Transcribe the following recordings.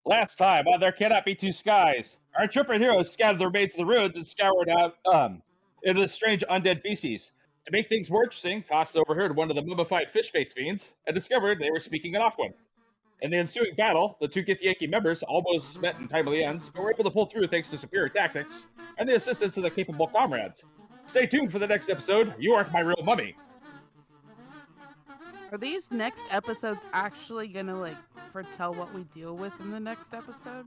Last time, there cannot be two skies. Our intrepid heroes scattered the remains of the ruins and scoured out into the strange undead beasties. To make things more interesting, Costa overheard one of the mummified fish face fiends and discovered they were speaking in Aquan. In the ensuing battle, the two Githyanki members almost met in timely ends, but were able to pull through thanks to superior tactics and the assistance of their capable comrades. Stay tuned for the next episode. You aren't my real mummy. Are these next episodes actually gonna like foretell what we deal with in the next episode?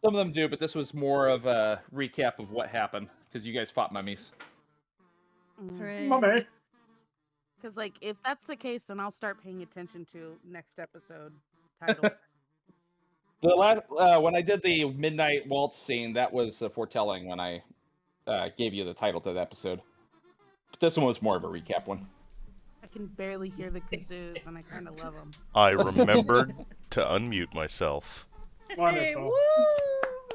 Some of them do, but this was more of a recap of what happened because you guys fought mummies. Mummy. Because like if that's the case, then I'll start paying attention to next episode titles. The last when I did the midnight waltz scene, that was foretelling when I gave you the title to the episode. But this one was more of a recap one. I can barely hear the kazoos, and I kind of love them. I remembered to unmute myself. Wonderful. Woo!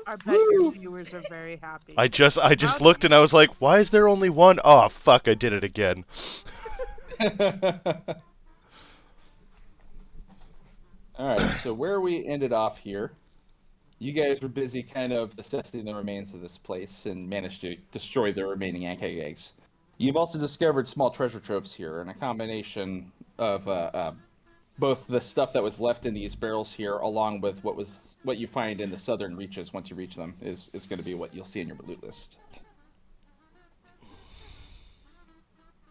I bet your viewers are very happy. I just looked and I was like, why is there only one? Oh, fuck, I did it again. Alright, so where we ended off here, you guys were busy kind of assessing the remains of this place and managed to destroy the remaining Ankeg eggs. You've also discovered small treasure troves here, and a combination of both the stuff that was left in these barrels here, along with what you find in the southern reaches once you reach them, is going to be what you'll see in your loot list.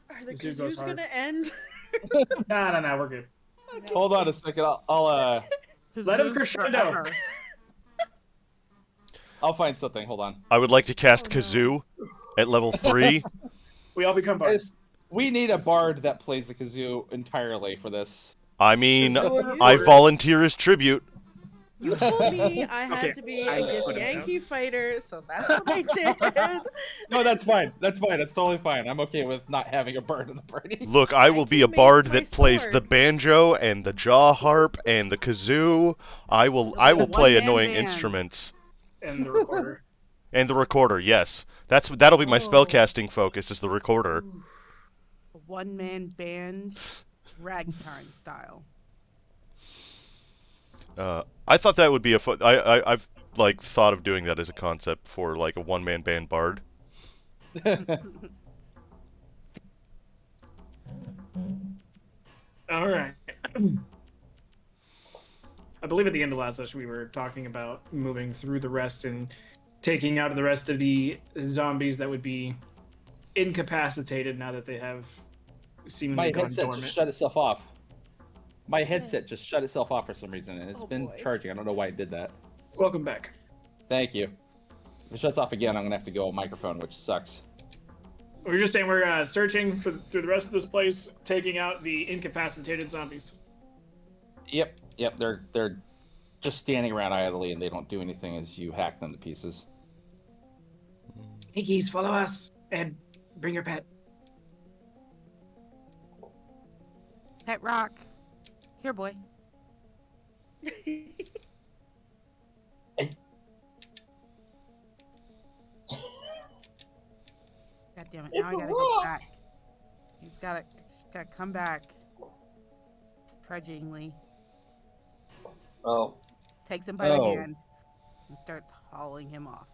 Are the Zoo goes kazoos hard. gonna end? No, we're good. Okay. Hold on a second. I'll Let him Kazoos crescendo. forever. I'll find something. Hold on. I would like to cast Oh, no. Kazoo at level 3. We all become bards. We need a bard that plays the kazoo entirely for this. I mean, So I volunteer as tribute. You told me I had Okay, to be I a put it Yankee fighter, so that's what I did. No, that's fine. That's fine. That's totally fine. I'm okay with not having a bard in the party. Look, I will be a can make bard my that plays the sword. banjo and the jaw harp and the kazoo. I will play one-man annoying band. instruments. And the recorder. And the recorder, yes. That'll be my Oh. spellcasting focus, is the recorder. A one-man band, ragtime style. I thought that would be a fun... I've, like, thought of doing that as a concept for, like, a one-man band bard. All right. I believe at the end of last session we were talking about moving through the rest and taking out the rest of the zombies that would be incapacitated now that they have My seemingly gone headset dormant. just shut itself off. My headset just shut itself off for some reason, and it's Oh, been boy. charging. I don't know why it did that. Welcome back. Thank you. If it shuts off again, I'm gonna have to go on microphone, which sucks. We're just saying we're searching through the rest of this place, taking out the incapacitated zombies. Yep. They're just standing around idly, and they don't do anything as you hack them to pieces. Hey, geese, follow us and bring your pet. Pet rock. Here, boy. God damn it! Now I gotta go back. He's gotta come back. Trudgingly Oh. takes him by the Oh. hand and starts hauling him off.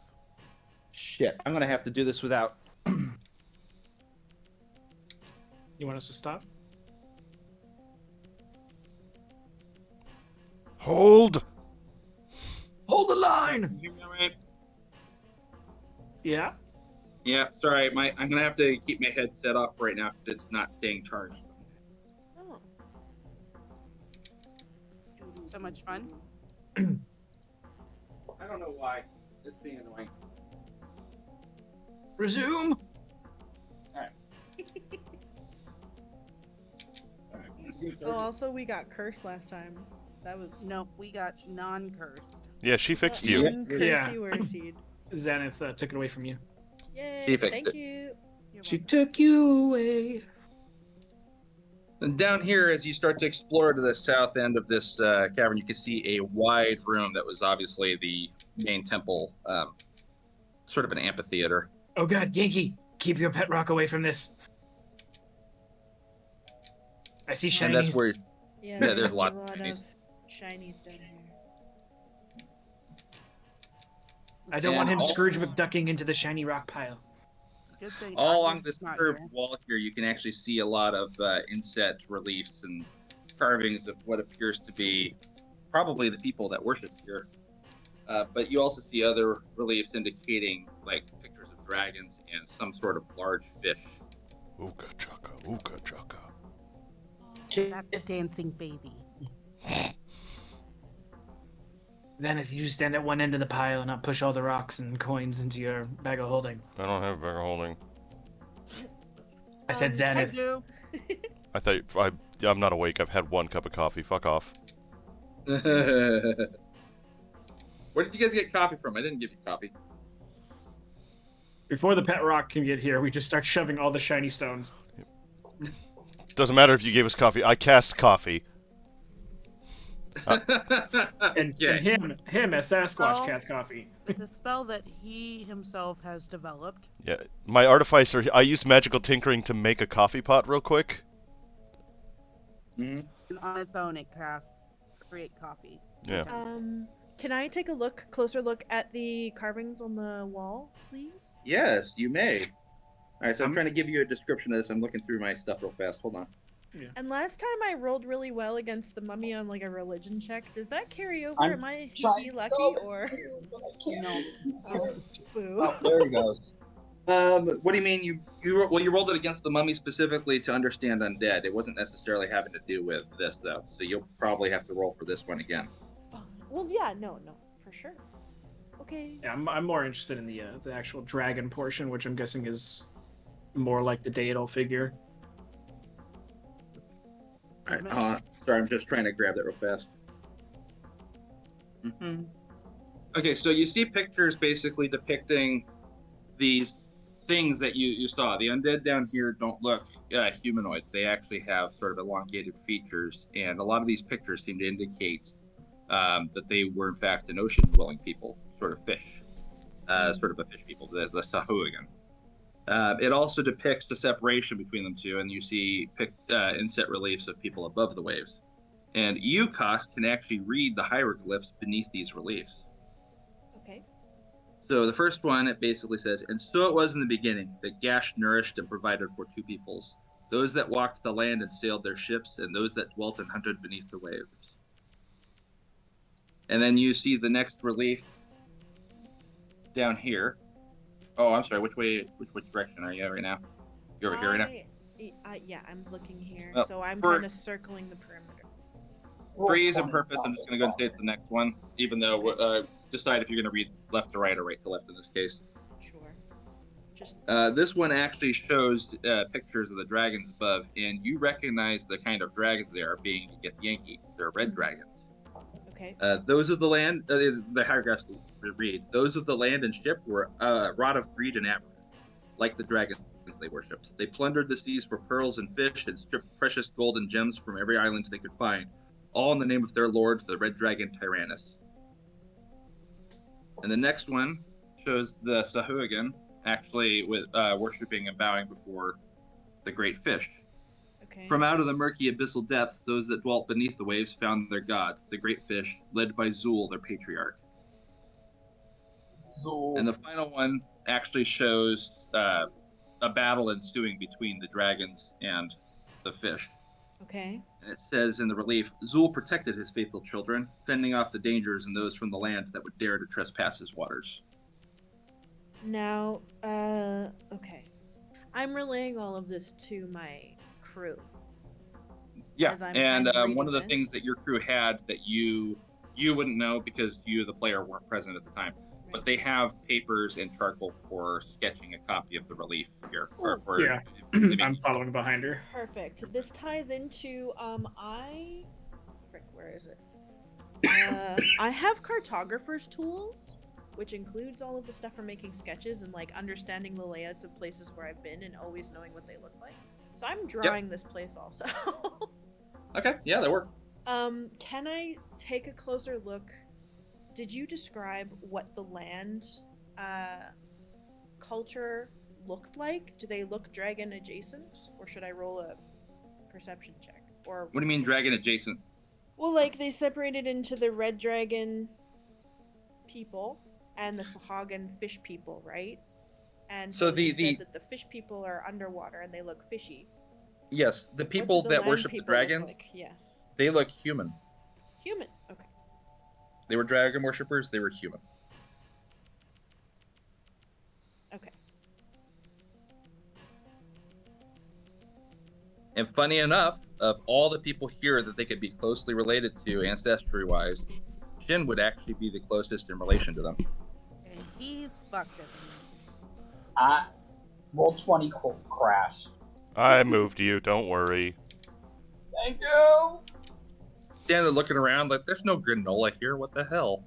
Shit. I'm gonna have to do this without. You want us to stop? Hold! Hold the line! You hear me all right? Yeah. Yeah, sorry. I'm gonna have to keep my headset off right now because it's not staying charged. Oh. So much fun. I don't know why. It's being annoying. Resume. Oh, also we got cursed last time. That was No, we got non-cursed. Yeah, she fixed you. Yeah. Uncursey-worsey. Zenith took it away from you. Yay! She fixed Thank it. you. You're She welcome. took you away. And down here, as you start to explore to the south end of this cavern, you can see a wide room that was obviously the main temple, sort of an amphitheater. Oh god, Yankee, keep your pet rock away from this. I see And that's shinies. where Yeah, there's a lot of of shinies. shinies down here. I don't want And him all- Scrooge McDucking into the shiny rock pile. Good thing All along Arthur's this not curved here. wall here, you can actually see a lot of inset reliefs and carvings of what appears to be probably the people that worship here. But you also see other reliefs indicating like pictures of dragons and some sort of large fish. Ooga chaka, ooga chaka. That's a dancing baby. Then if you stand at one end of the pile and not push all the rocks and coins into your bag of holding. I don't have a bag of holding. I said I Xanath. do. I thought I'm not awake. I've had 1 cup of coffee. Fuck off. Where did you guys get coffee from? I didn't give you coffee. Before the pet rock can get here, we just start shoving all the shiny stones. Doesn't matter if you gave us coffee. I cast coffee. And Okay. him as Sasquatch Oh. cast coffee. It's a spell that he himself has developed. Yeah, my artificer. I used magical tinkering to make a coffee pot real quick. Mhm. And on its own, it casts create coffee. Yeah. Can I take a closer look at the carvings on the wall, please? Yes, you may. All right, so I'm I'm- trying to give you a description of this. I'm looking through my stuff real fast. Hold on. And last time I rolled really well against the mummy on like a religion check. Does that carry over? I'm Am I trying he to lucky go. or? No. Boo. Oh, there he goes. What do you mean? You rolled it against the mummy specifically to understand undead. It wasn't necessarily having to do with this though. So you'll probably have to roll for this one again. Well, yeah, no, for sure. Okay. Yeah, I'm more interested in the actual dragon portion, which I'm guessing is more like the deital figure. All right. Sorry, I'm just trying to grab that real fast. Okay, so you see pictures basically depicting these things that you saw. The undead down here don't look humanoid. They actually have sort of elongated features, and a lot of these pictures seem to indicate that they were in fact an ocean-dwelling people, sort of fish, sort of a fish people, the Sahuagin. It also depicts the separation between them two, and you see inset reliefs of people above the waves. And you, Kosk, can actually read the hieroglyphs beneath these reliefs. Okay. So the first one, it basically says, "And so it was in the beginning, that Gash nourished and provided for two peoples, those that walked the land and sailed their ships, and those that dwelt and hunted beneath the waves." And then you see the next relief down here. Oh, I'm sorry. Which direction are you right now? You're over here right now? Yeah, I'm looking here. Well, So I'm for- kind of circling the perimeter. For ease and purpose, I'm just going to go and say it's the next one, even though decide if you're going to read left to right or right to left in this case. Sure. Just This one actually shows pictures of the dragons above, and you recognize the kind of dragons they are, being Yankee. They're red dragons. okay. Those of the land, is the hieroglyphs read, those of the land and ship were wrought of greed and avarice, like the dragons they worshipped. They plundered the seas for pearls and fish and stripped precious gold and gems from every island they could find, all in the name of their lord, the red dragon Tyrannus. And the next one shows the Sahuagin actually with worshipping and bowing before the great fish. Okay. From out of the murky abyssal depths, those that dwelt beneath the waves found their gods, the great fish, led by Zul, their patriarch. So, And the final one actually shows a battle ensuing between the dragons and the fish. Okay. And it says in the relief, Zul protected his faithful children, fending off the dangers and those from the land that would dare to trespass his waters. Now, okay. I'm relaying all of this to my crew. Yeah, As I'm and kind of one of the reading things this. that your crew had that you wouldn't know because you, the player, weren't present at the time, but they have papers and charcoal for sketching a copy of the relief here. Or for Yeah. they make- I'm following behind her. Perfect. This ties into where is it? I have cartographer's tools, which includes all of the stuff for making sketches and like understanding the layouts of places where I've been and always knowing what they look like. So I'm drawing this place also. Okay, yeah, that worked. Can I take a closer look? Did you describe what the land culture looked like? Do they look dragon adjacent, or should I roll a perception check? Or What do you mean dragon adjacent? well, like they separated into the red dragon people, and the Sahagan fish people, right? And So you the said that the fish people are underwater and they look fishy. yes, the What people do the that land worship the people look dragons, like? Yes. they look human. Human. Okay. They were dragon worshippers. They were human. Okay. And funny enough, of all the people here that they could be closely related to ancestry-wise, Shin would actually be the closest in relation to them. And he's fucked at the moment. Roll 20 crash. I moved you. Don't worry. Thank you. Standing there looking around like, there's no granola here. What the hell?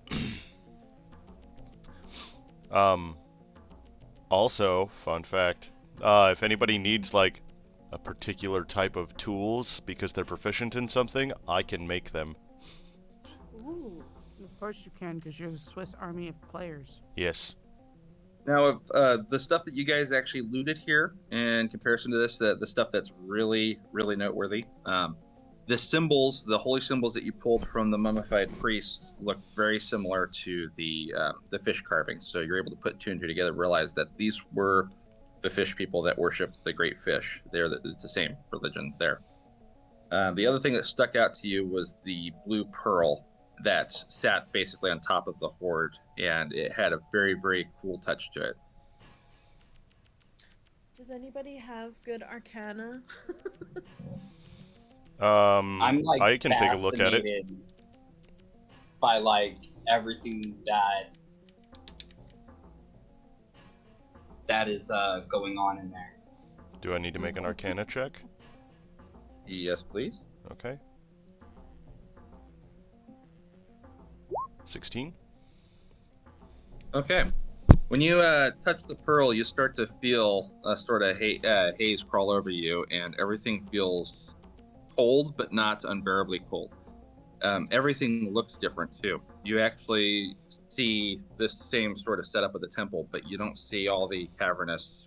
Also, fun fact, if anybody needs, like, a particular type of tools because they're proficient in something, I can make them. Ooh. Of course you can, because you're the Swiss Army of players. Yes. Now, the stuff that you guys actually looted here, in comparison to this, the stuff that's really, really noteworthy, the symbols, the holy symbols that you pulled from the mummified priest, look very similar to the fish carvings. So you're able to put two and two together, realize that these were the fish people that worshipped the great fish. It's the same religion there. The other thing that stuck out to you was the blue pearl that sat basically on top of the hoard, and it had a very, very cool touch to it. Does anybody have good arcana? I'm like I can take a look at it. fascinated by like everything that is going on in there. Do I need to make an Arcana check? Yes, please. Okay. 16. Okay. When you touch the pearl, you start to feel a sort of haze crawl over you, and everything feels cold, but not unbearably cold. Everything looks different, too. You actually see this same sort of setup of the temple, but you don't see all the cavernous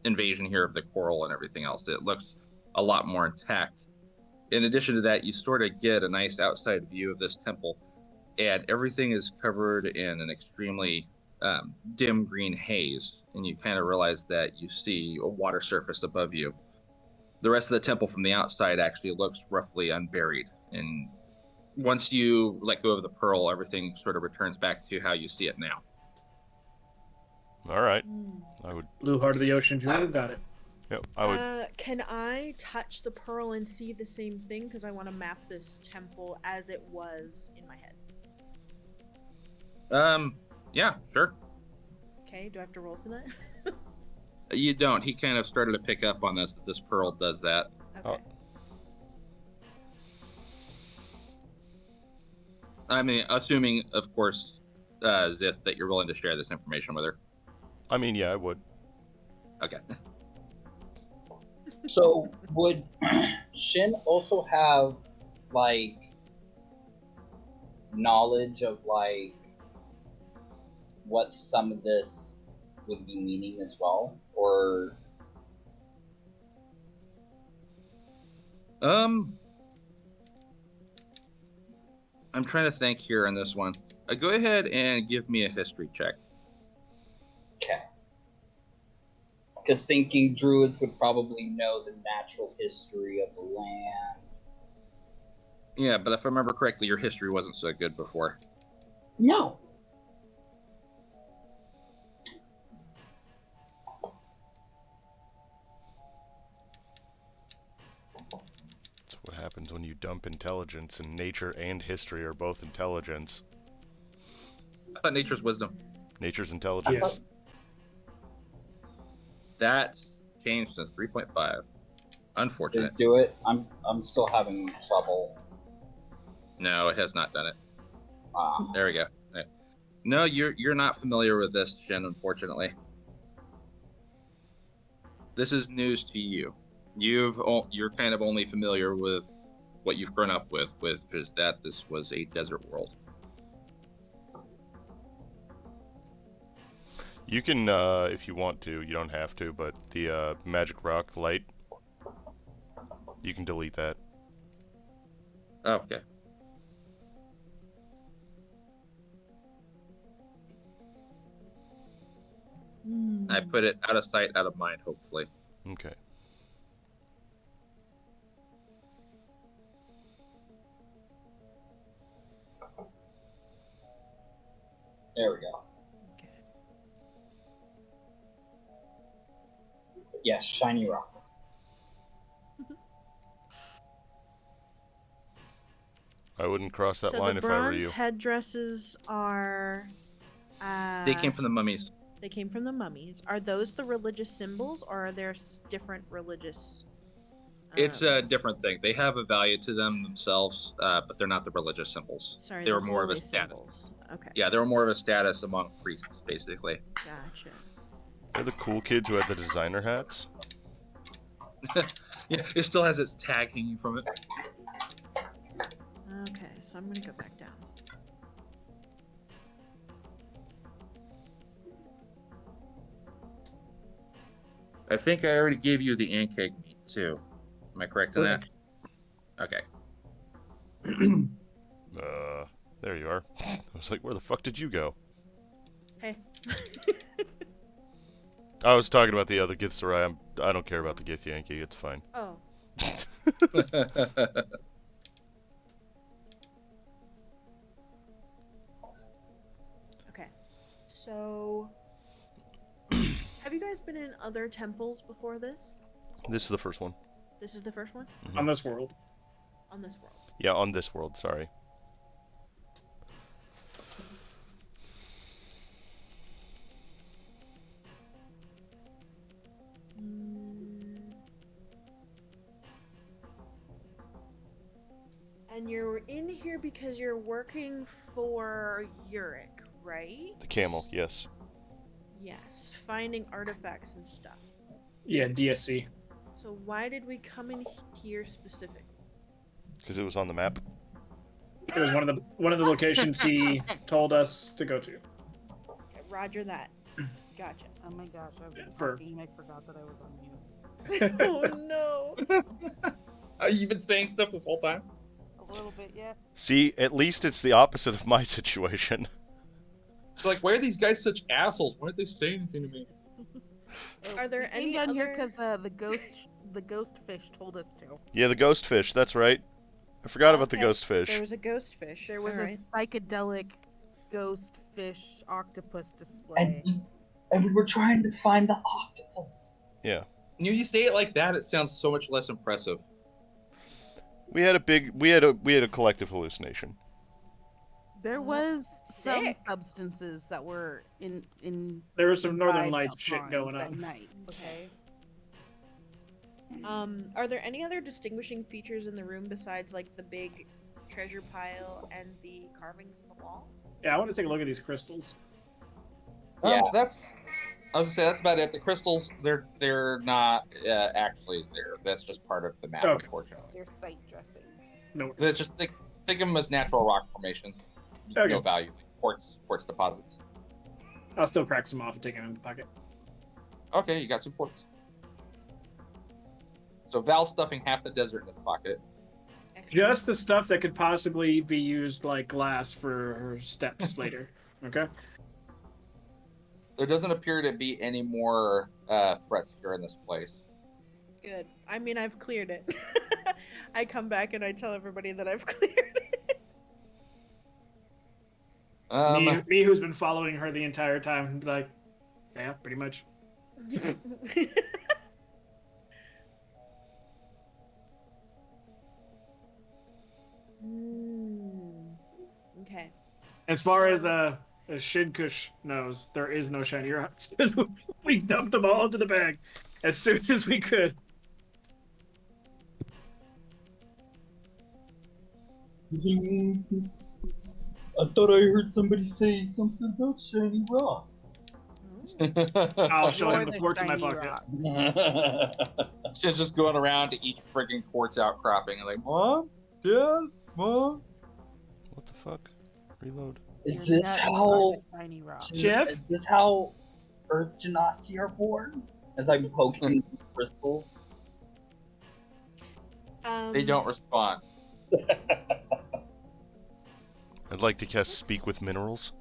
invasion here of the coral and everything else. It looks a lot more intact. In addition to that, you sort of get a nice outside view of this temple, and everything is covered in an extremely dim green haze, and you kind of realize that you see a water surface above you. The rest of the temple from the outside actually looks roughly unburied, and once you let go of the pearl, everything sort of returns back to how you see it now. All right. Hmm. I would. Blue Heart of the Ocean Jewel, got it. Yep. I would. Can I touch the pearl and see the same thing? Because I want to map this temple as it was in my head. Yeah, sure. Okay, do I have to roll for that? You don't. He kind of started to pick up on this, that this pearl does that. Okay. I mean, assuming, of course, Zith, that you're willing to share this information with her. I mean, yeah, I would. Okay. So would Shin also have like knowledge of like what some of this would be meaning as well, or I'm trying to think here on this one. Go ahead and give me a history check. okay? Because thinking druids would probably know the natural history of the land. Yeah, but if I remember correctly, your history wasn't so good before. No. That's what happens when you dump intelligence, and nature and history are both intelligence. I thought nature's wisdom. Nature's intelligence. Yes. That changed to 3.5. Unfortunate. Didn't do it. I'm still having trouble. No, it has not done it. Ah. There we go. Okay. No, you're not familiar with this, Jen, unfortunately. This is news to you. You're kind of only familiar with what you've grown up with, which is that this was a desert world. You can, if you want to, you don't have to, but the magic rock light, you can delete that. Oh, okay. I put it out of sight, out of mind, hopefully. Okay. There we go. Okay. Yes, shiny rock. I wouldn't cross that So line the if I were bronze you. headdresses are. They came from the mummies. They came from the mummies. Are those the religious symbols, or are there different religious? It's a different thing. They have a value to them themselves, but they're not the religious symbols. Sorry, they the were more of a holy status. symbols. Okay. Yeah, they were more of a status among priests, basically. Gotcha. They're the cool kids who had the designer hats. Yeah, it still has its tag hanging from it. Okay, so I'm gonna go back down. I think I already gave you the ant cake meat too. Am I correct in that? Okay. There you are. I was like, where the fuck did you go? Hey. I was talking about the other Githzerai. I don't care about the Gith Yankee. It's fine. Oh. Okay. So, have you guys been in other temples before this? This is the first one. This is the first one On this world. on this world. Yeah, on this world. Sorry. And you're in here because you're working for Uric, right? The camel. Yes. Yes, finding artifacts and stuff. Yeah, DSC. So why did we come in here specifically? Because it was on the map. It was one of the locations he told us to go to. Okay, Roger that. Gotcha. Oh my gosh, For- I forgot that I was on mute. Oh no. You've been saying stuff this whole time? A little bit, yeah. See, at least it's the opposite of my situation. It's like, why are these guys such assholes? Why aren't they saying anything to me? Are there We came any down here other- because the ghost fish told us to. Yeah, the ghost fish. That's right. I forgot about the Okay, ghost fish. There was a ghost fish. There was Alright. a psychedelic ghost fish octopus display. And we were trying to find the octopus. Yeah. You say it like that, it sounds so much less impressive. We had a collective hallucination. There was some Sick. substances that were in There was some Northern vibe Lights of shit mine going that on. night. Okay. Are there any other distinguishing features in the room besides like the big treasure pile and the carvings in the walls? Yeah, I want to take a look at these crystals. Yeah. I was gonna say that's about it. The crystals, they're not actually there. That's just part of the map, Okay. unfortunately. Their sight dressing. No. That's just think of them as natural rock formations. Okay. No value. Quartz deposits. I'll still crack some off and take them in the pocket. Okay, you got 2 quartz. So Val's stuffing half the desert in his pocket. Excellent. Just the stuff that could possibly be used like glass for her steps later. Okay. There doesn't appear to be any more threats here in this place. Good. I mean, I've cleared it. I come back and I tell everybody that I've cleared it. Me who's been following her the entire time, like, yeah, pretty much. Okay. As far as Shinkush knows, there is no shiny rocks. We dumped them all into the bag as soon as we could. I thought I heard somebody say something about shiny rocks. I'll show You're him the the quartz in my shiny pocket. rock. She's just going around to each friggin' quartz outcropping and like, Mom? Dad? Mom? What the fuck? Reload. Is Your this nuts how? are the shiny rock. Jeff? Is this how Earth Genasi are born? As I'm poking crystals. They don't respond. I'd like to cast Speak with Minerals.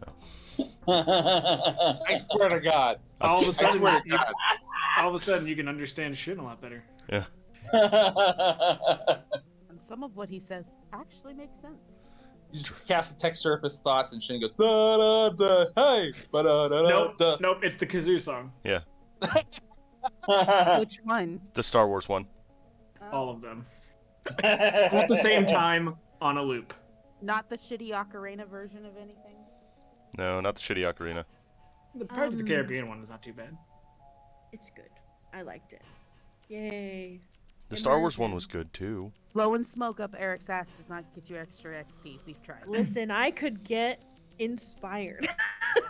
No. I swear to God. All of a I sudden, swear to God. all of a sudden, you can understand Shin a lot better. Yeah. And some of what he says actually makes sense. You just cast a text surface thoughts, and Shin goes, da da da, hey, ba da da Nope, da. nope, it's the kazoo song. Yeah. Which one? The Star Wars one. All of them. All at the same time on a loop. Not the shitty ocarina version of anything. No, not the shitty ocarina. The Pirates of the Caribbean one is not too bad. It's good. I liked it. Yay. The Star Wars one Immersion. was good too. Blowing smoke up Eric's ass does not get you extra XP. We've tried. Listen, I could get inspired.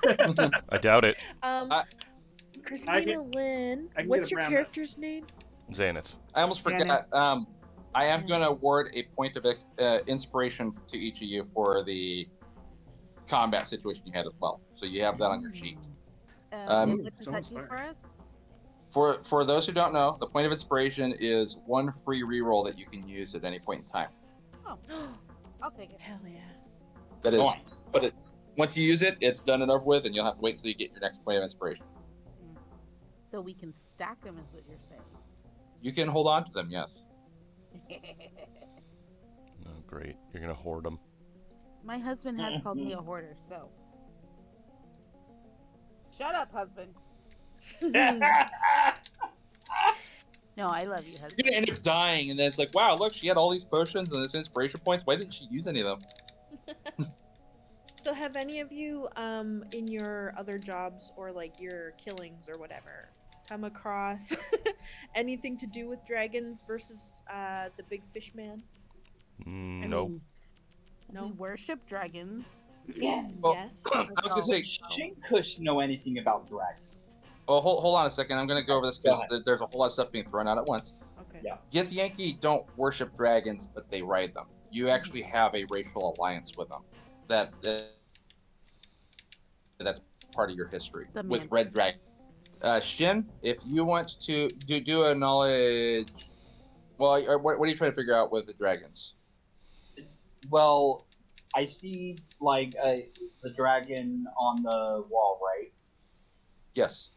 I doubt it. Christina Lynn, I can what's get your around that. character's name? Xanath. I almost Damn forgot. I am going to award a point of inspiration to each of you for the combat situation you had as well. So you have that on your sheet. What does so that do inspired. for us? For those who don't know, the point of inspiration is one free reroll that you can use at any point in time. Oh, I'll take it. Hell yeah. That is, Nice. but once you use it, it's done and over with, and you'll have to wait until you get your next point of inspiration. So we can stack them, is what you're saying. You can hold on to them, yes. Oh, great. You're gonna hoard them. My husband has called me a hoarder, so. Shut up, husband. No, I love you, You're husband. gonna end up dying, and then it's like, wow, look, she had all these potions and this inspiration points. Why didn't she use any of them? So have any of you, in your other jobs or like your killings or whatever, come across anything to do with dragons versus the big fish man? I Nope. mean, No? we worship dragons. Yeah. Well, Yes. I was gonna say, Shane Kush know anything about dragons? well, hold on a second. I'm gonna go over this Go because there's a whole lot of stuff being thrown out at once. Okay. Yeah. Gith Yankee don't worship dragons, but they ride them. You actually have a racial alliance with them. That's part of your history The with man. Red Dragon. Shin, if you want to do a knowledge, well, what are you trying to figure out with the dragons? Well, I see like the dragon on the wall, right? Yes.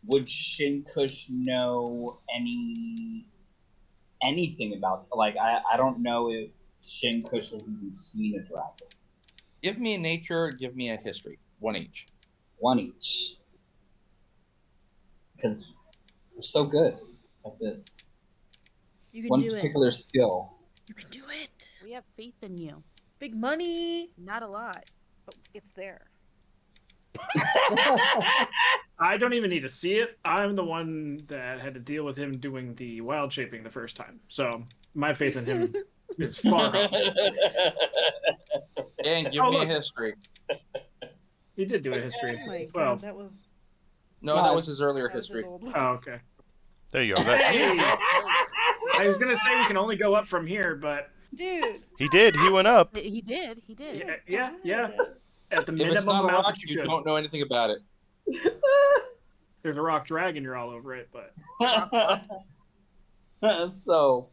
Would Shin Kush know anything about? Like, I don't know if Shin Kush has even seen a dragon. Give me a nature. Give me a history. One each. One each. Because we're so good at this. You can One do particular skill. it. You can do it. We have faith in you. Big money. Not a lot, but it's there. I don't even need to see it. I'm the one that had to deal with him doing the wild shaping the first time. So my faith in him is far gone. And give Oh, me a look. history. He did do a history. Oh my 12. god, that was No, that was his earlier his history. old. Oh, okay. There you go. That, Hey! I was gonna say we can only go up from here, but Dude. he did. He went up. He did. He did. yeah. At the If it's minimum not a amount rock, that you you could. don't know anything about it. There's a rock dragon, you're all over it, but So,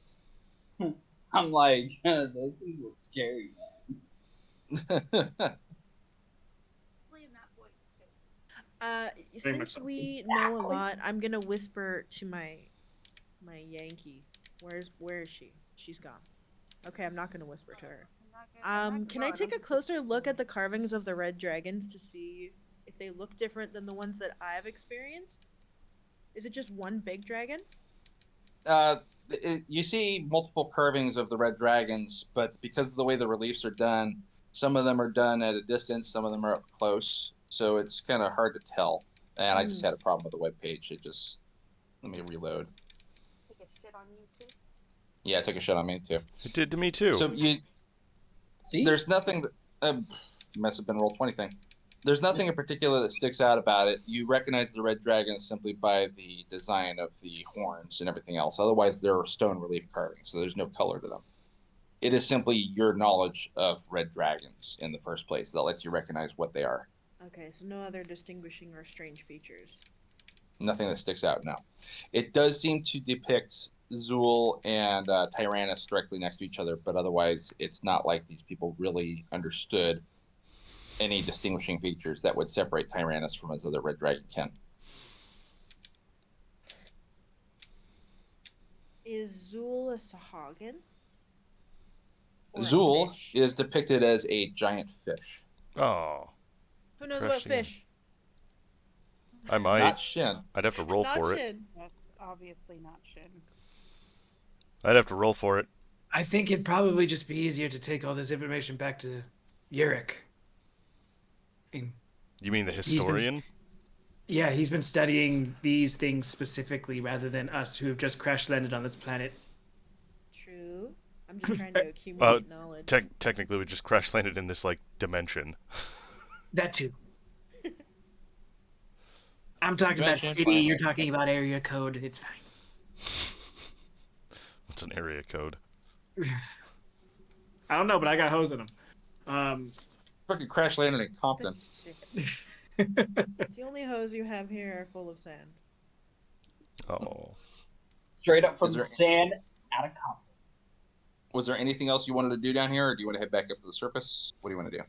I'm like, those things look scary, man. Playing that voice too. Very much Since so. we know a lot, I'm gonna whisper to my Yankee. Where is she? She's gone. Okay, I'm not gonna whisper to her. Can I take a closer look at the carvings of the red dragons to see if they look different than the ones that I've experienced? Is it just one big dragon? You see multiple carvings of the red dragons, but because of the way the reliefs are done, some of them are done at a distance, some of them are up close, so it's kind of hard to tell. And I just had a problem with the web page. It just let me reload. Take a shit on you too. Yeah, it took a shit on me too. It did to me too. So See? there's nothing that must have been a Roll20 thing. There's nothing in particular that sticks out about it. You recognize the red dragon simply by the design of the horns and everything else. Otherwise, they're stone relief carvings, so there's no color to them. It is simply your knowledge of red dragons in the first place that lets you recognize what they are. Okay, so no other distinguishing or strange features. Nothing that sticks out, no. It does seem to depict Zool and Tyrannus directly next to each other, but otherwise, it's not like these people really understood any distinguishing features that would separate Tyrannus from his other red dragon kin. Is Zool a Sahagin? Or a Zool fish? is depicted as a giant fish. Oh, Who knows Crush what again. fish? I might. Not Shin. I'd have to roll Not for it. Shin. That's obviously not Shin. I'd have to roll for it. I think it'd probably just be easier to take all this information back to Yurik. You mean the been historian? Yeah, he's been studying these things specifically rather than us who have just crash landed on this planet. True. I'm just trying to accumulate knowledge. Technically, we just crash landed in this like dimension. That too. I'm talking about Dimension, city, fine. you're talking about area code. It's fine. What's an area code? I don't know, but I got hose in them. Fucking crash landed in Compton. The only hose you have here are full of sand. Oh. Straight up from Is the there- sand out of Compton. Was there anything else you wanted to do down here, or do you want to head back up to the surface? What do you want to do?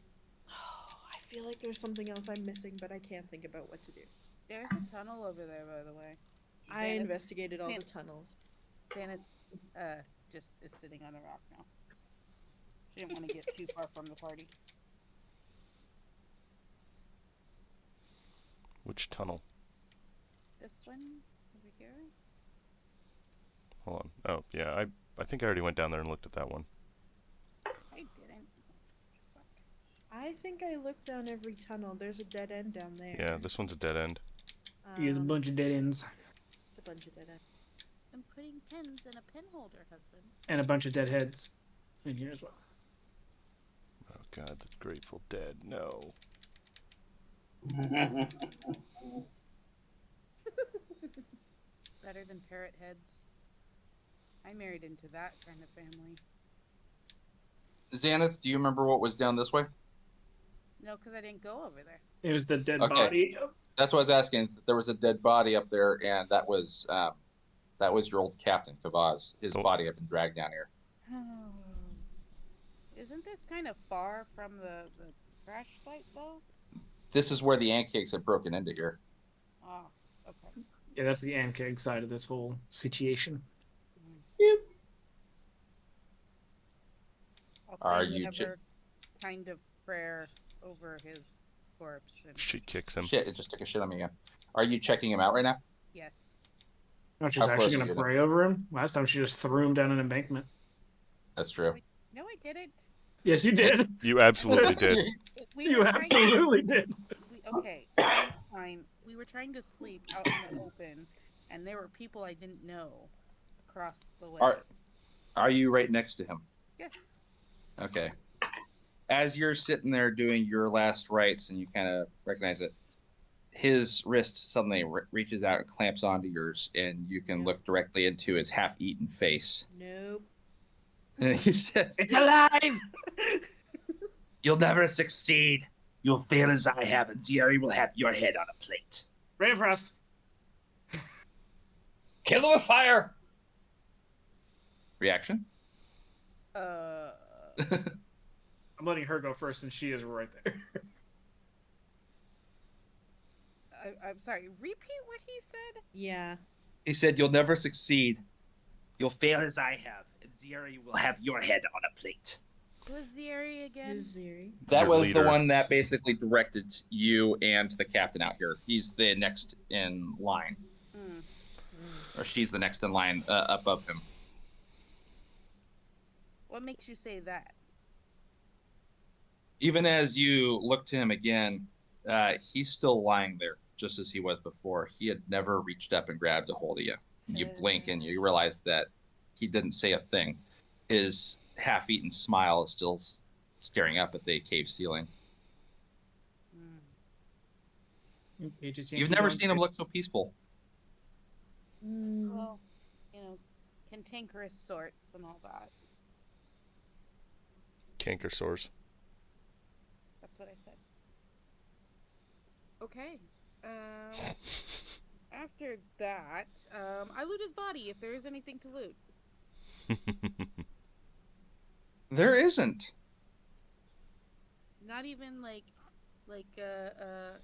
I feel like there's something else I'm missing, but I can't think about what to do. There's a tunnel over there, by the way. I Xanath- investigated all the Xanath- tunnels. Xanath, just is sitting on a rock now. She didn't want to get too far from the party. Which tunnel? This one over here. Hold on. Oh, yeah. I think I already went down there and looked at that one. I didn't. Fuck. I think I looked down every tunnel. There's a dead end down there. Yeah, this one's a dead end. He has a bunch of dead ends It's a bunch of dead ends. I'm putting pins in a pin holder, husband. and a bunch of dead heads in here as well. Oh god, the Grateful Dead. No. Better than parrot heads. I married into that kind of family. Xanath, do you remember what was down this way? No, because I didn't go over there. It was the dead Okay. body. That's what I was asking. There was a dead body up there, and that was your old captain, Kavaz. His Oh. body had been dragged down here. Isn't this kind of far from the crash site, though? This is where the ant cakes had broken into here. Oh, okay. Yeah, that's the Ankeg side of this whole situation. I'll Are say you whatever kind of prayer over his corpse. And She kicks him. Shit, it just took a shit on me again. Are you checking him out right now? yes. No, she's How close actually are going you to to- pray over him. Last time she just threw him down an embankment. That's true. No, I didn't. Yes, you did. You absolutely did. We You were trying to- absolutely did. okay, fine. We were trying to sleep out in the open, and there were people I didn't know across the way. Are you right next to him? Yes. Okay. As you're sitting there doing your last rites and you kind of recognize it, his wrist suddenly reaches out and clamps onto yours, and you can look directly into his half-eaten face. Nope. And he says, It's alive! "You'll never succeed. You'll fail as I have, and Zeri will have your head on a plate." Ray of Frost. Kill him with fire! Reaction? I'm letting her go first, and she is right there. I'm sorry. Repeat what he said. Yeah. He said, "You'll never succeed. You'll fail as I have, and Zeri will have your head on a plate." Who's Zeri again? Who's Zeri? That Your was leader. the one that basically directed you and the captain out here. He's the next in line, Hmm. or she's the next in line above him. What makes you say that? Even as you look to him again, he's still lying there, just as he was before. He had never reached up and grabbed a hold of you. You blink and you realize that he didn't say a thing. His half-eaten smile is still staring up at the cave ceiling. Hmm. You've never seen him look so peaceful. Well, cantankerous sorts and all that. Canker sores. That's what I said. Okay. After that, I loot his body if there is anything to loot. There isn't. Not even like Like,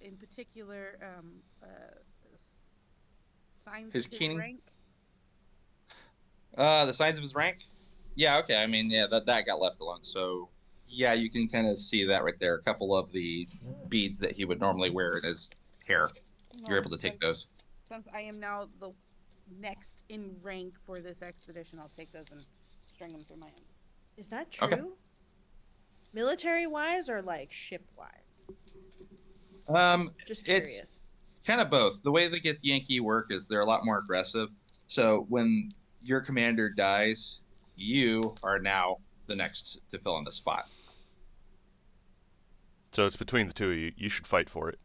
in particular, signs His of his keening? rank? The signs of his rank? Yeah, okay. I mean, yeah, that got left alone. So, yeah, you can kind of see that right there. A couple of the beads that he would normally wear in his hair. You're Well, able to take those. Since I am now the next in rank for this expedition, I'll take those and string them through my end. Is that true? Okay. Military wise or like ship wise? Just It's curious. kind of both. The way the Githyanki work is they're a lot more aggressive. So when your commander dies, you are now the next to fill in the spot. So it's between the two of you. You should fight for it.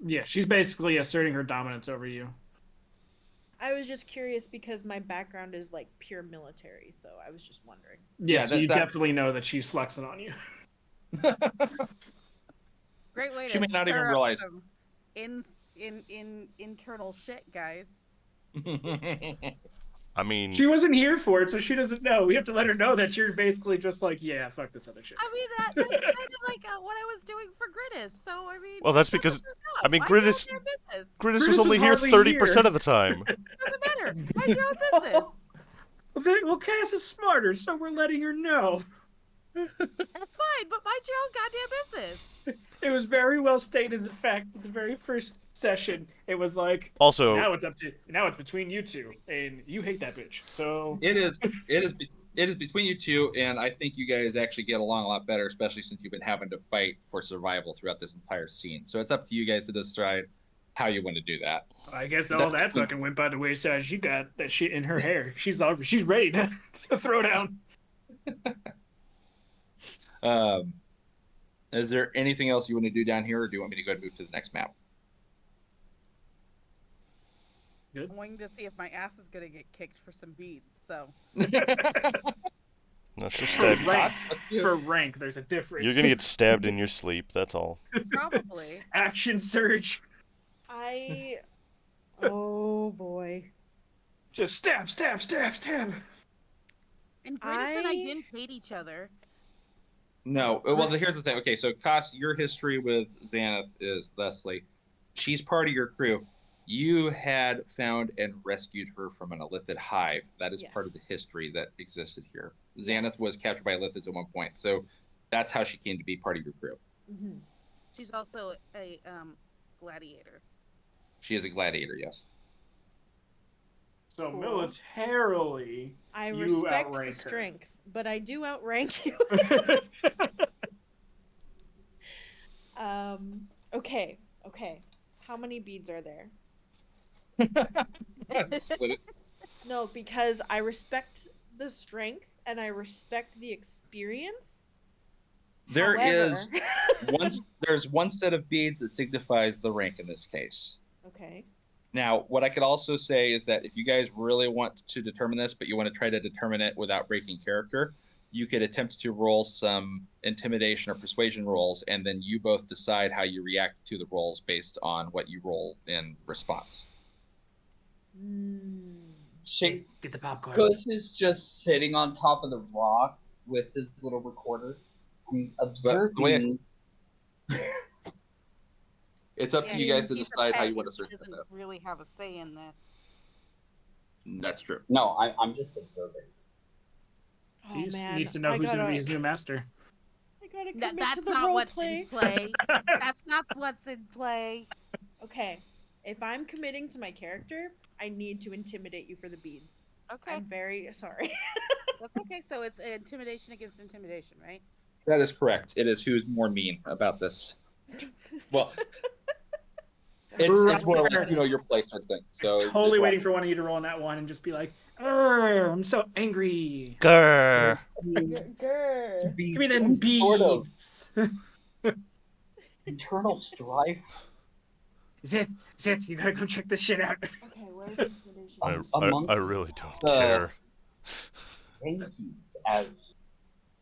Yeah, she's basically asserting her dominance over you. I was just curious because my background is like pure military, so I was just wondering. Yeah, Yeah, so you that- definitely know that she's flexing on you. Great way to She may not even stir up realize. some internal shit, guys. I mean, She wasn't here for it, so she doesn't know. We have to let her know that you're basically just like, yeah, fuck this other shit. I mean, that's kind of like what I was doing for Grittis. So I mean, well, that's shut because the fuck up. I mean, Mind your Grittis own damn business. Grittis Grittis was only was here hardly 30% here. of the time. Doesn't matter. Mind your own business. Well, Cass is smarter, so we're letting her know. That's fine, but mind your own goddamn business. It was very well stated the fact that the very first session, it was like, Also, now it's between you two, and you hate that bitch. So It is between you two, and I think you guys actually get along a lot better, especially since you've been having to fight for survival throughout this entire scene. So it's up to you guys to decide how you want to do that. I guess all That's that between- fucking went by the wayside. She got that shit in her hair. She's ready to throw down. Is there anything else you want to do down here, or do you want me to go and move to the next map? I'm waiting to see if my ass is gonna get kicked for some beads. So no, she'll For stab you. rank, for rank, there's a difference. You're gonna get stabbed in your sleep. That's all. probably. Action surge. Oh boy. Just stab. And Grittis and I didn't hate each other. No. Well, here's the thing. Okay, so Koss, your history with Xanath is thusly. She's part of your crew. You had found and rescued her from an Illithid hive. That is part of the Yes. history that existed here. Xanath Yes. was captured by Illithids at one point, so that's how she came to be part of your crew. Mm-hmm. She's also a gladiator. She is a gladiator, yes. So Cool. militarily, I you respect outrank the her. strength, but I do outrank you. Okay. How many beads are there? Split it. No, because I respect the strength and I respect the experience. There is However- there's one set of beads that signifies the rank in this case. Okay. Now, what I could also say is that if you guys really want to determine this, but you want to try to determine it without breaking character, you could attempt to roll some intimidation or persuasion rolls, and then you both decide how you react to the rolls based on what you roll in response. Shake. Get the popcorn. Gus is just sitting on top of the rock with his little recorder and observing. It's up to you guys to he's a decide how pet you want to and search he it doesn't out. really have a say in this. That's true. No, I'm just observing. Oh He just man, needs to know I who's gotta, going to be his new master. I gotta commit to That's the not role what's play. in play. That's not what's in play. Okay, if I'm committing to my character, I need to intimidate you for the beads. Okay, I'm very sorry. that's okay. So it's intimidation against intimidation, right? That is correct. It is who's more mean about this. Well, it's more like, your placement thing. So it's Totally just waiting for one of you to roll on that one and just be like, I'm so angry. Grr. Grr. To be Give me them some sort of beads. internal strife. Zith, you gotta go check this shit out. Okay, where's intimidation? Amongst I really don't the- care. Yankees, as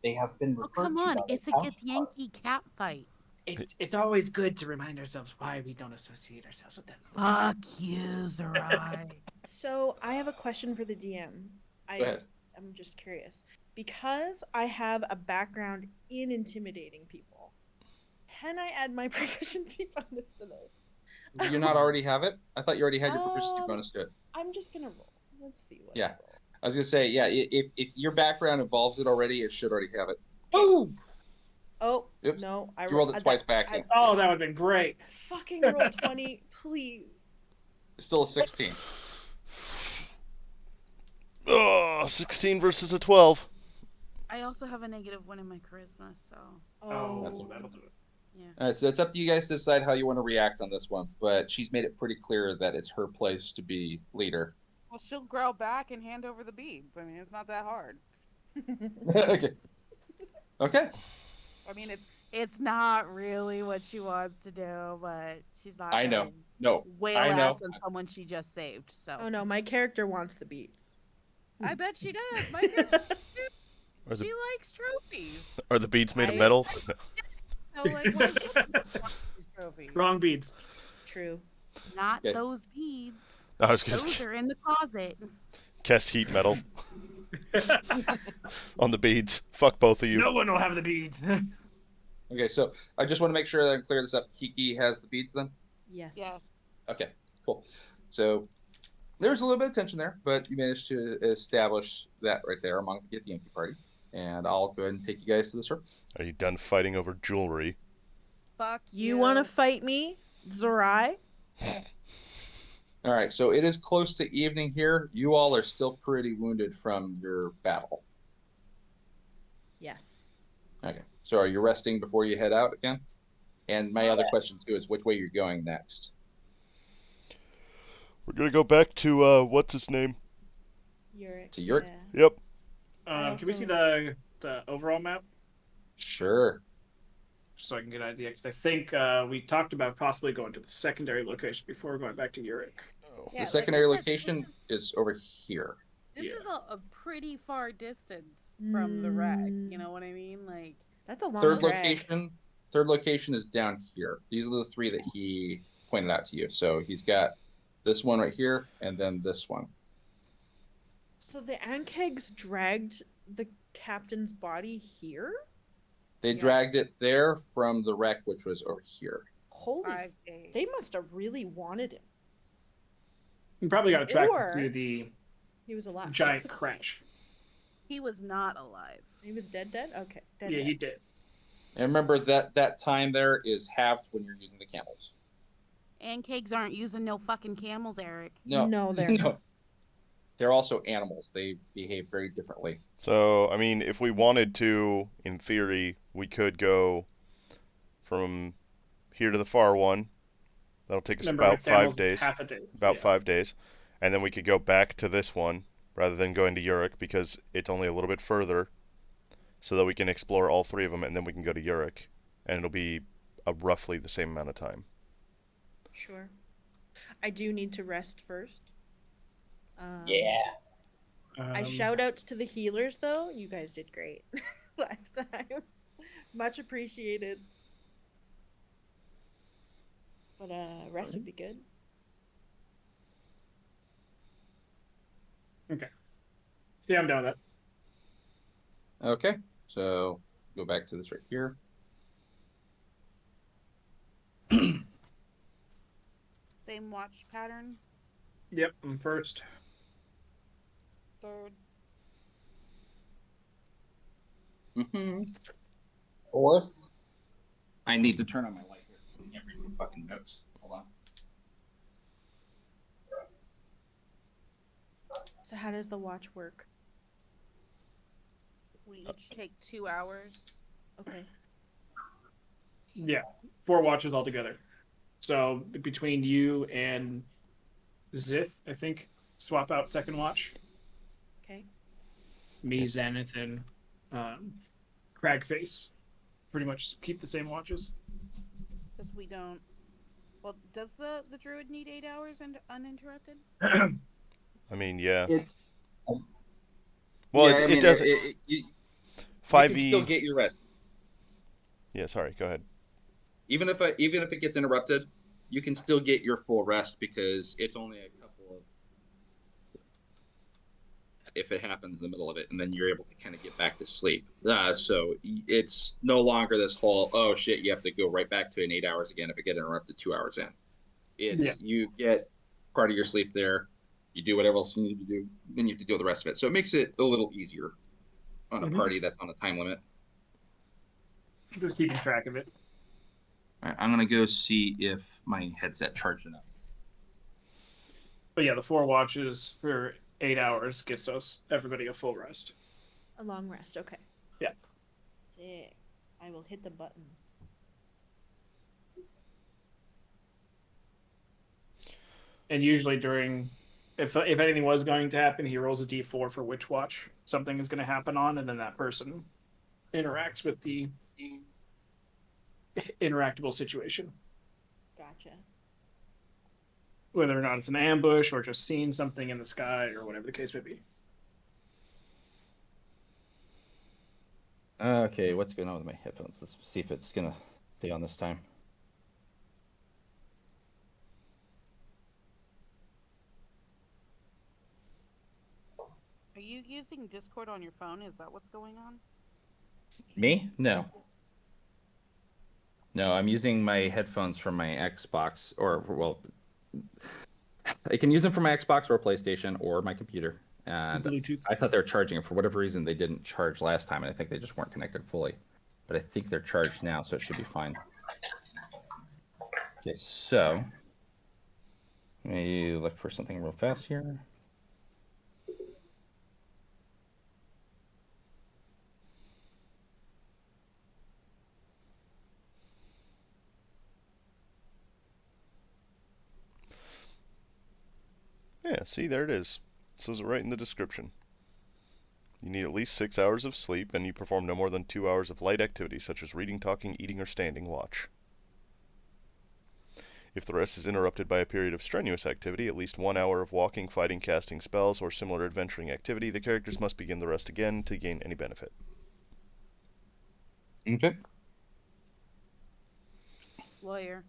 they have been Oh referred come to on! by the It's a counterpart. Yankee cat fight. It's always good to remind ourselves why we don't associate ourselves with them. Fuck you, Zerai. So I have a question for the DM. Go ahead. I'm just curious because I have a background in intimidating people. Can I add my proficiency bonus to this? Do you not already have it? I thought you already had your proficiency bonus to it. I'm just gonna roll. Let's see what. Yeah. I roll. I was gonna say, yeah. If your background involves it already, it should already have it. Oh, Oh Oops. no! I You rolled it twice by accident. oh, that would have been great. Fucking roll 20, please. It's still a 16. Oh, 16 versus a 12. I also have a -1 in my charisma, so Oh, That's that'll do it. yeah. All right, so it's up to you guys to decide how you want to react on this one. But she's made it pretty clear that it's her place to be leader. Well, she'll growl back and hand over the beads. I mean, it's not that hard. Okay. Okay. I mean, it's not really what she wants to do, but she's not. I know. gonna No. Wail I know. ass on someone she just saved. So Oh no, my character wants the beads. I bet she does. My character, Are the, she likes trophies. are the beads made of I- metal? So like, why wouldn't she want these trophies? Wrong beads. True. Not Okay. those beads. I was gonna Those say, are in the closet. cast heat metal on the beads. Fuck both of you. No one will have the beads. Okay, so I just want to make sure that I clear this up. Kiki has the beads then? Yes. Yes. Okay, cool. So there's a little bit of tension there, but you managed to establish that right there among the Yankee party. And I'll go ahead and take you guys to the circle. Are you done fighting over jewelry? Fuck You want to fight me, Zorai? All right, so it is close to evening here. You all are still pretty wounded from your battle. Yes. Okay, so are you resting before you head out again? And my other question too is which way you're going next. We're gonna go back to, what's his name? Yurick. To Yurick? Yeah. Yep. Can we see also- the overall map? Sure. So I can get an idea, because I think we talked about possibly going to the secondary location before going back to Uric. Yeah, The like secondary I said, location is over here. This Yeah. is a pretty far distance from the wreck. You know what I mean? Like, That's a long Third drag. location is down here. These are the three that he pointed out to you. So he's got this one right here and then this one. So the Ankegs dragged the captain's body here? They Yes. dragged it there from the wreck, which was over here. Holy. 5 days. They must have really wanted him. You probably got attracted Or- to the He was alive. giant crash. He was not alive. He was dead. Okay. Dead. Yeah, dead. he did. And remember that time there is halved when you're using the camels. And kegs aren't using no fucking camels, Eric. No, No, they're no. They're also animals. They behave very differently. So, I mean, if we wanted to, in theory, we could go from here to the far one. That'll take us Remember, about camels 5 days. Half a day. About Yeah. 5 days. And then we could go back to this one rather than going to Uric because it's only a little bit further so that we can explore all three of them and then we can go to Uric. And it'll be roughly the same amount of time. Sure. I do need to rest first. Yeah. I shout outs to the healers though. You guys did great last time. Much appreciated. But rest would be good. Yeah, I'm down with that. Okay, so go back to this right here. Same watch pattern. Yep, I'm first. Third. Mm-hmm. Fourth. I need to turn on my light here. I can't read my fucking notes. Hold on. So how does the watch work? We each take 2 hours. Okay. Yeah, 4 watches altogether. So between you and Zith, I think, swap out second watch. Okay. Me, Zenith, and Cragface. Pretty much keep the same watches. Because we don't. Well, does the druid need 8 hours and uninterrupted? I mean, yeah. It's Well, yeah, I it mean, doesn't. you 5e. can still get your rest, Yeah, sorry. Go ahead. even if it gets interrupted, you can still get your full rest because it's only a couple of. if it happens in the middle of it, and then you're able to kind of get back to sleep. So it's no longer this whole, oh shit, you have to go right back to an 8 hours again if it get interrupted 2 hours in. It's you get part of your sleep there, you do whatever else you need to do, then you have to deal with the rest of it. So it makes it a little easier on a party that's on a time limit. Just keeping track of it. All right, I'm gonna go see if my headset charged enough. But yeah, the 4 watches for 8 hours gets us everybody a full rest. A long rest, okay. Yeah. Sick. I will hit the button. And usually during, if anything was going to happen, he rolls a d4 for which watch something is going to happen on, and then that person interacts with the interactable situation. Gotcha. Whether or not it's an ambush or just seeing something in the sky or whatever the case may be. Okay, what's going on with my headphones? Let's see if it's gonna stay on this time. Are you using Discord on your phone? Is that what's going on? Me? No. No, I'm using my headphones from my Xbox, or well, I can use them for my Xbox or PlayStation or my computer. And Bluetooth. I thought they were charging it. For whatever reason, they didn't charge last time, and I think they just weren't connected fully. But I think they're charged now, so it should be fine. Okay, so let me look for something real fast here. Yeah, see, there it is. It says it right in the description. You need at least 6 hours of sleep, and you perform no more than 2 hours of light activity, such as reading, talking, eating, or standing watch. If the rest is interrupted by a period of strenuous activity, at least 1 hour of walking, fighting, casting spells, or similar adventuring activity, the characters must begin the rest again to gain any benefit. Okay. Lawyer.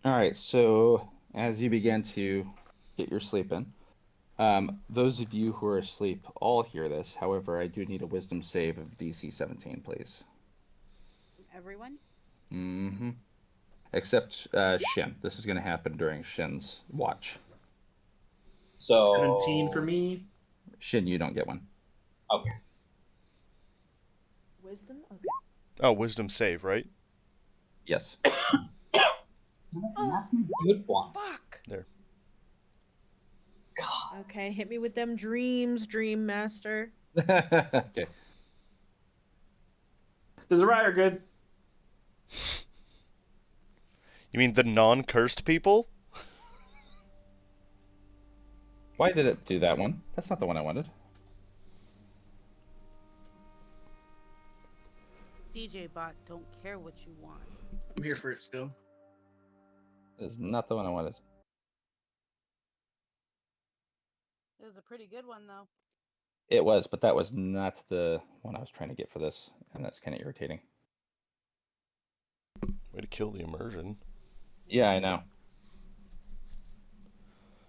All right, so as you begin to get your sleep in, those of you who are asleep all hear this. However, I do need a wisdom save of DC 17, please. Everyone? Mm-hmm. Except Shin. This is going to happen during Shin's watch. So 17 for me. Shin, you don't get one. Okay. Wisdom? Okay. Oh, wisdom save, right? Yes. And that's my good one. Fuck! There. God. Okay, hit me with them dreams, Dream Master. Okay. The Zerai are good. You mean the non-cursed people? Why did it do that one? That's not the one I wanted. DJ Bot, don't care what you want. I'm here for it still. It's not the one I wanted. It was a pretty good one, though. It was, but that was not the one I was trying to get for this, and that's kind of irritating. Way to kill the immersion. Yeah, I know.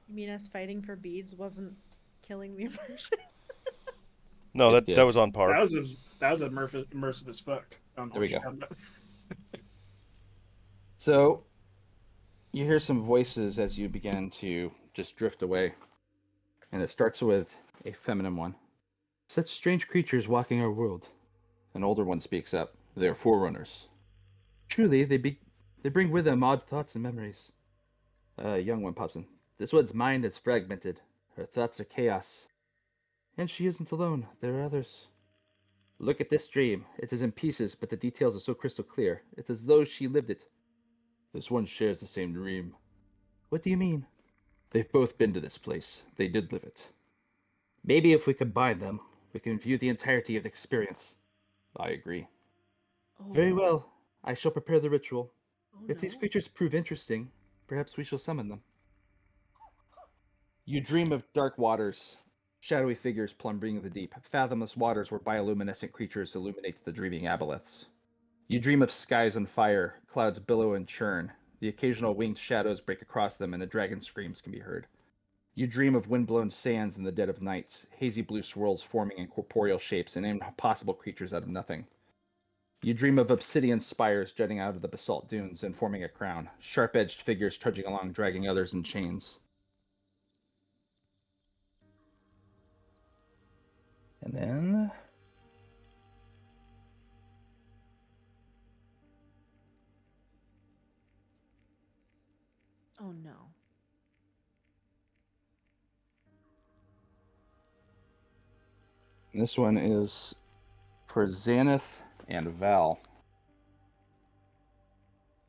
You mean us fighting for beads wasn't killing the immersion? No, It that did. was on par. That was immersive as fuck. I don't know There we what you're go. talking about. So, you hear some voices as you begin to just drift away. And it starts with a feminine one. Such strange creatures walking our world. An older one speaks up. They are forerunners. Truly, they bring with them odd thoughts and memories. A young one pops in. This one's mind is fragmented. Her thoughts are chaos. And she isn't alone. There are others. Look at this dream. It is in pieces, but the details are so crystal clear. It's as though she lived it. This one shares the same dream. What do you mean? They've both been to this place. They did live it. Maybe if we combine them, we can view the entirety of the experience. I agree. Oh, Very no. well. I shall prepare the ritual. Oh, If these no. creatures prove interesting, perhaps we shall summon them. You dream of dark waters, shadowy figures plumbering the deep, fathomless waters where bioluminescent creatures illuminate the dreaming aboleths. You dream of skies on fire, clouds billow and churn, The occasional winged shadows break across them, and the dragon's screams can be heard. You dream of wind-blown sands in the dead of nights, hazy blue swirls forming in corporeal shapes and impossible creatures out of nothing. You dream of obsidian spires jutting out of the basalt dunes and forming a crown, sharp-edged figures trudging along, dragging others in chains. And then... Oh no. this one is for Xanath and Val.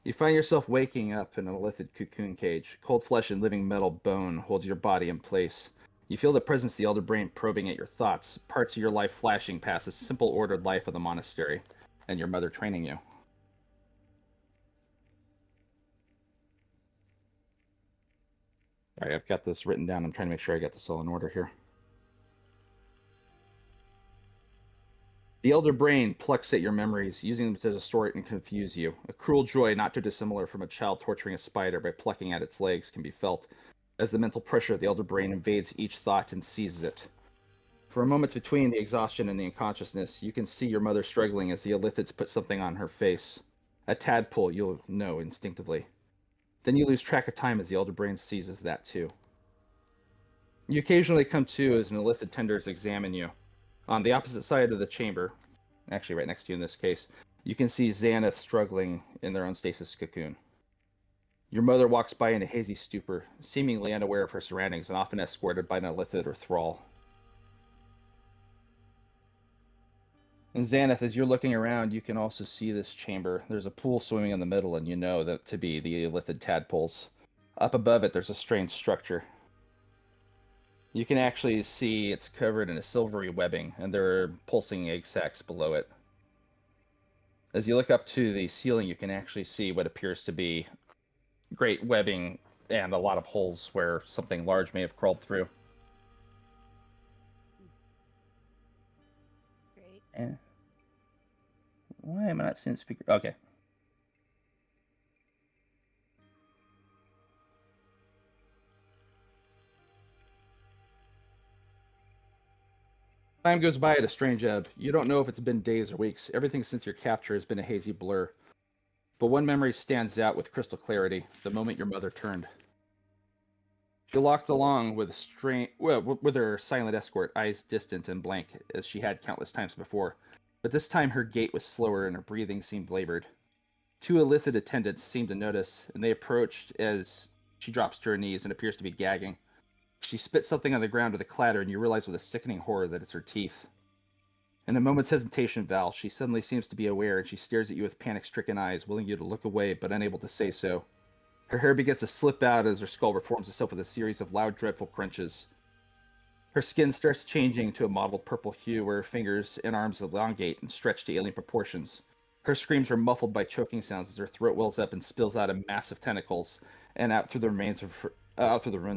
You find yourself waking up in a lithid cocoon cage. Cold flesh and living metal bone holds your body in place. You feel the presence of the elder brain probing at your thoughts, parts of your life flashing past the simple ordered life of the monastery, and your mother training you. Alright, I've got this written down. I'm trying to make sure I got this all in order here. The elder brain plucks at your memories, using them to distort and confuse you. A cruel joy not too dissimilar from a child torturing a spider by plucking at its legs can be felt, as the mental pressure of the elder brain invades each thought and seizes it. For a moment between the exhaustion and the unconsciousness, you can see your mother struggling as the Illithids put something on her face. A tadpole, you'll know instinctively. Then you lose track of time as the elder brain seizes that too. You occasionally come to as an Illithid tenders examine you. On the opposite side of the chamber, actually right next to you in this case, you can see Xanath struggling in their own stasis cocoon. Your mother walks by in a hazy stupor, seemingly unaware of her surroundings and often escorted by an Illithid or thrall. And Xanath, as you're looking around, you can also see this chamber. There's a pool swimming in the middle, and you know that to be the Illithid tadpoles. Up above it, there's a strange structure. You can actually see it's covered in a silvery webbing, and there are pulsing egg sacs below it. As you look up to the ceiling, you can actually see what appears to be great webbing and a lot of holes where something large may have crawled through. Great. And why am I not seeing the speaker? Okay. Time goes by at a strange ebb. You don't know if it's been days or weeks. Everything since your capture has been a hazy blur. But one memory stands out with crystal clarity, the moment your mother turned. She walked along with with her silent escort, eyes distant and blank, as she had countless times before. But this time her gait was slower and her breathing seemed labored. Two Illithid attendants seemed to notice, and they approached as she drops to her knees and appears to be gagging. She spit something on the ground with a clatter, and you realize with a sickening horror that it's her teeth. In a moment's hesitation, Val, she suddenly seems to be aware, and she stares at you with panic-stricken eyes, willing you to look away, but unable to say so. Her hair begins to slip out as her skull reforms itself with a series of loud, dreadful crunches. Her skin starts changing to a mottled purple hue, where her fingers and arms elongate and stretch to alien proportions. Her screams are muffled by choking sounds as her throat wells up and spills out of massive tentacles and out through the ruins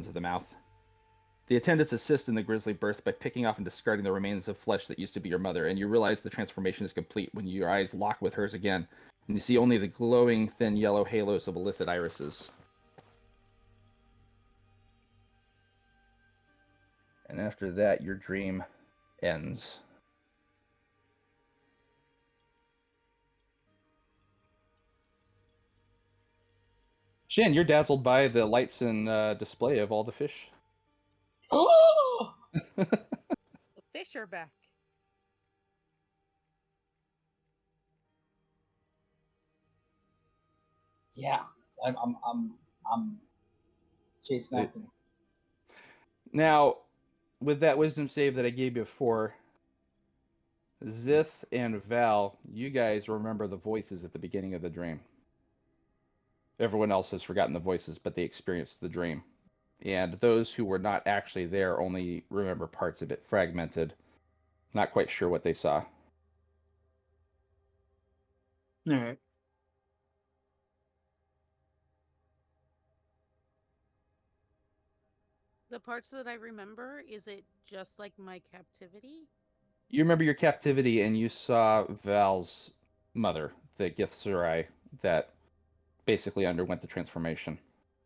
of the mouth. The attendants assist in the grisly birth by picking off and discarding the remains of flesh that used to be your mother, and you realize the transformation is complete when your eyes lock with hers again, and you see only the glowing, thin yellow halos of Illithid irises. And after that, your dream ends. Shin, you're dazzled by the lights and display of all the fish. Oh! The fish are back. Yeah, I'm chasing after them. Now, with that wisdom save that I gave you before, Zith and Val, you guys remember the voices at the beginning of the dream. Everyone else has forgotten the voices, but they experienced the dream. And those who were not actually there only remember parts of it, fragmented, not quite sure what they saw. All right. The parts that I remember, is it just like my captivity? You remember your captivity, and you saw Val's mother, the Githzerai, that basically underwent the transformation.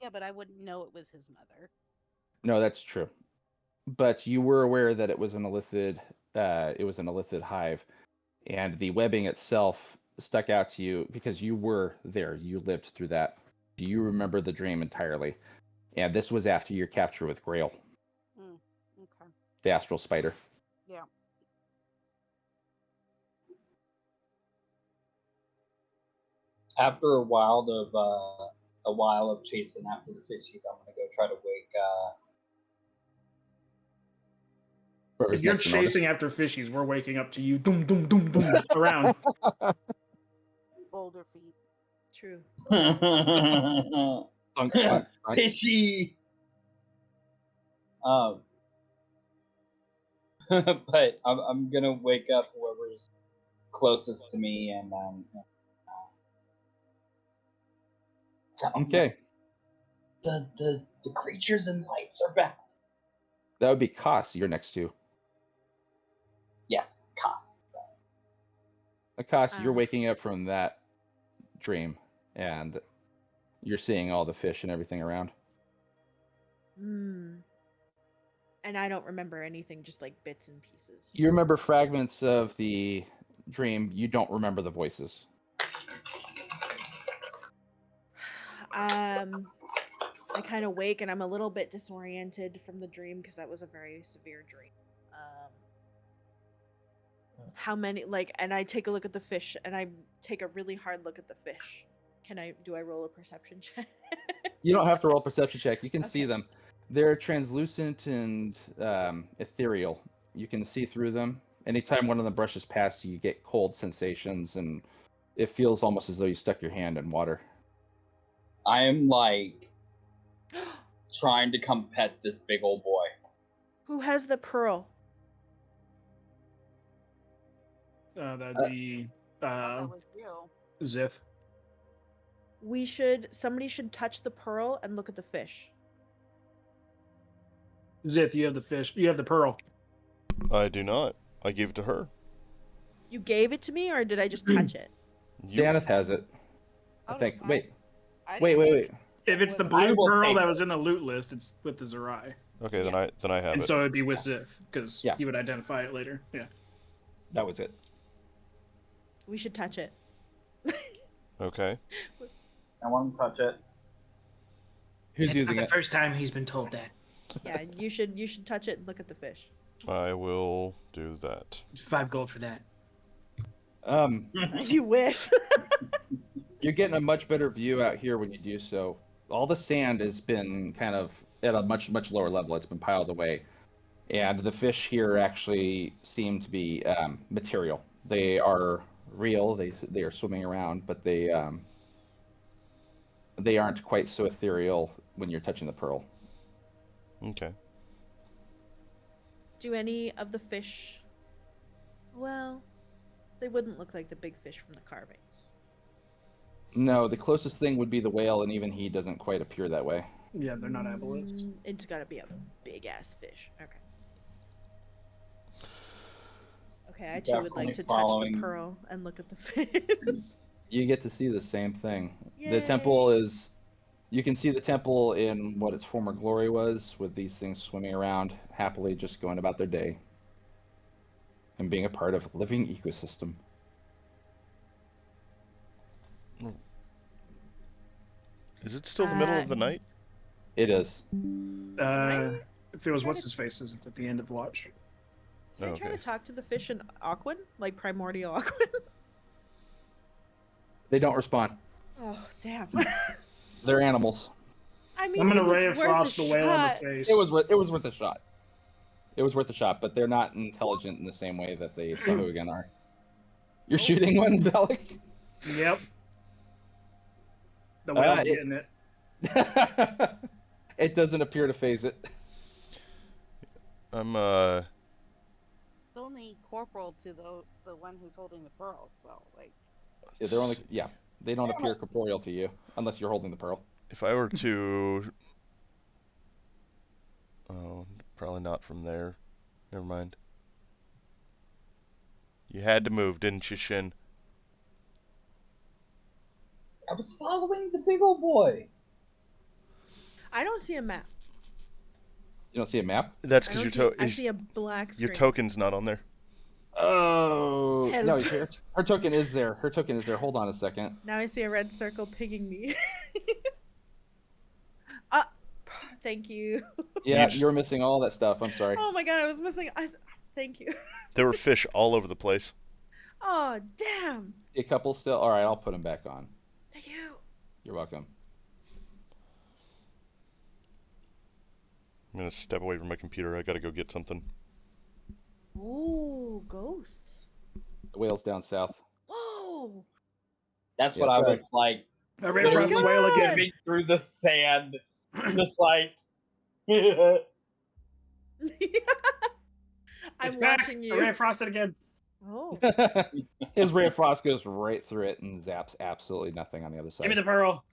Yeah, but I wouldn't know it was his mother. No, that's true. But you were aware that it was an illithid hive, and the webbing itself stuck out to you because you were there. You lived through that. You remember the dream entirely. And this was after your capture with Grail, Okay. the astral spider. Yeah. After a while of chasing after the fishies, I'm gonna go try to wake. Whoever's If you're next in order. chasing after fishies, we're waking up to you, doom, doom, doom, doom, around. Boulder feet. True. Thunk, thunk, thunk. Fishy. But I'm gonna wake up whoever's closest to me and tell 'em Okay, the creatures and lights are back. that would be Koss. You're next to. Yes, Koss. Koss, you're Ah. waking up from that dream, and you're seeing all the fish and everything around. Hmm. And I don't remember anything, just like bits and pieces. You remember fragments of the dream. You don't remember the voices. I kind of wake and I'm a little bit disoriented from the dream because that was a very severe dream. How many and I take a look at the fish and I take a really hard look at the fish. Do I roll a perception check? You don't have to roll a perception check. You can see Okay. them. They're translucent and ethereal. You can see through them. Anytime one of them brushes past you, you get cold sensations, and it feels almost as though you stuck your hand in water. I am like trying to come pet this big old boy. Who has the pearl? That'd be That was you. Zith. Somebody should touch the pearl and look at the fish. Zith, you have the fish. You have the pearl. I do not. I gave it to her. You gave it to me, or did I just touch it? You, Xanath has it. I Oh, think. I- Wait. I Wait. didn't Wait. If it's the with- blue I will pearl take that it. was in the loot list, it's with the Zerai. okay, Yeah. then I have And it. so it'd be with Zith, because Yeah. he would identify it later. Yeah. That was it. We should touch it. Okay. I want to touch it. Who's using it? first time he's been told that. Yeah, you should touch it and look at the fish. I will do that. 5 gold for that. You wish. You're getting a much better view out here when you do so. All the sand has been kind of at a much lower level. It's been piled away, and the fish here actually seem to be material. They are real. They are swimming around, but they aren't quite so ethereal when you're touching the pearl. Okay. Do any of the fish? Well, they wouldn't look like the big fish from the carvings. No, the closest thing would be the whale, and even he doesn't quite appear that way. Yeah, they're not aboleths. It's got to be a big ass fish. Okay. Okay, I too would like to touch the Following- pearl and look at the fish. You get to see the same thing. Yay. The temple is. You can see the temple in what its former glory was, with these things swimming around happily, just going about their day, and being a part of a living ecosystem. Is it still the middle of the night? It is. If it was what's his face, is it at the end of watch? Can I try Okay. to talk to the fish in Aquan? Like primordial Aquan? They don't respond. Oh, damn. They're animals. I mean, I'm gonna it was ray of worth frost a the whale in the shot. face. It was worth a shot. It was worth a shot, but they're not intelligent in the same way that the Sahuagin are. You're shooting one, Bellic? Yep. The whale's it- getting it. It doesn't appear to phase it. I'm It's only corporal to the one who's holding the pearl, so like. Yeah, they don't appear corporeal to you unless you're holding the pearl. If I were to... Oh, probably not from there. Never mind. You had to move, didn't you, Shin? I was following the big old boy. I don't see a map. You don't see a map? That's I because don't see. I see a black screen. your token's not on there. Oh no, Help. her token is there. Her token is there. Hold on a second. Now I see a red circle pinging me. Thank you. Yeah, just- you're missing all that stuff. I'm sorry. Oh my god, I was missing. Thank you. There were fish all over the place. Oh damn. A couple still. All right, I'll put them back on. Thank you. You're welcome. I'm gonna step away from my computer. I gotta go get something. Ooh, ghosts. The whale's down south. Whoa. That's Yeah, what I sorry. was like. I ran across the God. whale again. Moving through the sand, just like. I'm It's back. watching I you. ran across it again. Oh. His ray of frost goes right through it and zaps absolutely nothing on the other side. Give me the pearl.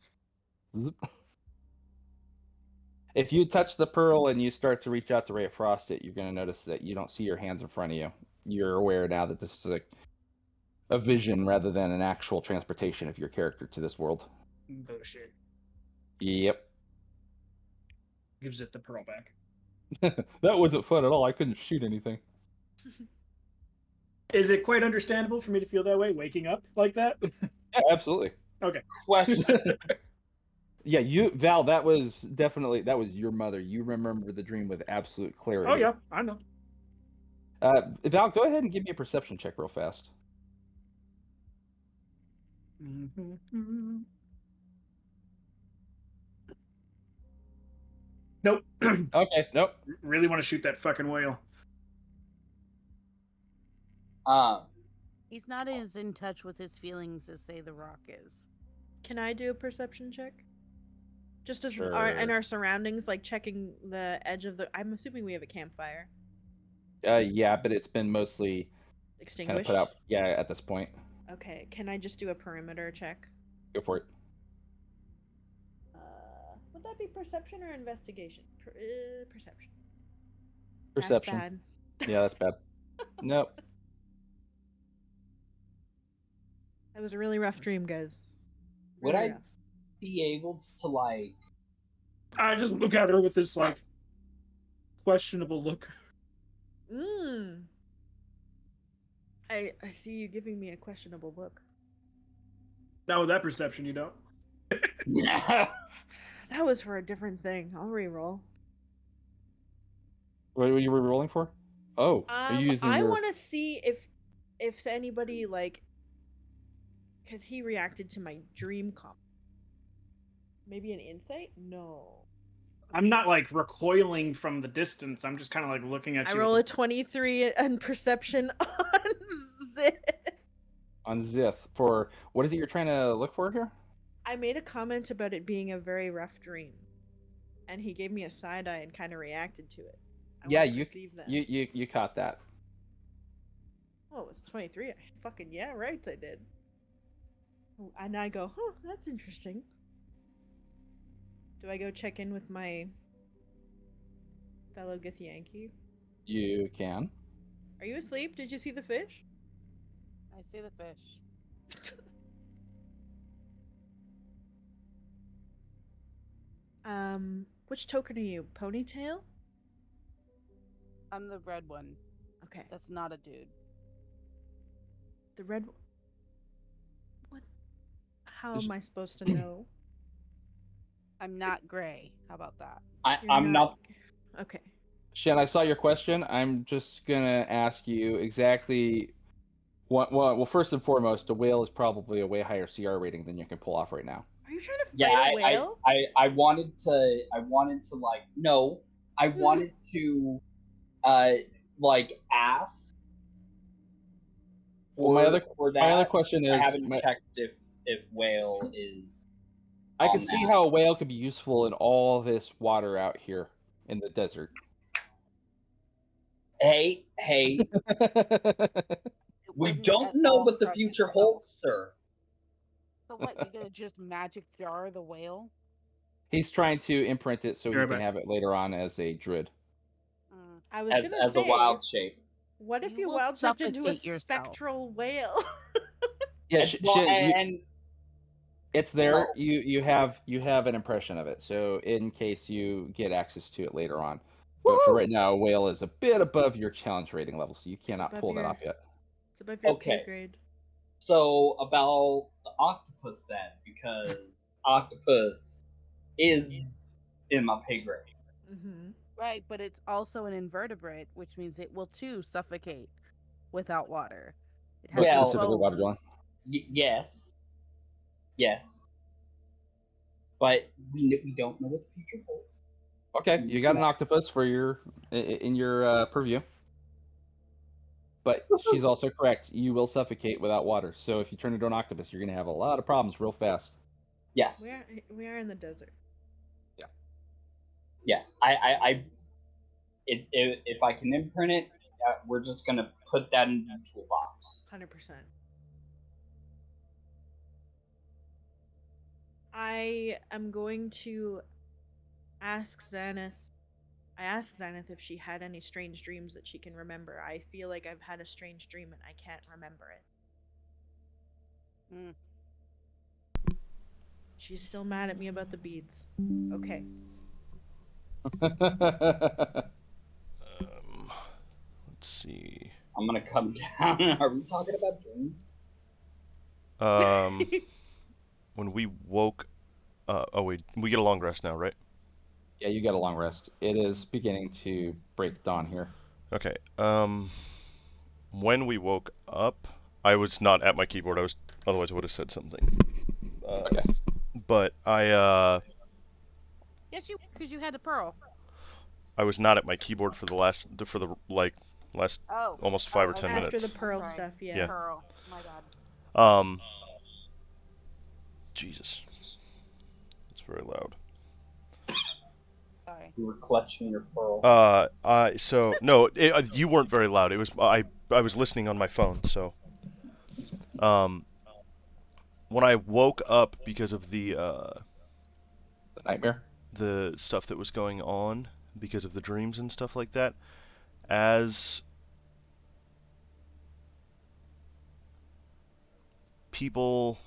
If you touch the pearl and you start to reach out to ray of frost it, you're going to notice that you don't see your hands in front of you. You're aware now that this is a vision rather than an actual transportation of your character to this world. Bullshit. Yep. Gives it the pearl back. That wasn't fun at all. I couldn't shoot anything. Is it quite understandable for me to feel that way, waking up like that? Yeah, absolutely. Question. Yeah, Val, that was your mother. You remember the dream with absolute clarity. Oh yeah, I know. Val, go ahead and give me a perception check real fast. Nope. Okay, nope. Really want to shoot that fucking whale. He's not as in touch with his feelings as, say, the rock is. Can I do a perception check? Just as Sure. in our surroundings, like checking the edge of the. I'm assuming we have a campfire. Yeah, but it's been mostly kind of Extinguished. put out. Yeah, at this point. Okay. Can I just do a perimeter check? Go for it. Would that be perception or investigation? Perception. Perception. That's bad. Yeah, that's bad. Nope. That was a really rough dream, guys. Would Really I rough. be able to like? I just look at her with this like questionable look. I see you giving me a questionable look. Now with that perception, you don't. That was for a different thing. I'll re-roll. What were you rolling for? Oh, are you using I your... want to see if anybody like, because he reacted to my dream comp. Maybe an insight? No. I'm not like recoiling from the distance. I'm just kind of like looking at I you. roll a with 23 and perception on Zit. On Zith for... What is it you're trying to look for here? I made a comment about it being a very rough dream, and he gave me a side eye and kind of reacted to it. I Yeah, wanna perceive that. you caught that. Oh, it's 23. Fucking yeah, right, I did. And I go, huh, that's interesting. Do I go check in with my fellow Githyanki? You can. Are you asleep? Did you see the fish? I see the fish. Which token are you? Ponytail? I'm the red one. Okay. That's not a dude. The red. What? How am I supposed to know? I'm not gray. How about that? You're I'm not. Okay. Shen, I saw your question. I'm just gonna ask you exactly what. Well, first and foremost, a whale is probably a way higher CR rating than you can pull off right now. Are you trying to fight Yeah, a whale? I wanted to like no. I wanted to like ask. Well, my other that. question I is, haven't checked if whale is. I can on see that. how a whale could be useful in all this water out here in the desert. Hey, It we wouldn't don't at know all what the crush future itself. holds, sir. So what? You're gonna just magic jar the whale? He's trying to imprint it so Be he right can back. have it later on as a druid. Mm. I was As gonna a say, wild shape. what if You you will wild stepped into a suffocate yourself. spectral whale? Yeah, Well, Shen, and It's there. No. You have an impression of it, so in case you get access to it later on. But for right now, a whale is a bit above your challenge rating level, so you cannot above pull that your- off yet. It's above your pay Okay. grade. So about the octopus then, because octopus is in my pay grade. Mm-hmm. Right, but it's also an invertebrate, which means it will too suffocate without water. It has But Well- specifically bones. water dwelling. Yes. Yes. But we don't know what the future holds. Okay, you got an octopus for your in your purview. But she's also correct. You will suffocate without water. So if you turn into an octopus, you're going to have a lot of problems real fast. Yes. We are in the desert. Yes. If I can imprint it, we're just gonna put that in the toolbox. 100%. I am going to ask Xanath. I asked Xanath if she had any strange dreams that she can remember. I feel like I've had a strange dream and I can't remember it. Mm. She's still mad at me about the beads. Okay. Let's see. I'm gonna come down. Are we talking about dreams? When we woke, oh wait, we get a long rest now, right? Yeah, you got a long rest. It is beginning to break dawn here. Okay. When we woke up, I was not at my keyboard. Otherwise I would have said something. Okay. But I Yes, because you had the pearl. was not at my keyboard for the last Oh. almost 5 or 10 After minutes. the pearl Sorry. stuff, yeah. Yeah. Pearl. My God. Jesus. It's very loud. Sorry. You were clutching your pearl. So no, you weren't very loud. It was I was listening on my phone. So, when I woke up because of the The nightmare. the stuff that was going on, because of the dreams and stuff like that, as people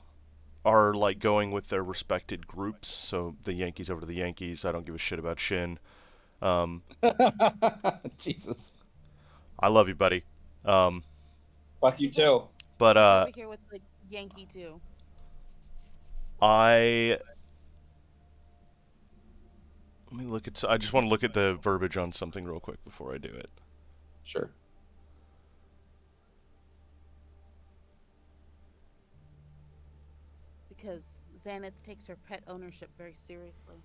are like going with their respected groups, so the Yankees over to the Yankees. I don't give a shit about Shin. Jesus. I love you, buddy. Fuck you too. But Over here with the Yankee too. let me look at. I just want to look at the verbiage on something real quick before I do it. Sure. Because Xanath takes her pet ownership very seriously.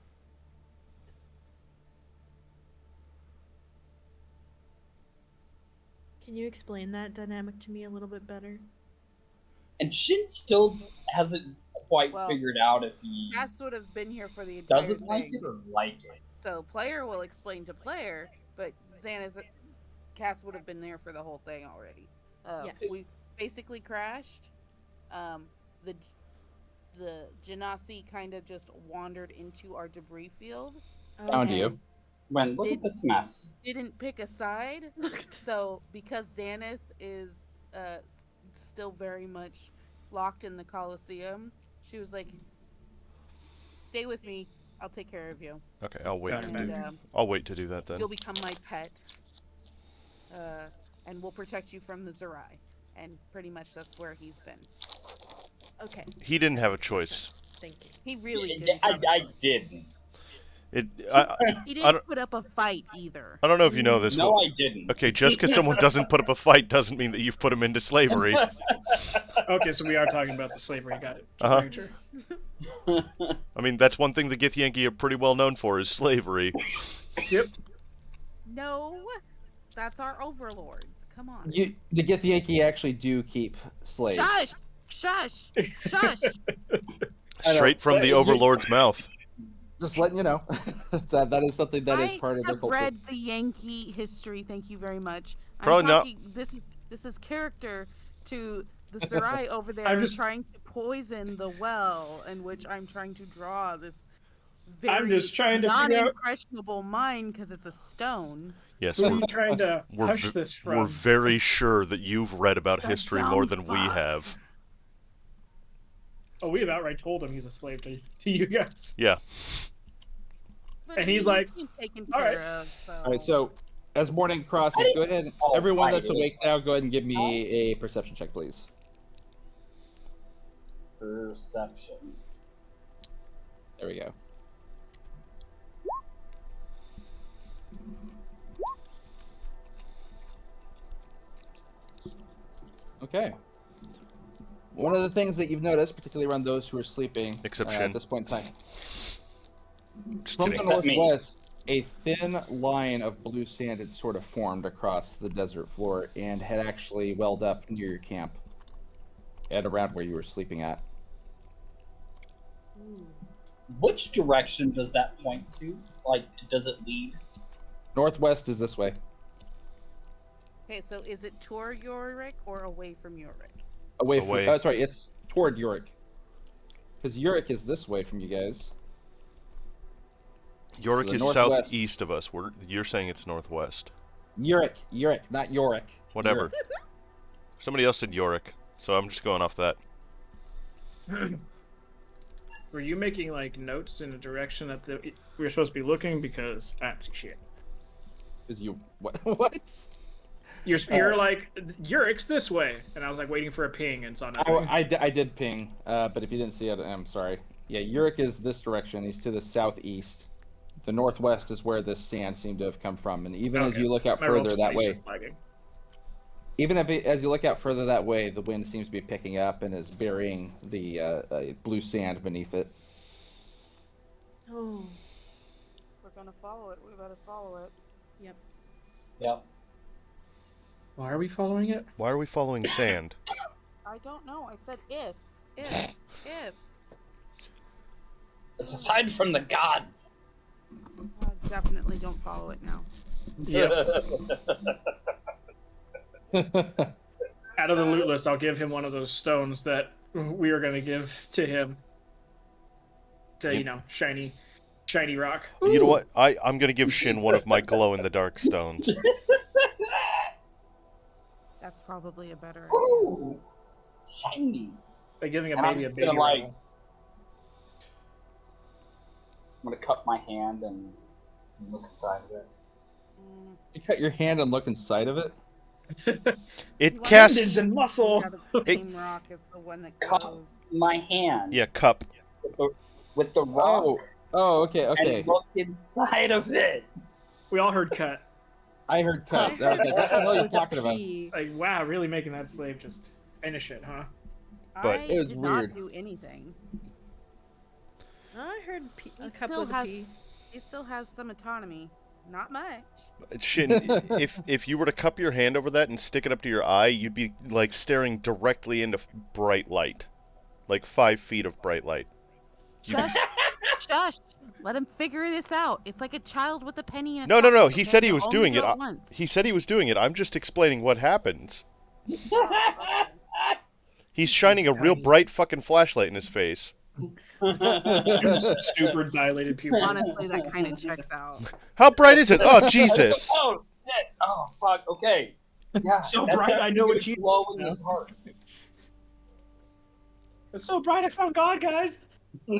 Can you explain that dynamic to me a little bit better? And Shin still hasn't quite Well, figured out if he Cass would have been here for the entire doesn't thing. like it or like it. So player will explain to player, but Xanath, Cass would have been there for the whole thing already. Yes. We basically crashed. The Genasi kind of just wandered into our debris field. Found Okay. you. When look Did- at this mess. Didn't pick a side. Look at this. So because Xanath is still very much locked in the Colosseum, she was like, "Stay with me. I'll take care of you. Okay, I'll wait to And do. I'll wait to do that then. you'll become my pet. And we'll protect you from the Zerai." And pretty much that's where he's been. Okay. He didn't have a choice. Thank you. He really Yeah, didn't. have a I choice. didn't. He I didn't don't- put up a fight either. I don't know if you know this. No, but- I didn't. Okay, just because someone doesn't put up a fight doesn't mean that you've put them into slavery. Okay, so we are talking about the slavery. Got it. Just Uh-huh. making sure. I mean, that's one thing the Githyanki are pretty well known for is slavery. Yep. No, that's our overlords. Come on. The Githyanki actually do keep slaves. Shush! Shush! Shush! I know, Straight from but the you- overlord's mouth. Just letting you know. that is something that is part of I their have culture. read the Yankee history. Thank you very much. Probably I'm not- talking, This is character to the Sarai over there I'm just- trying to poison the well, in which I'm trying to draw this very I'm just trying to figure out non-impressionable mind because it's a stone. Yes, who are we're, you trying to we're, hush v- this we're from. very sure that you've read about The history more dumb than we fuck. have. Oh, we have outright told him he's a slave to you guys. Yeah. But And I mean, he's like, being taken "All care right." of. So. All right, so as morning crosses, go ahead. Oh, Everyone right, that's it is. awake now, go ahead and give me a perception check, please. Perception. There we go. Okay. One of the things that you've noticed, particularly around those who are sleeping Except at Shin. this point in time, Just from the kidding. Except me. northwest, a thin line of blue sand had sort of formed across the desert floor and had actually welled up near your camp and around where you were sleeping at. Which direction does that point to? Like, does it lead? Northwest is this way. Okay, so is it toward Yorick or away from Yorick? Away Away. from. Sorry, it's toward Yorick. Because Yorick is this way from you guys. Yorick To the is northwest. southeast of us. You're saying it's northwest. Yorick, not Yorick. Whatever. Yorick. Somebody else said Yorick, so I'm just going off that. Were you making like notes in the direction that we were supposed to be looking? Because I don't see shit. Is you what? What? You're like, Yurick's this way, and I was like waiting for a ping and saw nothing. I did ping, but if you didn't see it, I'm sorry. Yeah, Yorick is this direction. He's to the southeast. The northwest is where this sand seemed to have come from, and even as Okay. you look out My roll further that 20 's way, just lagging. even as you look out further that way, the wind seems to be picking up and is burying the blue sand beneath it. Oh, We're gonna follow it. We better follow it. yep. Yep. Why are we following it? Why are we following sand? I don't know. I said if. It's aside from the gods. Definitely don't follow it now. Yeah. Out of the loot list, I'll give him one of those stones that we were gonna give to him. To shiny rock. You know what? I'm gonna give Shin one of my glow-in-the-dark stones. That's probably a better idea. Ooh, shiny. By giving him And I'm maybe a just baby gonna, like- roll. I'm gonna cup my hand and look inside of it. You cut your hand and look inside of it. It Tendons casts. Tendons and muscle. The same rock is the one that Cup goes. my hand Yeah, cup. with the rock Oh, okay. and look inside of it. We all heard cut. I heard cut. I was like, what the hell are you With a talking about? P. Like, wow, really making that slave just finish it, huh? But- I It was did weird. not do anything. I heard P. He A cup still with a has. P. He still has some autonomy. Not much. Shin, if you were to cup your hand over that and stick it up to your eye, you'd be like staring directly into bright light, like 5 feet of bright light. Shush. Shush. Let him figure this out. It's like a child with a penny and a No. sock, He okay? said he They'll was only doing do it. once. He said he was doing it. I'm just explaining what happens. He's shining a real bright fucking flashlight in his face. Super dilated pupil. Honestly, that kind of checks out. How bright is it? Oh, Jesus. Oh shit! Oh fuck! Okay. Yeah. So that's bright, I know what you- glow in the dark. It's so bright, I found God, guys. All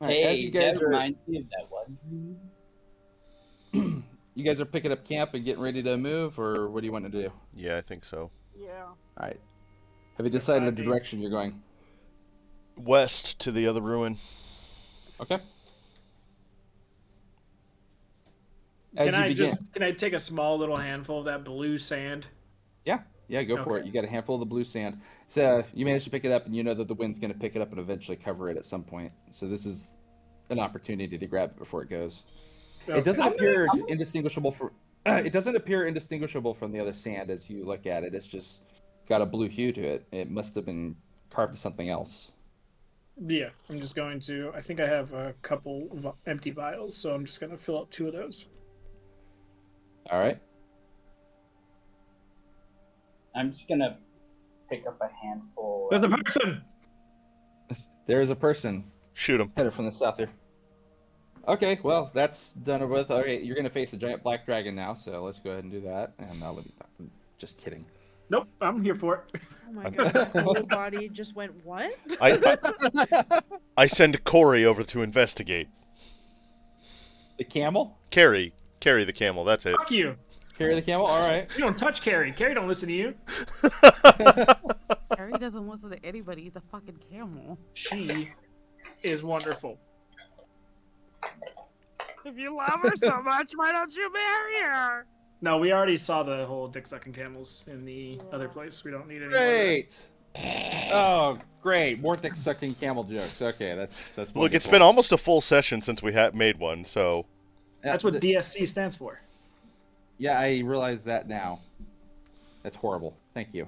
right, as Hey, you guys that are reminds me of that one. you guys are picking up camp and getting ready to move, or what do you want to do? Yeah, I think so. Yeah. All right. Have you decided the 5D. direction you're going? West to the other ruin. Okay. As Can you I begin, can I take a small little handful of that blue sand? yeah, go for it. Okay. You got a handful of the blue sand. So you manage to pick it up, and you know that the wind's going to pick it up and eventually cover it at some point. So this is an opportunity to grab it before it goes. Okay. It doesn't I'm appear gonna- indistinguishable from. It doesn't appear indistinguishable from the other sand as you look at it. It's just got a blue hue to it. It must have been carved to something else. Yeah, I'm just going to. I think I have a couple empty vials, so I'm just going to fill up 2 of those. All right. I'm just gonna pick up a handful. There's a person. There is a person Shoot him. headed from the south here. Okay, well, that's done with. Okay, you're going to face a giant black dragon now, so let's go ahead and do that. And let me. Just kidding. Nope, I'm here for it. Oh my god, my whole body just went, what? I send Corey over to investigate. The camel? Carry the camel. That's it. Fuck you. Carry the camel? All right. You don't touch Carrie. Carrie don't listen to you. Harry doesn't listen to anybody. He's a fucking camel. She is wonderful. If you love her so much, why don't you marry her? No, we already saw the whole dick sucking camels in the other place. We don't need any more. Great. Oh, great. More thick sucking camel jokes. Okay, that's wonderful. Look, it's been almost a full session since we made one, so... That's what DSC stands for. Yeah, I realize that now. That's horrible. Thank you.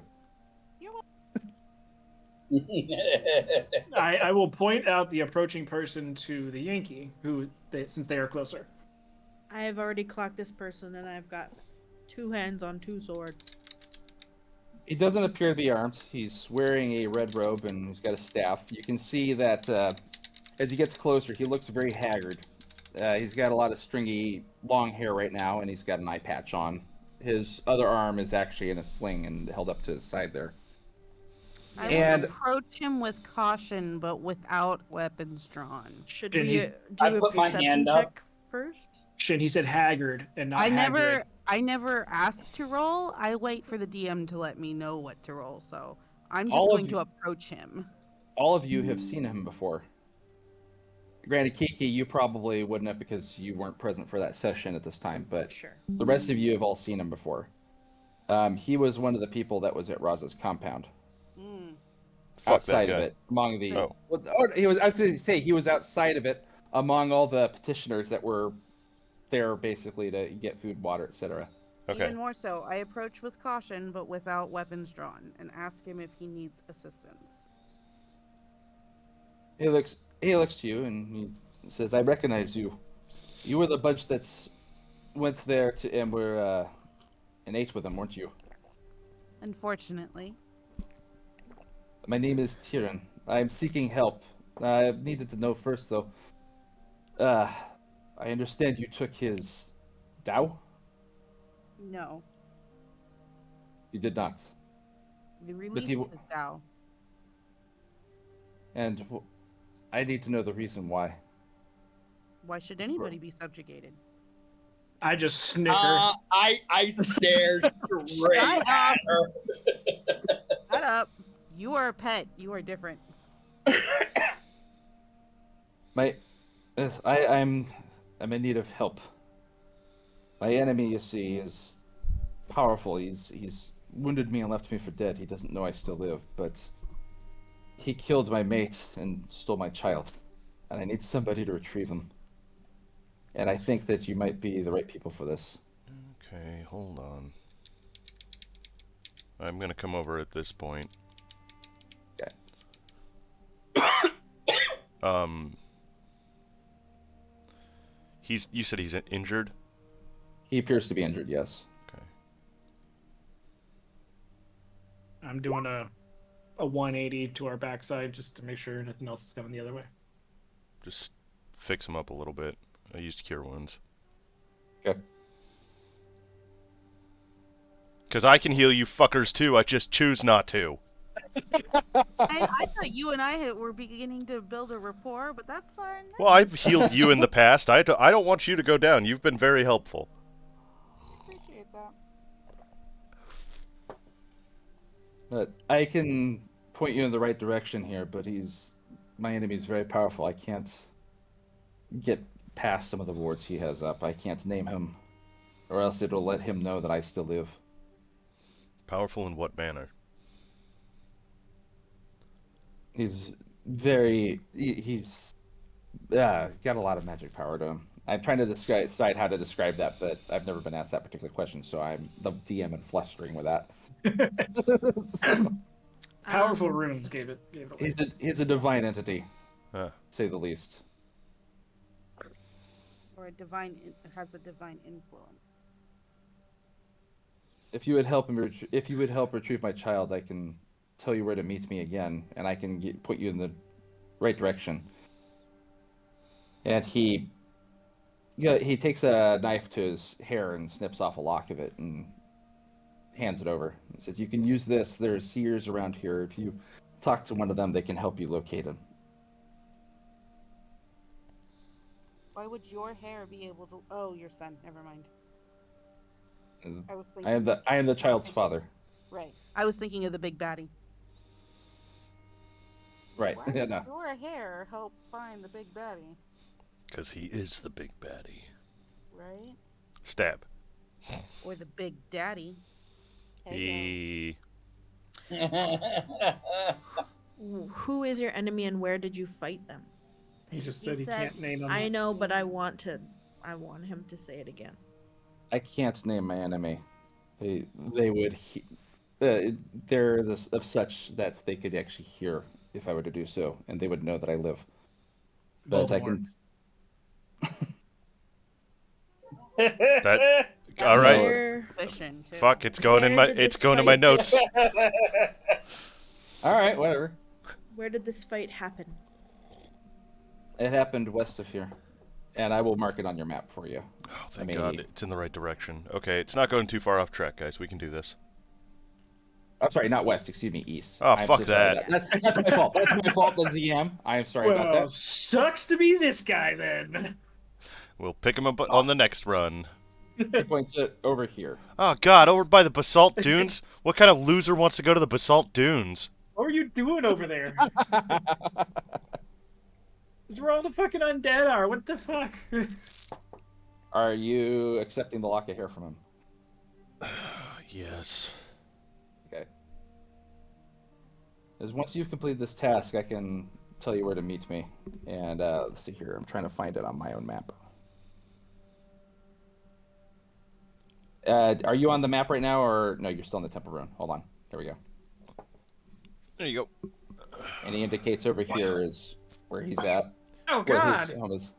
I will point out the approaching person to the Yankee, since they are closer. I have already clocked this person, and I've got 2 hands on 2 swords. He doesn't appear to be armed. He's wearing a red robe and he's got a staff. You can see that as he gets closer, he looks very haggard. He's got a lot of stringy, long hair right now, and he's got an eye patch on. His other arm is actually in a sling and held up to his side there. I And- would approach him with caution, but without weapons drawn. Should Did we he- do I a put my perception hand up. check first? Shit, he said haggard and not I haggard. never ask to roll. I wait for the DM to let me know what to roll. So I'm just All of going you- to approach him. All of you have seen him before. Granted, Kiki, you probably wouldn't have because you weren't present for that session at this time, but Sure. the rest of you have all seen him before. He was one of the people that was at Raza's compound. Mm. Fuck that Outside guy. of it, among the... Oh. Well, he was, I was going to say, he was outside of it among all the petitioners that were there basically to get food, water, etc. Okay. Even more so, I approach with caution, but without weapons drawn, and ask him if he needs assistance. He looks to you and he says, "I recognize you. You were the bunch that's went there to and were and ate with them, weren't you? Unfortunately, My name is Tyrion. I'm seeking help. I needed to know first though. I understand you took his Dao? no. You did not. We released his Dao. And I need to know the reason why. Why should anybody be subjugated? I just snicker. I stare straight Shut at up. her. Shut up. You are a pet. You are different. I'm in need of help. My enemy, you see, is powerful. He's wounded me and left me for dead. He doesn't know I still live, but he killed my mate and stole my child, and I need somebody to retrieve him. And I think that you might be the right people for this. Okay, hold on. I'm gonna come over at this point. Okay. You said he's injured? He appears to be injured, yes. Okay. I'm doing a 180 to our backside just to make sure nothing else is coming the other way. Just fix him up a little bit. I used cure wounds. Okay. Because I can heal you fuckers too, I just choose not to. I thought you and I were beginning to build a rapport, but that's fine. Well, I've healed you in the past. I don't want you to go down. You've been very helpful. Appreciate that. But I can point you in the right direction here, but my enemy is very powerful. I can't get past some of the wards he has up. I can't name him, or else it'll let him know that I still live. Powerful in what manner? He's got a lot of magic power to him. I'm trying to decide how to describe that, but I've never been asked that particular question, so I'm the DM and flustering with that. Powerful runes gave it away. He's a divine entity, Huh. to say the least. Or has a divine influence. If you would help retrieve my child, I can tell you where to meet me again, and I can put you in the right direction. And he takes a knife to his hair and snips off a lock of it, and hands it over. He says, "You can use this. There's seers around here. If you talk to one of them, they can help you locate him." Why would your hair be able to? Oh, your son. Never mind. I was thinking. I am the child's thinking- father. Right. I was thinking of the big baddie. Right. Why Yeah, does no. your hair help find the big baddie? Because he is the big baddie. Right. Stab. Or the big daddy. He... Who is your enemy and where did you fight them? He just He said he said- can't name them. I know, but I want him to say it again. I can't name my enemy. They would. They're of such that they could actually hear if I were to do so, and they would know that I live. But I can. That... All right. Where- Suspicion, too. Fuck, it's going in Where my... did It's this going in my fight- notes. All right, whatever. Where did this fight happen? It happened west of here, and I will mark it on your map for you. Oh, thank mean- God. It's in the right direction. Okay, it's not going too far off track, guys. We can do this. I'm sorry, not west. Excuse me, east. Oh, I'm fuck so sorry. that. That's my fault. That's my fault, the ZM. I am sorry about Well, that. sucks to be this guy then. We'll pick him up on the next run. He points it over here. Oh, God, over by the Basalt Dunes? What kind of loser wants to go to the Basalt Dunes? What were you doing over there? That's where all the fucking undead are. What the fuck? Are you accepting the lock of hair from him? Yes. Okay. As once you've completed this task, I can tell you where to meet me. And let's see here. I'm trying to find it on my own map. Are you on the map right now, or no? You're still in the temple rune. Hold on. Here we go. There you go. And he indicates over here is where he's at. Oh Where God! his home is.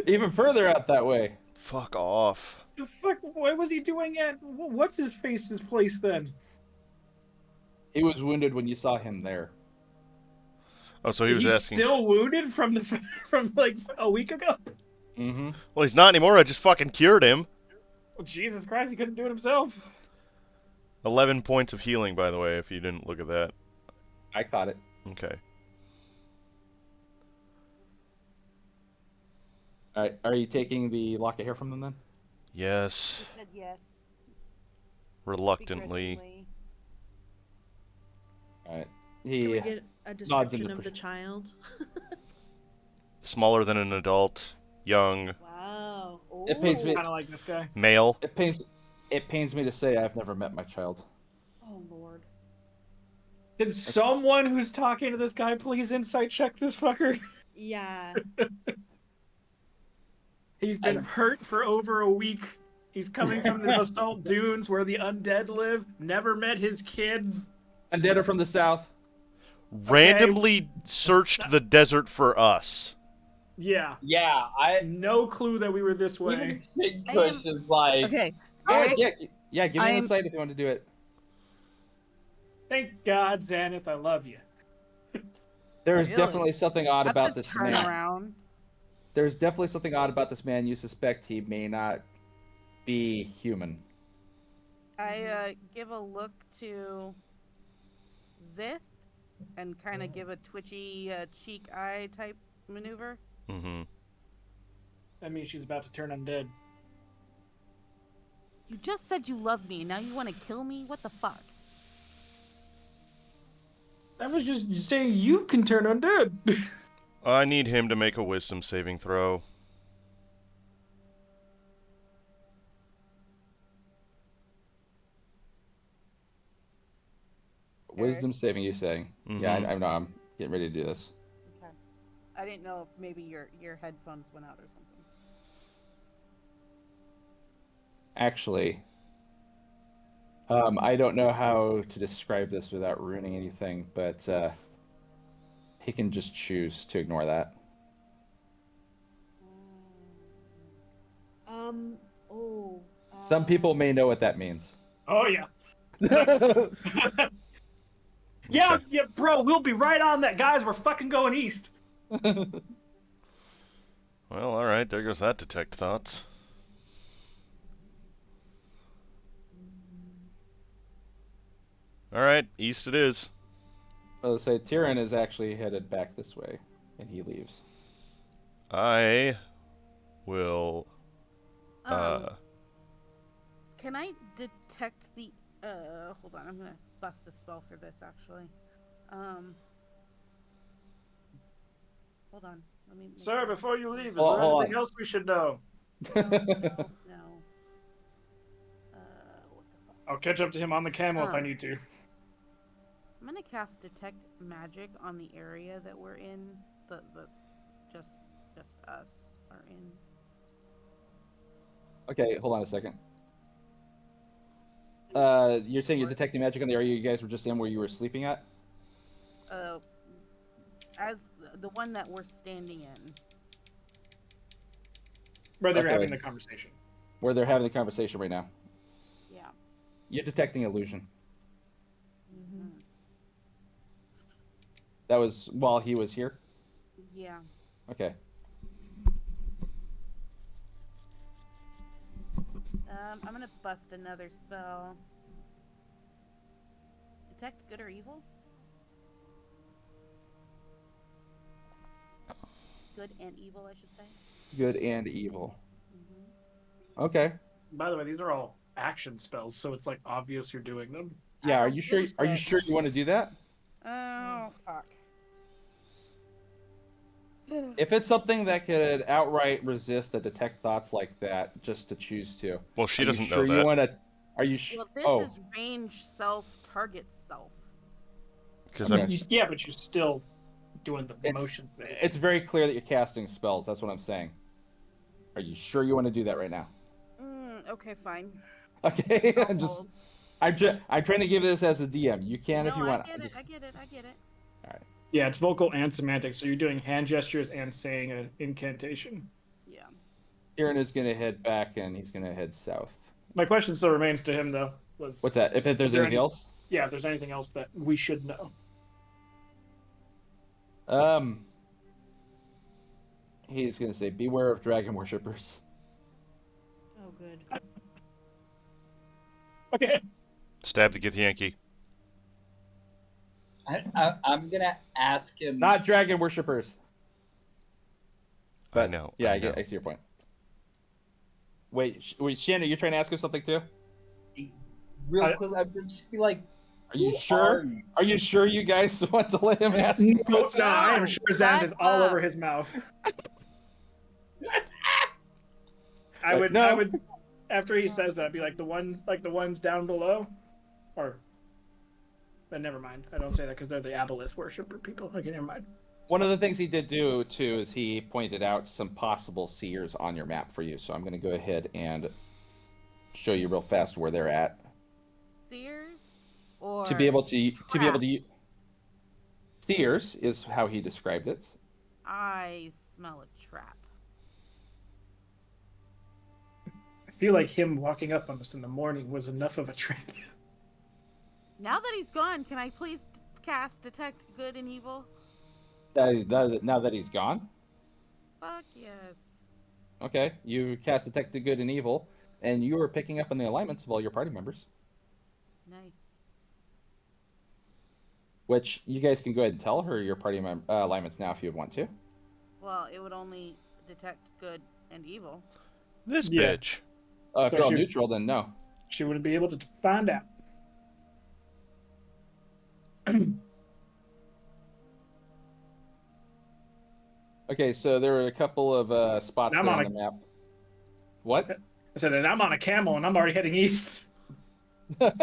Even further out that way. Fuck off. The fuck? What was he doing at? What's his face's place then? He was wounded when you saw him there. Oh, so he was He's asking... still wounded from like a week ago. Mm-hmm. Well, he's not anymore. I just fucking cured him. Oh, Jesus Christ! He couldn't do it himself. 11 points of healing, by the way, if you didn't look at that. I caught it. Okay. All right. Are you taking the lock of hair from them then? Yes. He said yes. Reluctantly. begrudgingly. All right. Can He we get a nods description into of the push- child? Smaller than an adult. Young. Wow. It pains me- Kind of like this guy. Male. It pains me to say I've never met my child. Oh Lord. Can someone who's talking to this guy please insight check this fucker? Yeah. He's been hurt for over a week. He's coming from the Basalt Dunes where the undead live. Never met his kid. Undead are from the south. Randomly searched the desert for us. Yeah. Yeah, No clue that we were this way. even Big I Kush is like, Okay. Oh, Eric, yeah. Give me I'm- insight if you want to do it. Thank God, Xanath, I love you. There's Really? definitely something odd that's about a this man. turnaround. There's definitely something odd about this man. You suspect he may not be human. I give a look to Zith and kind of give a twitchy cheek eye type maneuver. Mm-hmm. That means she's about to turn undead. You just said you loved me, and now you want to kill me? What the fuck? I was just saying you can turn undead. I need him to make a wisdom saving throw. Wisdom saving, you saying? Yeah, Mhm. I know. I'm getting ready to do this. Okay. I didn't know if maybe your headphones went out or something. Actually, I don't know how to describe this without ruining anything, but he can just choose to ignore that. Oh. Some people may know what that means. Oh yeah. Yeah, Okay. yeah, bro, we'll be right on that, guys. We're fucking going east. Well, alright, there goes that detect thoughts. All right, east it is. Let's say Tyrion is actually headed back this way, and he leaves. I will. Can I detect the? Hold on, I'm gonna bust a spell for this actually. Hold on. Let me. Sir, before you leave, is Hold there anything on. else we should know? No. What the fuck? I'll catch up to him on the camel if I Um, need to. I'm gonna cast detect magic on the area that we're in. The just us are in. Okay, hold on a second. You're saying you're detecting magic on the area you guys were just in where you were sleeping at? As the one that we're standing in. Where they're Okay. having the conversation. Where they're having the conversation right now. Yeah. You're detecting illusion. Mm-hmm. That was while he was here? Yeah. Okay. I'm gonna bust another spell. Detect good or evil? Good and evil, I should say. Good and evil. Mm-hmm. Okay. By the way, these are all action spells, so it's like obvious you're doing them. Yeah, I are don't you sure give a are you shit. sure you want to do that? Oh, fuck. If it's something that could outright resist a detect thoughts like that, just to choose to. Well, she Are you doesn't sure know you that. want to? Are you sure? Well, this Oh, is range self, target self. Because Okay. Yeah, but you're still doing the It's- motion thing. it's very clear that you're casting spells. That's what I'm saying. Are you sure you want to do that right now? Okay, fine. Okay. I'll I'm hold. I'm trying to give this as a DM. You can if you want. I get it. All right. Yeah, it's vocal and semantic, so you're doing hand gestures and saying an incantation. Yeah. Tyrion is gonna head back, and he's gonna head south. My question still remains to him, though. Was What's that? If there's there anything else? Yeah, if there's anything else that we should know. He's gonna say, "Beware of dragon worshippers." Oh, good. Okay. stab the Githyanki. I'm gonna ask him. Not dragon worshippers. But, I know. Yeah, I know. I see your point. Wait, Shannon, you're trying to ask him something too? Real quick, I'm just be like, Are you who sure? are you? Are you sure you guys want to let him ask you questions? No, I am sure Zand is Shut all up. over his mouth. I Like, would, no. I would, after he says that, I'd be like the ones down below, or. But never mind. I don't say that because they're the Aboleth worshiper people. Okay, never mind. One of the things he did do too is he pointed out some possible seers on your map for you. So I'm going to go ahead and show you real fast where they're at Sears or to be able to trapped? seers is how he described it. I smell a trap. I feel like him walking up on us in the morning was enough of a trap. Now that he's gone, can I please cast detect good and evil? Now that he's gone, Fuck yes. okay, you cast detect the good and evil, and you are picking up on the alignments of all your party members, Nice. which you guys can go ahead and tell her your party alignments now if you want to. Well, it would only detect good and evil. This Yeah. bitch. If So you're all she- neutral, then no. She wouldn't be able to find out. Okay, so there are a couple of spots I'm there on on the map. What? I said, and I'm on a camel and I'm already heading east. Well,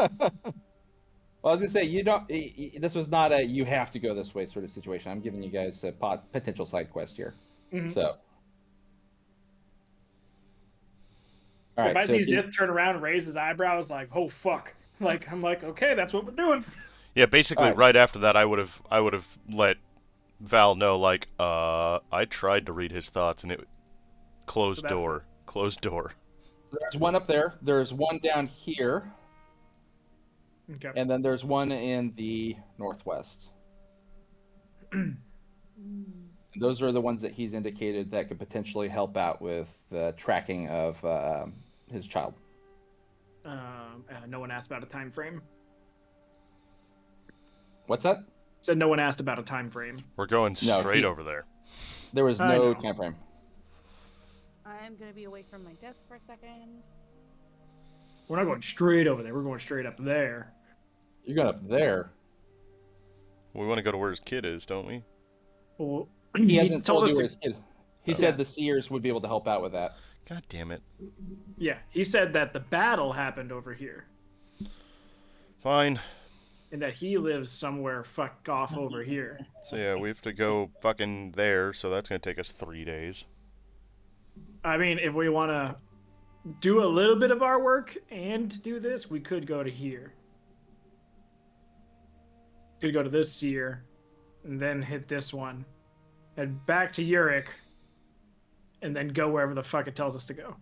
I was gonna say you don't. This was not a you have to go this way sort of situation. I'm giving you guys a potential side quest here. Mhm. So, all right. If I so see if you- Zith turn around and raise his eyebrows, like, oh fuck! Like I'm like, okay, that's what we're doing. Yeah, basically, Alright. right after that, I would have let Val know, like, I tried to read his thoughts, and it closed So that's door, closed door. There's one up there. There's one down here, Okay. and then there's one in the northwest. And those are the ones that he's indicated that could potentially help out with the tracking of his child. No one asked about a time frame. What's that? Said no one asked about a time frame. We're going No, straight he- over there. There was I no know. time frame. I'm gonna be away from my desk for a second. We're not going straight over there. We're going straight up there. You got up there. We want to go to where his kid is, don't we? Well, He hasn't told you us where to- his kid. He Yeah. said the Seers would be able to help out with that. God damn it. Yeah, he said that the battle happened over here, Fine. and that he lives somewhere fuck off over here. So yeah, we have to go fucking there, so that's gonna take us 3 days. I mean, if we want to do a little bit of our work and do this, we could go to here. Could go to this seer, and then hit this one, and back to Uric, and then go wherever the fuck it tells us to go.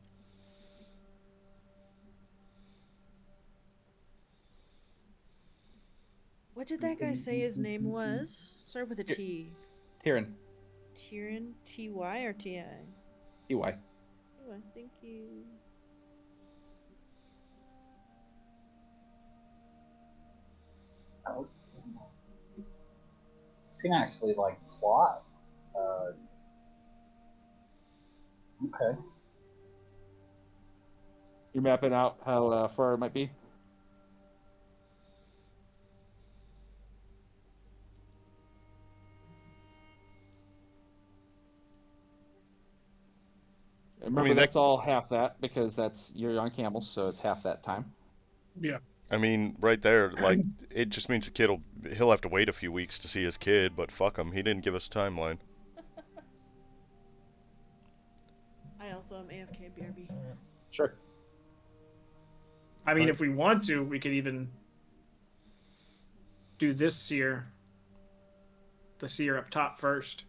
What did that guy say his name was? Start with a T. Tyrion. Tyrion? T-Y or T-I? EY. Oh, thank you. Oh. You can actually like plot. Okay. You're mapping out how far it might be. Remember, that- that's all half that because you're on camels, so it's half that time. Yeah. I mean, right there, like, it just means the kid he'll have to wait a few weeks to see his kid, but fuck him, he didn't give us a timeline. I also am AFK BRB. Sure. I mean, if we want to, we could even do this seer, the seer up top first.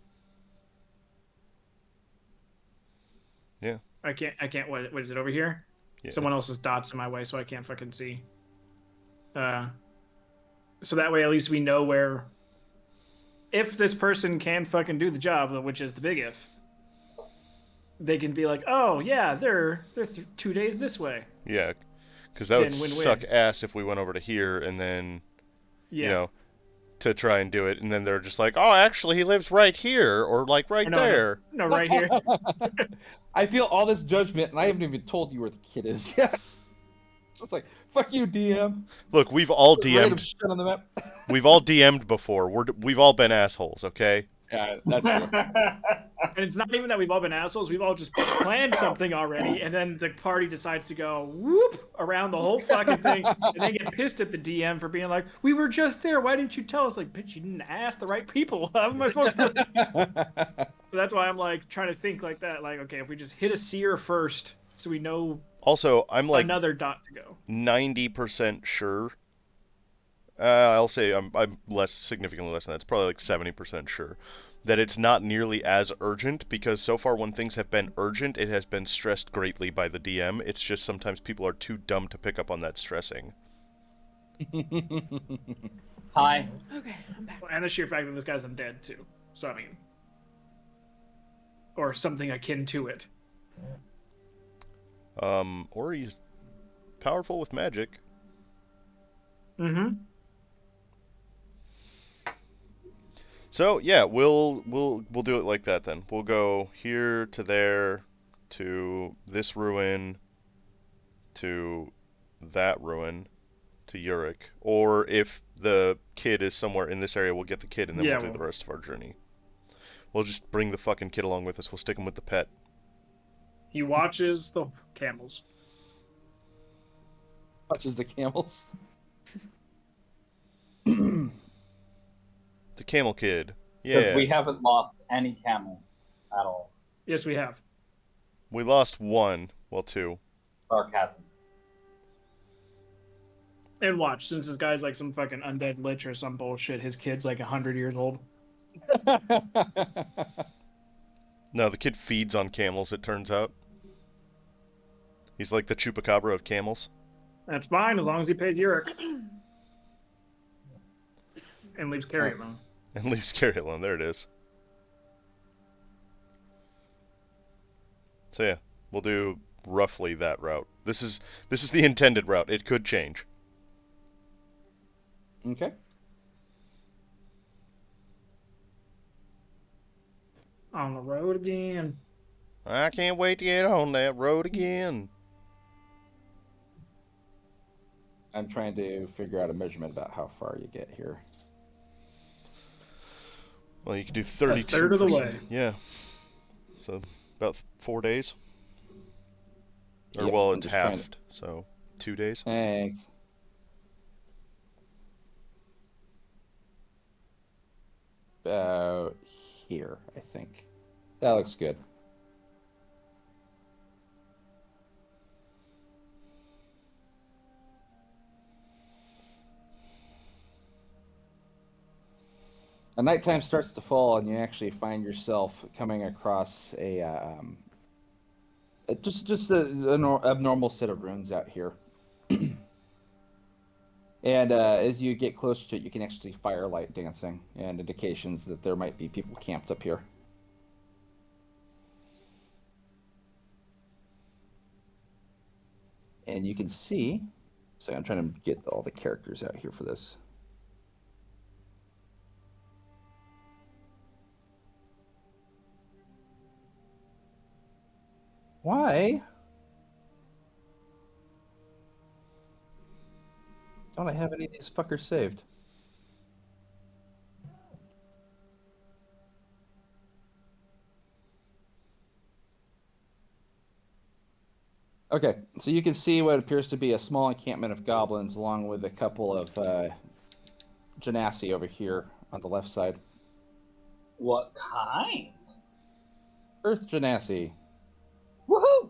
Yeah. I can't, what is it over here? Yeah. Someone else's dots in my way, so I can't fucking see. So that way at least we know where, if this person can fucking do the job, which is the big if, they can be like, oh yeah, they're 2 days this way. Yeah, because that would Then win-win. suck ass if we went over to here and then, Yeah. you know, to try and do it, and then they're just like, oh, actually, he lives right here, or like right No, there. No, right here. I feel all this judgment, and I haven't even told you where the kid is yet. It's like, fuck you, DM. Look, we've all Random DM'd. shit on the map. We've all DM'd before. We've all been assholes, okay? Yeah, that's true. And it's not even that we've all been assholes. We've all just planned something already, and then the party decides to go whoop around the whole fucking thing, and they get pissed at the DM for being like, "We were just there. Why didn't you tell us?" Like, bitch, you didn't ask the right people. How am I supposed to? So that's why I'm like trying to think like that. Like, okay, if we just hit a seer first, so we know Also, I'm like another dot to go. 90% sure. I'll say I'm significantly less than that. It's probably like 70% sure that it's not nearly as urgent, because so far when things have been urgent, it has been stressed greatly by the DM. It's just sometimes people are too dumb to pick up on that stressing. Hi. Okay, I'm back. And the sheer fact that this guy's undead too. So I mean, or something akin to it. Or he's powerful with magic. Mm-hmm. So yeah, we'll do it like that then. We'll go here to there, to this ruin, to that ruin, to Uric. Or if the kid is somewhere in this area, we'll get the kid and then Yeah, we'll do the rest of our journey. We'll just bring the fucking kid along with us. We'll stick him with the pet. He watches the camels. Touches the camels. The camel kid. Because Yeah. we haven't lost any camels at all. Yes, we have. We lost one. Well, two. Sarcasm. And watch, since this guy's like some fucking undead lich or some bullshit, his kid's like 100 years old. No, the kid feeds on camels, it turns out. He's like the chupacabra of camels. That's fine, as long as he pays Uric. And leaves Carrie alone. And leaves Carrie alone. There it is. So yeah, we'll do roughly that route. This is the intended route. It could change. Okay. On the road again. I can't wait to get on that road again. I'm trying to figure out a measurement about how far you get here. Well, you can do 32%. A third of the way. Yeah. So, about 4 days. Or, Yep, well, I'm it's just trying halved, so 2 days. Thanks. About here, I think. That looks good. A nighttime starts to fall, and you actually find yourself coming across a just an abnormal set of ruins out here. And as you get closer to it, you can actually see firelight dancing and indications that there might be people camped up here. And you can see, so I'm trying to get all the characters out here for this. Why don't I have any of these fuckers saved? Okay, so you can see what appears to be a small encampment of goblins along with a couple of genasi over here on the left side. What kind? Earth genasi. Woohoo!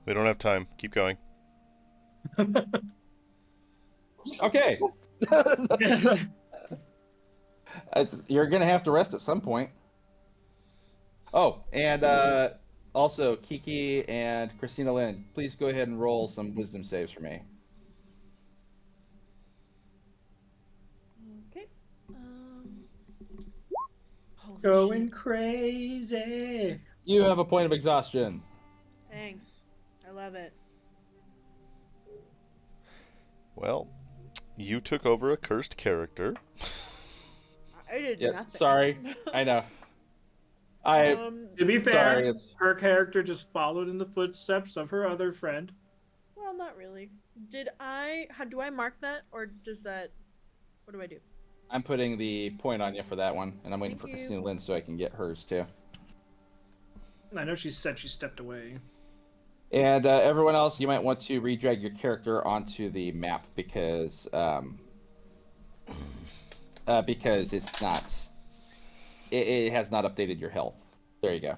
We don't have time. Keep going. Okay. You're going to have to rest at some point. Oh, and also, Kiki and Christina Lynn, please go ahead and roll some wisdom saves for me. Okay. Holy Going shit. crazy. You have a point of exhaustion. Thanks. I love it. Well, you took over a cursed character. I did Yep, nothing. sorry. I know. To be fair, Sorry, her character just followed in the footsteps of her other friend. Well, not really. Do I mark that, or does that? What do I do? I'm putting the point on you for that one, and I'm waiting Thank for you. Christina Lynn so I can get hers too. I know she said she stepped away. And everyone else, you might want to redrag your character onto the map because it's not. It has not updated your health. There you go.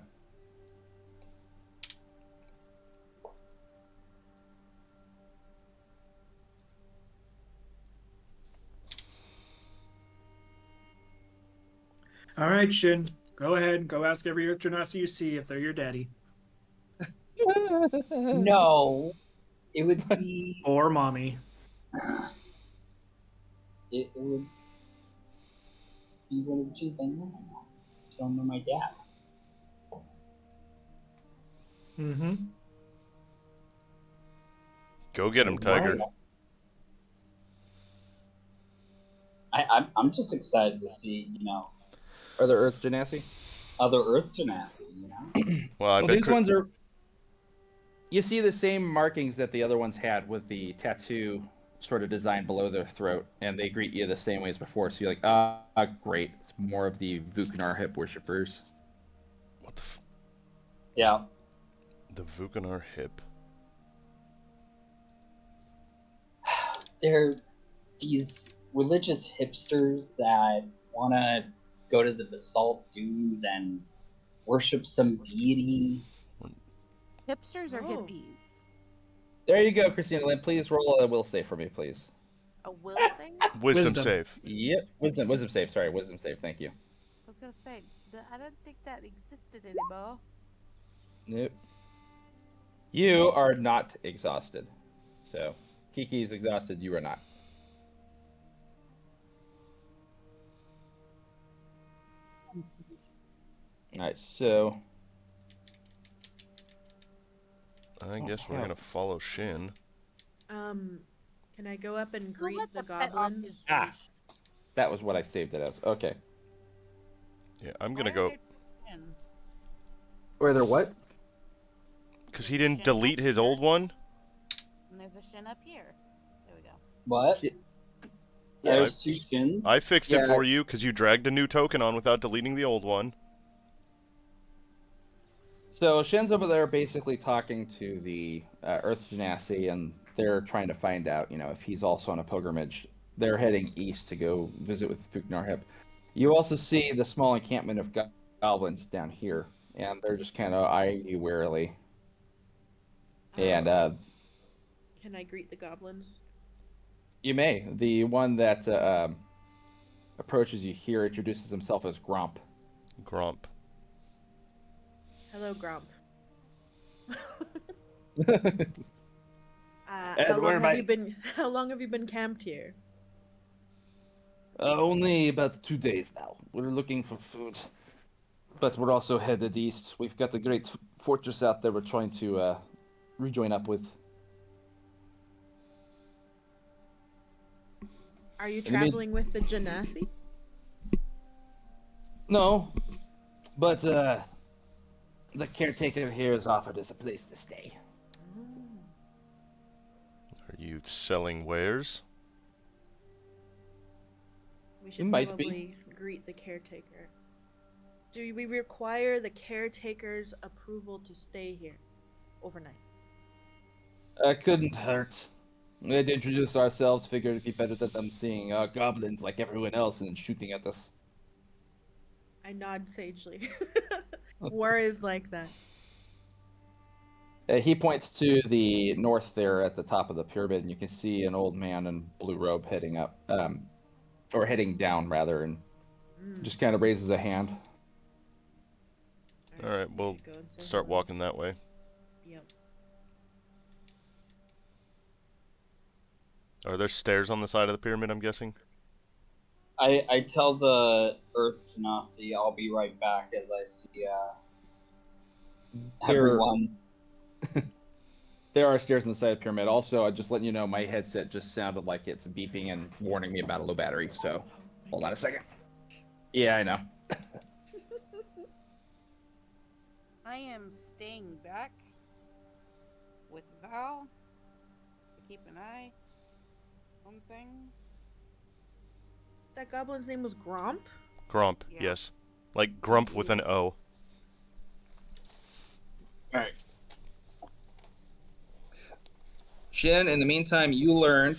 All right, Shin. Go ahead. Go ask every Earth Genasi you see if they're your daddy. No, it would be. Or mommy. It would be one of the two things. I don't know my dad. Mm-hmm. Go get him, Tiger. I'm just excited to see, Are there Earth Genasi? other Earth Genasi, Well, I Well, bet these ones are. You see the same markings that the other ones had with the tattoo sort of design below their throat, and they greet you the same way as before. So you're like, great. It's more of the Vukanar hip worshippers. What the Yeah. The Vukanar hip. They're these religious hipsters that want to go to the basalt dunes and worship some deity. Hipsters or Oh. hippies? There you go, Christina Lynn. Please roll a will save for me, please. A will save? Wisdom Wisdom. save. Yep, wisdom save. Sorry, wisdom save. Thank you. I was gonna say, I don't think that existed anymore. Nope. You are not exhausted. So, Kiki is exhausted. You are not. Alright, so. I guess we're gonna follow Shin. Can I go up and Who greet let the pet off his goblins? Ah. That was what I saved it as. Okay. Yeah, I'm Why gonna are go there two shins? Or they're what? because There's he a didn't shin delete up his here, old one. and there's a shin up here. There we go. What? Yeah. There's two shins. I fixed it Yeah. for you because you dragged a new token on without deleting the old one. So Shen's over there basically talking to the Earth Genasi, and they're trying to find out, if he's also on a pilgrimage. They're heading east to go visit with Thuknarhip. You also see the small encampment of goblins down here, and they're just kind of eyeing you warily. And Can I greet the goblins? you may. The one that approaches you here introduces himself as Gromp. Grump. Hello, Grump. And How where long am have I- you been? How long have you been camped here? Only about 2 days now. We're looking for food, but we're also headed east. We've got a great fortress out there we're trying to rejoin up with. Are you And it means- traveling with the Genasi? No, but the caretaker here has offered us a place to stay. Are you selling wares? We should might be. probably greet the caretaker. Do we require the caretaker's approval to stay here overnight? Couldn't hurt. We had to introduce ourselves, figured it'd be better than them seeing goblins like everyone else and then shooting at us. I nod sagely. War is like that. He points to the north there at the top of the pyramid, and you can see an old man in blue robe heading up, or heading down rather, and just kind of raises a hand. Alright, we we'll should go and say start hello. walking that way. Yep. Are there stairs on the side of the pyramid, I'm guessing? I tell the Earth Genasi I'll be right back as I see everyone. There are stairs on the side of the pyramid. Also, just letting you know, my headset just sounded like it's beeping and warning me about a low battery. So, hold on a second. Yeah, I know. I am staying back with Val to keep an eye on things. That goblin's name was Gromp? Grump, Yeah. yes. Like Grump with an O. Alright. Shin, in the meantime, you learned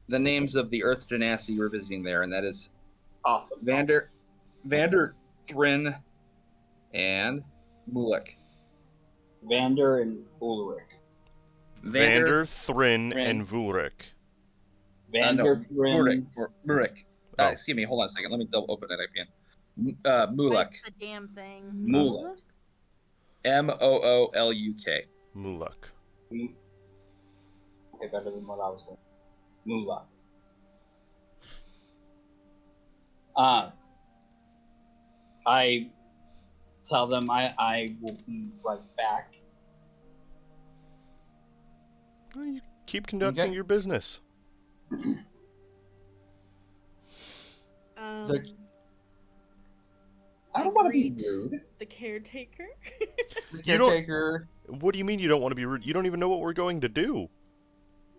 the names of the Earth Genasi you were visiting there, and that is Awesome. Vander Thrin and Mulek. Vander and Ulrich. Vander, Thrin, Thrin. and Vulrich. Vander Thrin. Murik. Oh. Excuse me, hold on a second. Let me double open it again. Mulek. Like the damn thing. Mulek. Mooluk. Mulak. Okay, better than what I was doing. Mulak. I tell them I will be right back. Well, you keep conducting Okay. your business. The- I don't want to be greet rude. The caretaker. The You don't- caretaker. What do you mean you don't want to be rude? You don't even know what we're going to do.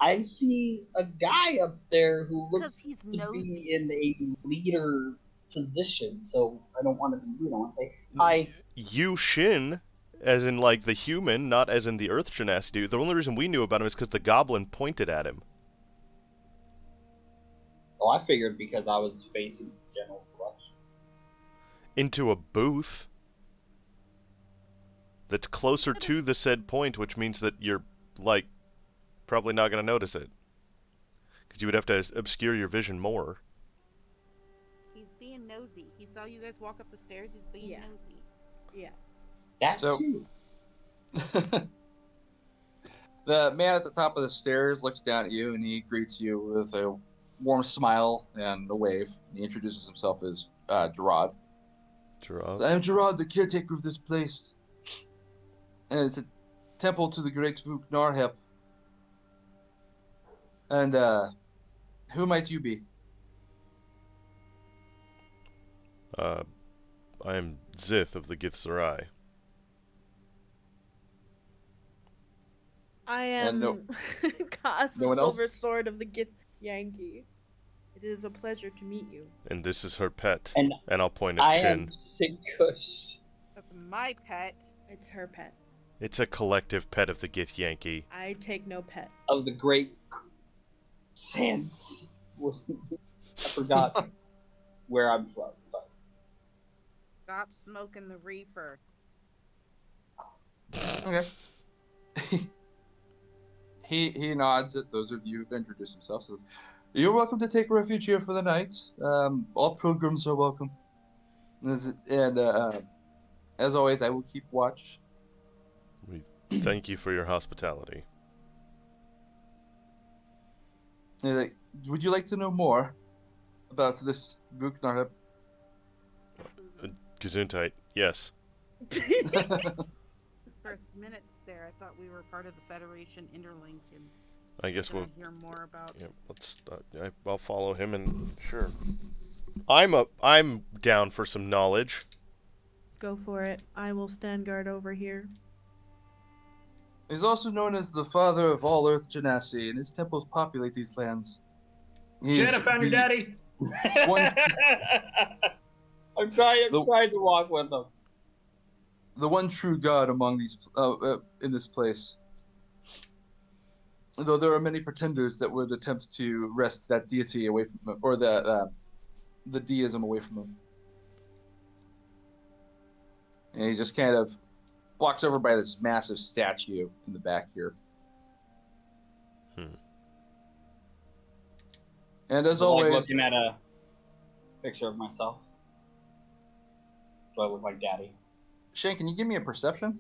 I see a guy up there who 'Cause looks he's to nosy. be in a leader position, so I don't want to be rude. I want to say hi. You Shin, as in like the human, not as in the Earth Genasi dude. The only reason we knew about him is because the goblin pointed at him. Well, I figured because I was facing the general direction. Into a booth that's closer to the said point, which means that you're, like, probably not going to notice it. Because you would have to obscure your vision more. He's being nosy. He saw you guys walk up the stairs. He's being Yeah. nosy. Yeah. That So- too. The man at the top of the stairs looks down at you and he greets you with a warm smile and a wave. He introduces himself as Gerard. Gerard. I am Gerard, the caretaker of this place. And it's a temple to the great Vuknarhep. And who might you be? I am Zith of the Githzerai. I And am Kaz, no the one else? Silver Sword of the Yankee. It is a pleasure to meet you. And this is her pet. And I'll point at I Shin. am Shikush That's my pet. It's her pet. It's a collective pet of the Gith Yankee. I take no pet. of the Great Sands. I forgot where I'm from. But Stop smoking the reefer. Okay. he nods at those of you who've introduced themselves. Says, "You're welcome to take refuge here for the night. All pilgrims are welcome. And as always, I will keep watch." We thank you for your hospitality. He's like, "Would you like to know more about this Vuknarheb?" Gesundheit, yes. For a minute there, I thought we were part of the Federation Interlink, and I guess we'll hear more about. yeah, I'll follow him and sure. I'm down for some knowledge. Go for it. I will stand guard over here. He's also known as the father of all Earth Genasi, and his temples populate these lands. Shit, I found your daddy. One, I'm trying The- to walk with them. the one true god among these in this place. Though there are many pretenders that would attempt to wrest that deity away from him, or the deism away from him. And he just kind of walks over by this massive statue in the back here. And as So, always, like looking at a picture of myself. Do I look like Daddy? Shane, can you give me a perception?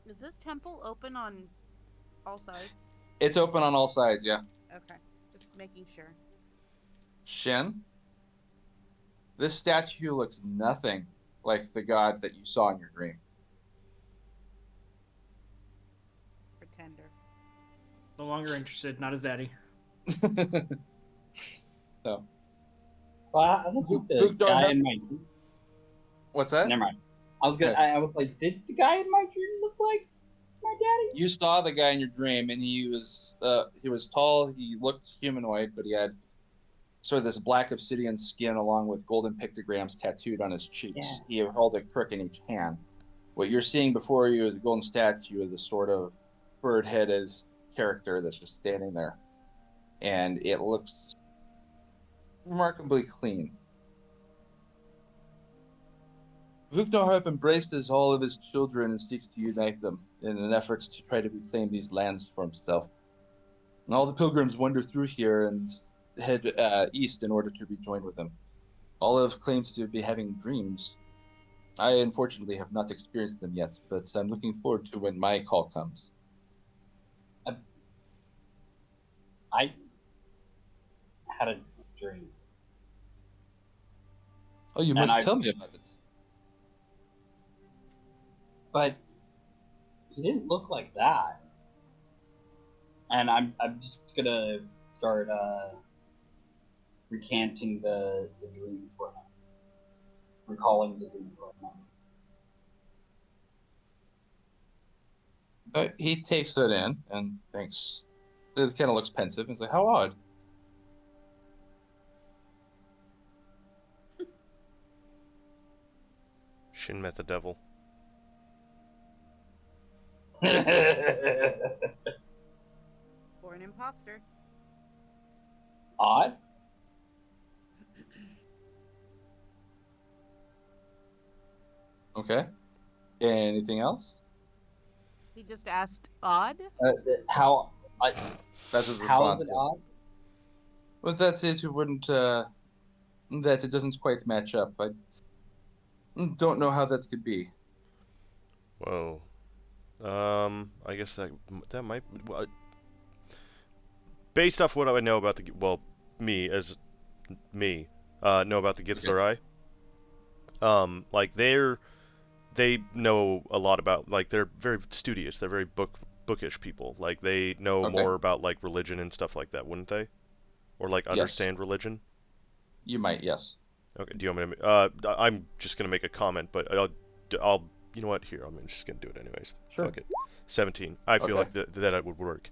Is this temple open on all sides? It's open on all sides, yeah. Okay, just making sure. Shen, this statue looks nothing like the god that you saw in your dream. Pretender. No longer interested. Not his daddy. So, Well, I looked at the Vuk don't guy have- in my dream. what's that? Never mind. I was gonna. Okay. I was like, did the guy in my dream look like my daddy? You saw the guy in your dream, and he was tall. He looked humanoid, but he had sort of this black obsidian skin along with golden pictograms tattooed on his cheeks. He held a crook in each hand. What you're seeing before you is a golden statue of the sort of bird-headed character that's just standing there, and it looks remarkably clean. Vuknarheb embraces all of his children and seeks to unite them in an effort to try to reclaim these lands for himself. And all the pilgrims wander through here and head east in order to rejoin with him. Olive claims to be having dreams. I unfortunately have not experienced them yet, but I'm looking forward to when my call comes. I had a dream. Oh, you And must I- tell me about it. But he didn't look like that. And I'm just gonna start recanting the dream for him. Recalling the dream for him. He takes it in and thinks. It kind of looks pensive. He's like, "How odd." Shin met the devil. For an imposter. Odd? Okay. Anything else? He just asked odd? How? That's his How response. is it odd? Well, that's it. You wouldn't. That it doesn't quite match up. I don't know how that could be. Whoa. I guess that might. Well, based off what I know about the know about the Githzerai. Like they know a lot about, like, they're very studious. They're very bookish people. Like, they know Okay. more about, like, religion and stuff like that, wouldn't they? Or like understand religion? You might, yes. Okay. Do you want me to? I'm just gonna make a comment, but I'll. You know what? Here, I'm just gonna do it anyways. Sure. Fuck it. 17. I feel Okay. like that would work.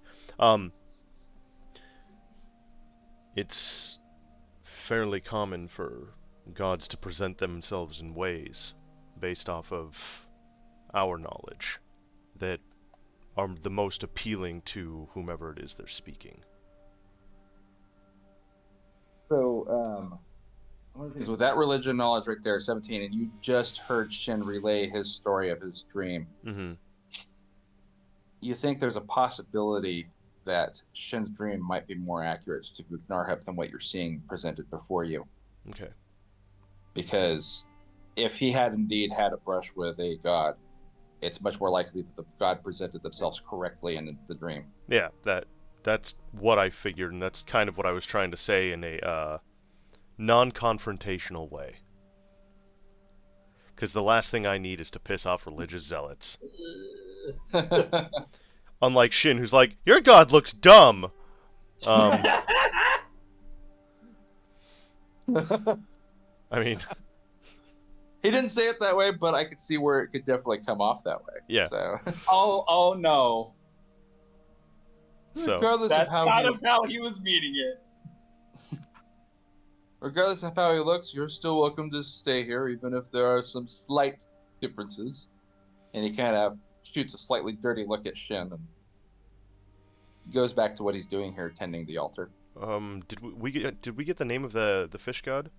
It's fairly common for gods to present themselves in ways based off of our knowledge that are the most appealing to whomever it is they're speaking. So, with that religion knowledge right there, 17, and you just heard Shin relay his story of his dream. Mm-hmm. You think there's a possibility that Shin's dream might be more accurate to Narhep than what you're seeing presented before you. Okay. Because if he had indeed had a brush with a god, it's much more likely that the god presented themselves correctly in the dream. Yeah, that's what I figured, and that's kind of what I was trying to say in a non-confrontational way. Because the last thing I need is to piss off religious zealots. Unlike Shin, who's like, your god looks dumb. I mean, he didn't say it that way, but I could see where it could definitely come off that way. Yeah. So. Oh no. So Regardless That's of how kind he, of how he was meaning it. regardless of how he looks, you're still welcome to stay here, even if there are some slight differences. And he kind of shoots a slightly dirty look at Shin and goes back to what he's doing here, tending the altar. did we get the name of the fish god?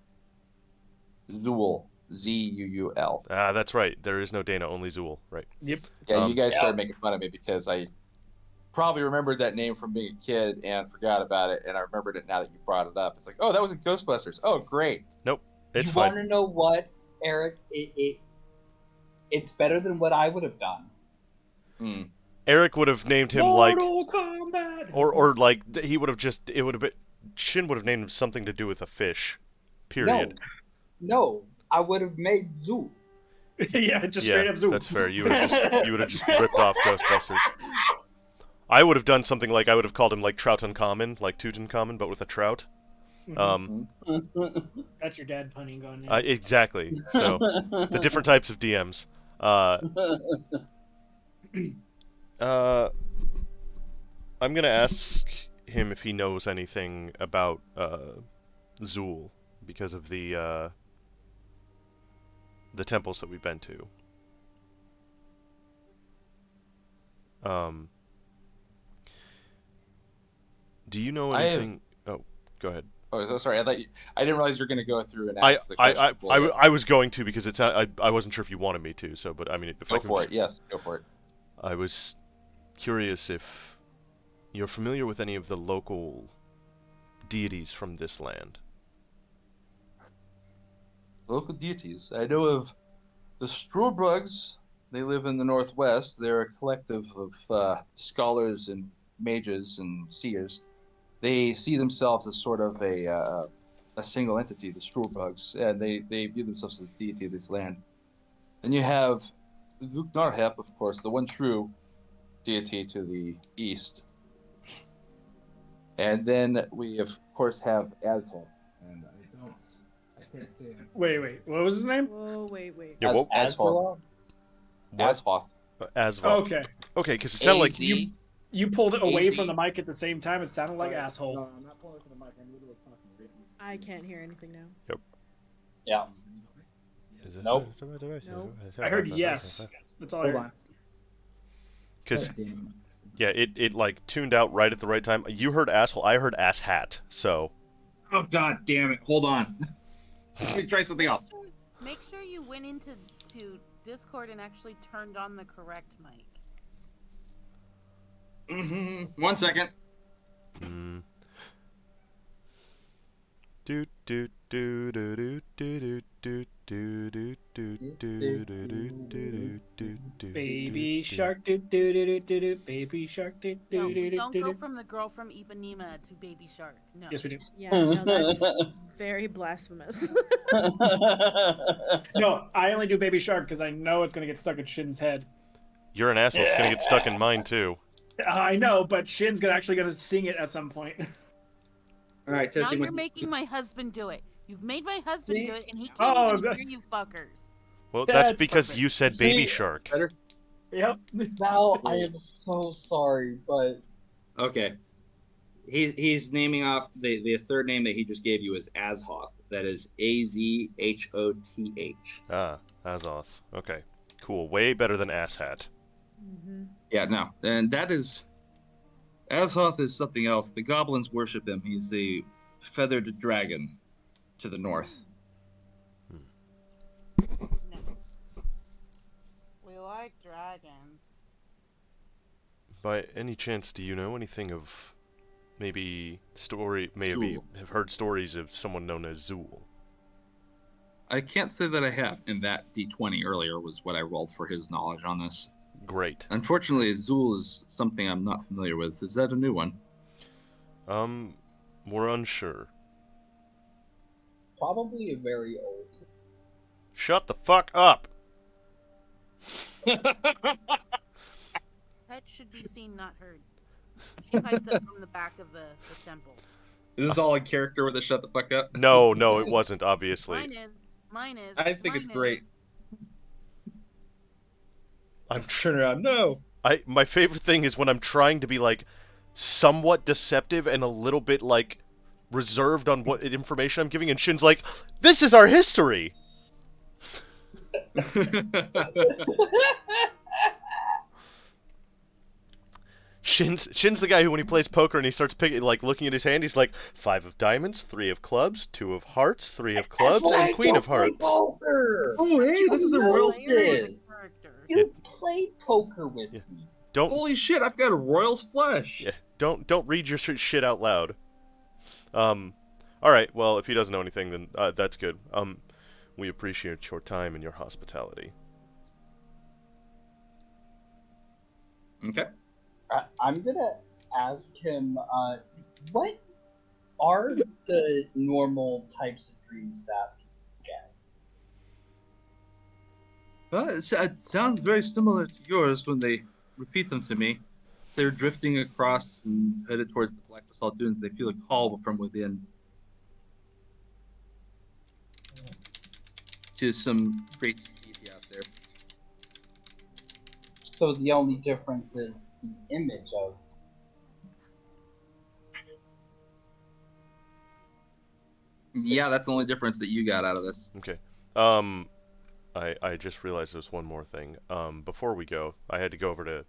Zool, Z-U-U-L. Ah, that's right. There is no Dana, only Zool. Right. Yep. Yeah, you guys Yeah. started making fun of me because I probably remembered that name from being a kid and forgot about it, and I remembered it now that you brought it up. It's like, oh, that was in Ghostbusters. Oh, great. It's You fine. want to know what, Eric? It's better than what I would have done. Hmm. Eric would have named him like, Mortal Kombat. or like he would have just. It would have been. Shin would have named him something to do with a fish. Period. No, I would have made Zoo. Yeah, just Yeah, straight up Zoom. that's fair. You would have just ripped off Ghostbusters. I would have done something like I would have called him like Troutencommon, like Tutankhamun, but with a trout. That's your dad punning going in. Exactly. So the different types of DMs. I'm gonna ask him if he knows anything about Zool because of the temples that we've been to. Do you know anything? Oh, go ahead. Oh, so sorry. I didn't realize you were going to go through and ask the question. I was going to because it's I wasn't sure if you wanted me to. So, but I mean, if Go I can for it. Yes, go for it. I was curious if you're familiar with any of the local deities from this land. Local deities. I know of the Strurbrugs. They live in the northwest. They're a collective of scholars and mages and seers. They see themselves as sort of a single entity, the Strurbrugs, and they view themselves as the deity of this land. Then you have Vuknarhep, of course, the one true deity to the east. And then we, of course, have Azhol. And I can't say it. Wait, what was his name? Whoa, wait. Yeah, what? Azhoth. Azhoth. Asval. Okay. Okay, because it sounded like AZ. You pulled it away AZ. from the mic at the same time. It sounded like asshole. No, I'm not pulling it from the mic. I'm literally talking. I can't hear anything now. Yeah. Is it- Nope. Nope. I heard yes. That's all I heard. Because yeah, it like tuned out right at the right time. You heard asshole. I heard ass hat. So Oh god damn it! Hold on. Let me try something else. Make sure you went into Discord and actually turned on the correct mic. 1 second. Do do do do do do do do do do do do do. Baby shark do do do do do do. Baby shark do No, do do we do don't do go do. from the girl from Ipanema to Baby Shark. No. Yes, we do. Yeah, no, that's very blasphemous. No, I only do Baby Shark because I know it's gonna get stuck in Shin's head. You're an asshole. It's gonna get stuck in mine too. I know, but Shin's actually gonna sing it at some point. All right, Now testing you're with making my husband do it. You've made my husband See? do it, and he can't Oh, even good. hear you fuckers. Well, Yeah, that's it's because perfect. you said baby See? shark. better. Yep. Val, I am so sorry, but Okay. He's naming off the third name that he just gave you is Azhoth. That is Azhoth. Ah, Azoth. Okay, cool. Way better than asshat. Mm-hmm. Yeah, no, and that is Azhoth is something else. The goblins worship him. He's a feathered dragon to the north. Nice. We like dragons. By any chance, do you know anything of maybe Zool. have heard stories of someone known as Zool? I can't say that I have, and that D20 earlier was what I rolled for his knowledge on this. Great. Unfortunately, Zool is something I'm not familiar with. Is that a new one? We're unsure. probably a very old. Shut the fuck up! That should be seen, not heard. She pipes up from the back of the temple. Is this all in character with a shut the fuck up? No, it wasn't, obviously. Mine is. I think it's great. I'm Turn around. No. My favorite thing is when I'm trying to be, like, somewhat deceptive and a little bit, like, reserved on what information I'm giving, and Shin's like, this is our history! Shin's the guy who, when he plays poker and he starts picking, like, looking at his hand, he's like, 5 of diamonds, 3 of clubs, 2 of hearts, 3 of clubs, and queen of hearts. Poker. Oh, hey, this is a royal. This. Character. You played poker with Yeah. me. Don't Holy shit! I've got a royal's flesh. Yeah, don't read your shit out loud. Alright, well, if he doesn't know anything, then that's good. We appreciate your time and your hospitality. Okay. I'm gonna ask him, what are the normal types of dreams that people get? Well, it sounds very similar to yours when they repeat them to me. They're drifting across and headed towards the Black Basalt Dunes. They feel a call from within to some great deity out there. So the only difference is the image of. Yeah, that's the only difference that you got out of this. Okay. I just realized there's one more thing. Before we go, I had to go over to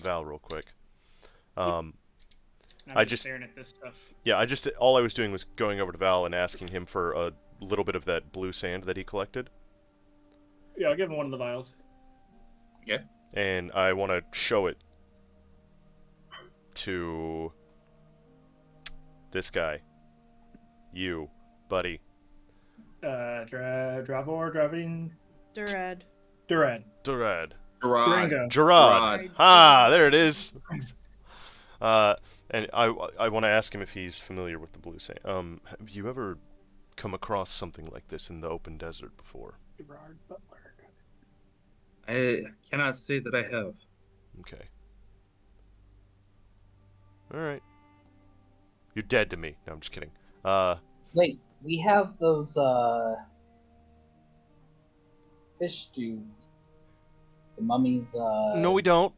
Val real quick. I'm I just just- staring at this stuff. Yeah, all I was doing was going over to Val and asking him for a little bit of that blue sand that he collected. Yeah, I'll give him one of the vials. And I want to show it to this guy. You, buddy. Driving. Durad. Durad. Durad. Gerard. Durango. Gerard. Ah, there it is. And I want to ask him if he's familiar with the blue sand. Have you ever come across something like this in the open desert before? Gerard Butler. I cannot say that I have. Okay. Alright. You're dead to me. No, I'm just kidding. Wait, we have those fish dudes. The mummies. No, we don't.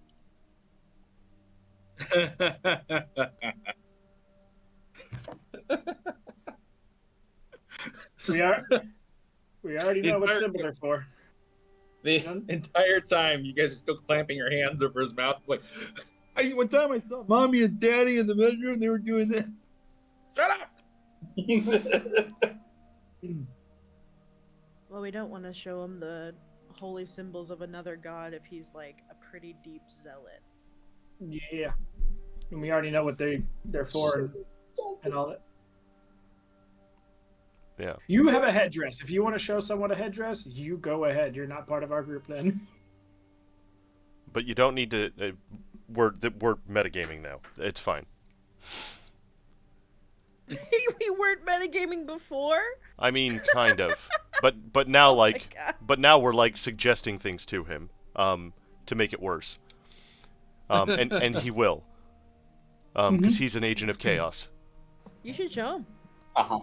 We already know what symbols are for. The entire time, you guys are still clamping your hands over his mouth. It's like, one time I saw mommy and daddy in the bedroom. They were doing this. Shut up! Well, we don't want to show him the holy symbols of another god if he's like a pretty deep zealot. Yeah. And we already know what they're for and all that. Yeah. You have a headdress. If you want to show someone a headdress, you go ahead. You're not part of our group then. But you don't need to... we're metagaming now. It's fine. We weren't metagaming before? I mean, kind of. But now, like... God. But now we're, like, suggesting things to him, to make it worse. And he will. Because he's an agent of chaos. You should show him. Uh-huh.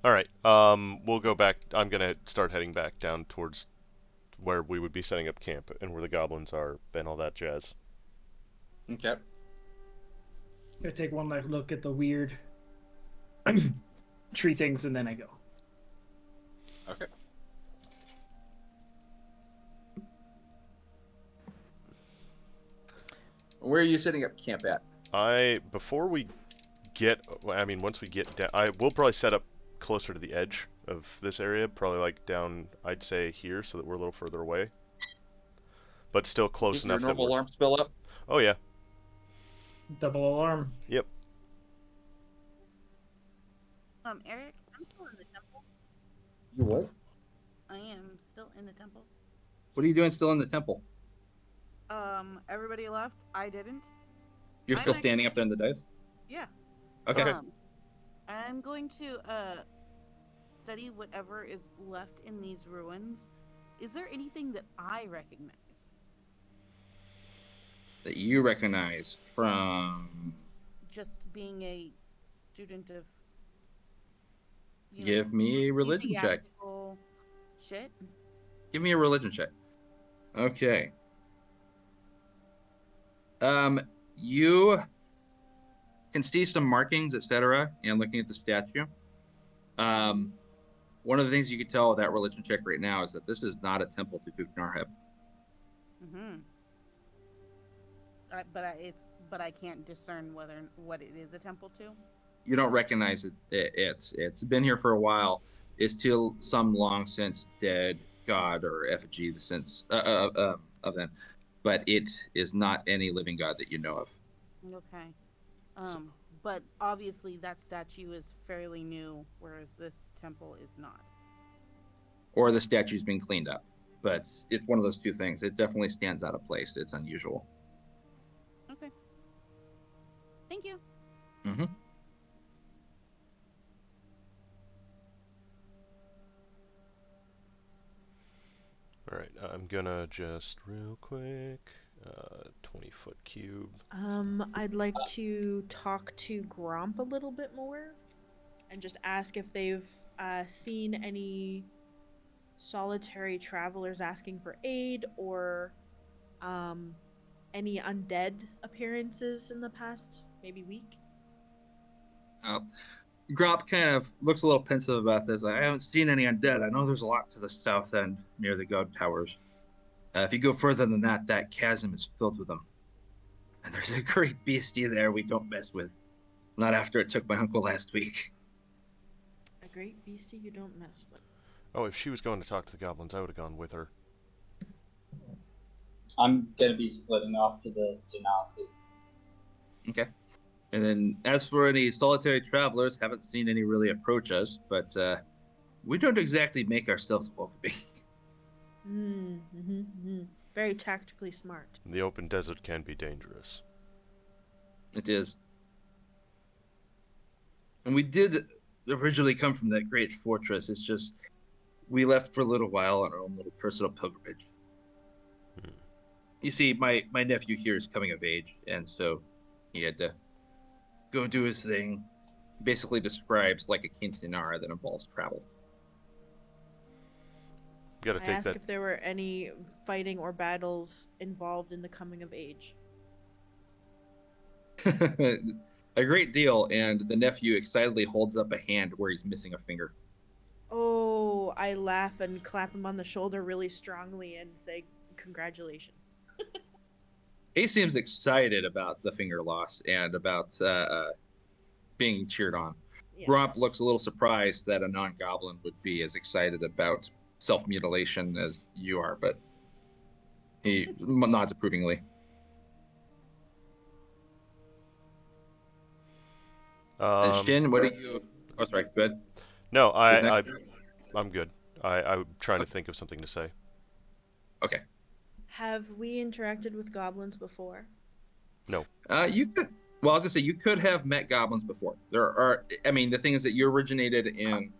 All right. We'll go back. I'm gonna start heading back down towards where we would be setting up camp and where the goblins are and all that jazz. Okay. Gonna take one look at the weird tree things, and then I go. Okay. Where are you setting up camp at? Before we get, I mean, once we get down, we'll probably set up closer to the edge of this area, probably like down, I'd say here, so that we're a little further away, but still close Keep your enough that normal we're... alarm spell up. Oh yeah. Double alarm. Yep. Eric, I'm still in the temple. You what? I am still in the temple. What are you doing still in the temple? Everybody left. I didn't. You're I'm still act- standing up there in the dice? Yeah. Okay. I'm going to study whatever is left in these ruins. Is there anything that I recognize? That you recognize from... Just being a student of... Give me a religion check. ecclesiastical shit. Give me a religion check. Okay. You can see some markings, etc., and looking at the statue. One of the things you can tell with that religion check right now is that this is not a temple to Duknarheb. Mm-hmm. But I can't discern what it is a temple to. You don't recognize it. It's been here for a while. It's to some long since dead god or effigy, the sense of them, but it is not any living god that you know of. Okay. But obviously that statue is fairly new, whereas this temple is not. Or the statue's been cleaned up, but it's one of those two things. It definitely stands out of place. It's unusual. Okay. Thank you. Mm-hmm. All right. I'm gonna just real quick. 20-foot cube. I'd like to talk to Gromp a little bit more, and just ask if they've seen any solitary travelers asking for aid, or any undead appearances in the past maybe week. Grop kind of looks a little pensive about this. I haven't seen any undead. I know there's a lot to the south end near the guard towers. If you go further than that, that chasm is filled with them. And there's a great beastie there we don't mess with. Not after it took my uncle last week. A great beastie you don't mess with. Oh, if she was going to talk to the goblins, I would have gone with her. I'm gonna be splitting off to the Genasi. Okay. And then as for any solitary travelers, haven't seen any really approach us, but we don't exactly make ourselves welcoming. Very tactically smart. The open desert can be dangerous. It is. And we did originally come from that great fortress. It's just we left for a little while on our own little personal pilgrimage. You see, my nephew here is coming of age, and so he had to go do his thing. Basically describes like a quinceañera that involves travel. Gotta I take asked that. if there were any fighting or battles involved in the coming of age. A great deal, and the nephew excitedly holds up a hand where he's missing a finger. Oh, I laugh and clap him on the shoulder really strongly and say, congratulations. He seems excited about the finger loss and about being cheered on. Yes. Gromp looks a little surprised that a non-goblin would be as excited about self-mutilation as you are, but he nods approvingly. And Shin, what are you... Oh, sorry, good. No, I'm good. I'm trying to think of something to say. Okay. Have we interacted with goblins before? No. You could... Well, I was going to say, you could have met goblins before. There are... I mean, the thing is that you originated in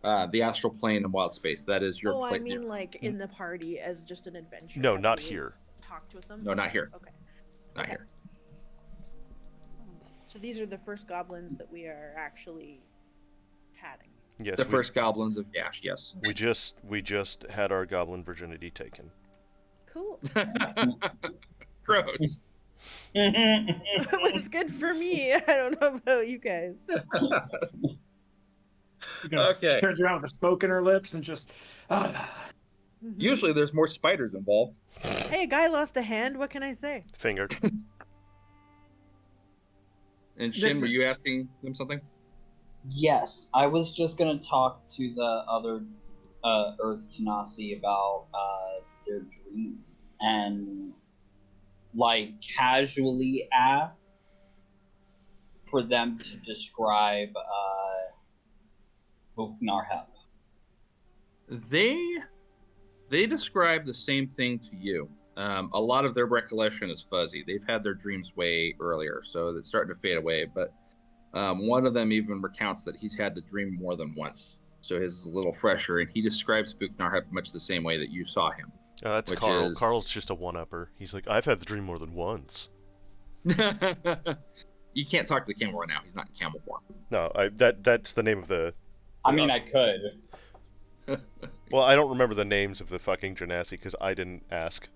the astral plane and wild space. That is your... I mean like in the party as just an adventure. No, Have not you here. Talked with them? No, not here. Okay. Not Okay. here. So these are the first goblins that we are actually hatting. Yes, The first goblins of Gash, yes. we just had our goblin virginity taken. Cool. Gross. It was good for me. I don't know about you guys. Because Okay. she turns around with a smoke in her lips and just. Usually there's more spiders involved. Hey, a guy lost a hand. What can I say? Fingered. And Shin, This- were you asking them something? Yes, I was just gonna talk to the other Earth Genasi about their dreams and like casually ask for them to describe Narhep. They describe the same thing to you. A lot of their recollection is fuzzy. They've had their dreams way earlier, so it's starting to fade away. But one of them even recounts that he's had the dream more than once, so his is a little fresher. And he describes Narhep much the same way that you saw him. That's Which Carl. is- Carl's just a one-upper. He's like, I've had the dream more than once. You can't talk to the camel right now. He's not in camel form. No, that's the name of the. I mean, I could. Well, I don't remember the names of the fucking Genasi because I didn't ask.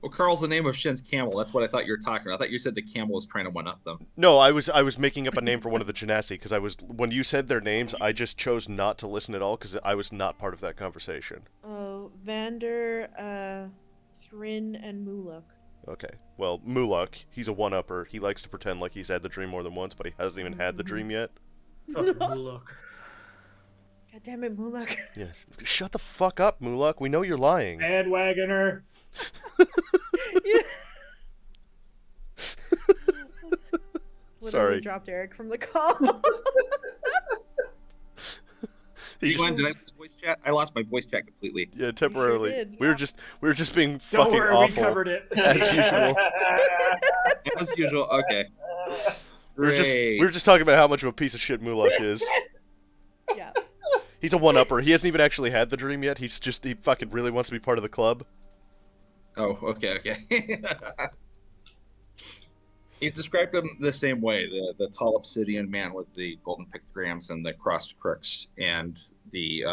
Well, Carl's the name of Shin's camel. That's what I thought you were talking about. I thought you said the camel was trying to one-up them. No, I was making up a name for one of the Genasi because when you said their names, I just chose not to listen at all because I was not part of that conversation. Oh, Vander, Thrin, and Muluk. Okay, well, Muluk, he's a one-upper. He likes to pretend like he's had the dream more than once, but he hasn't even had the dream yet. Fucking look. God damn it, Muluk. Yeah, shut the fuck up, Muluk. We know you're lying. Bandwagoner. Yeah. Literally Sorry. dropped Eric from the call. He You just, want to do this voice chat? I lost my voice chat completely. yeah, temporarily. did. We were just being Don't fucking worry, awful. we covered it. As usual. As usual. Okay. We were Great. just talking about how much of a piece of shit Muluk is. Yeah. He's a one-upper. He hasn't even actually had the dream yet. He fucking really wants to be part of the club. Oh, okay. He's described them the same way: the tall obsidian man with the golden pictograms and the crossed crooks, and the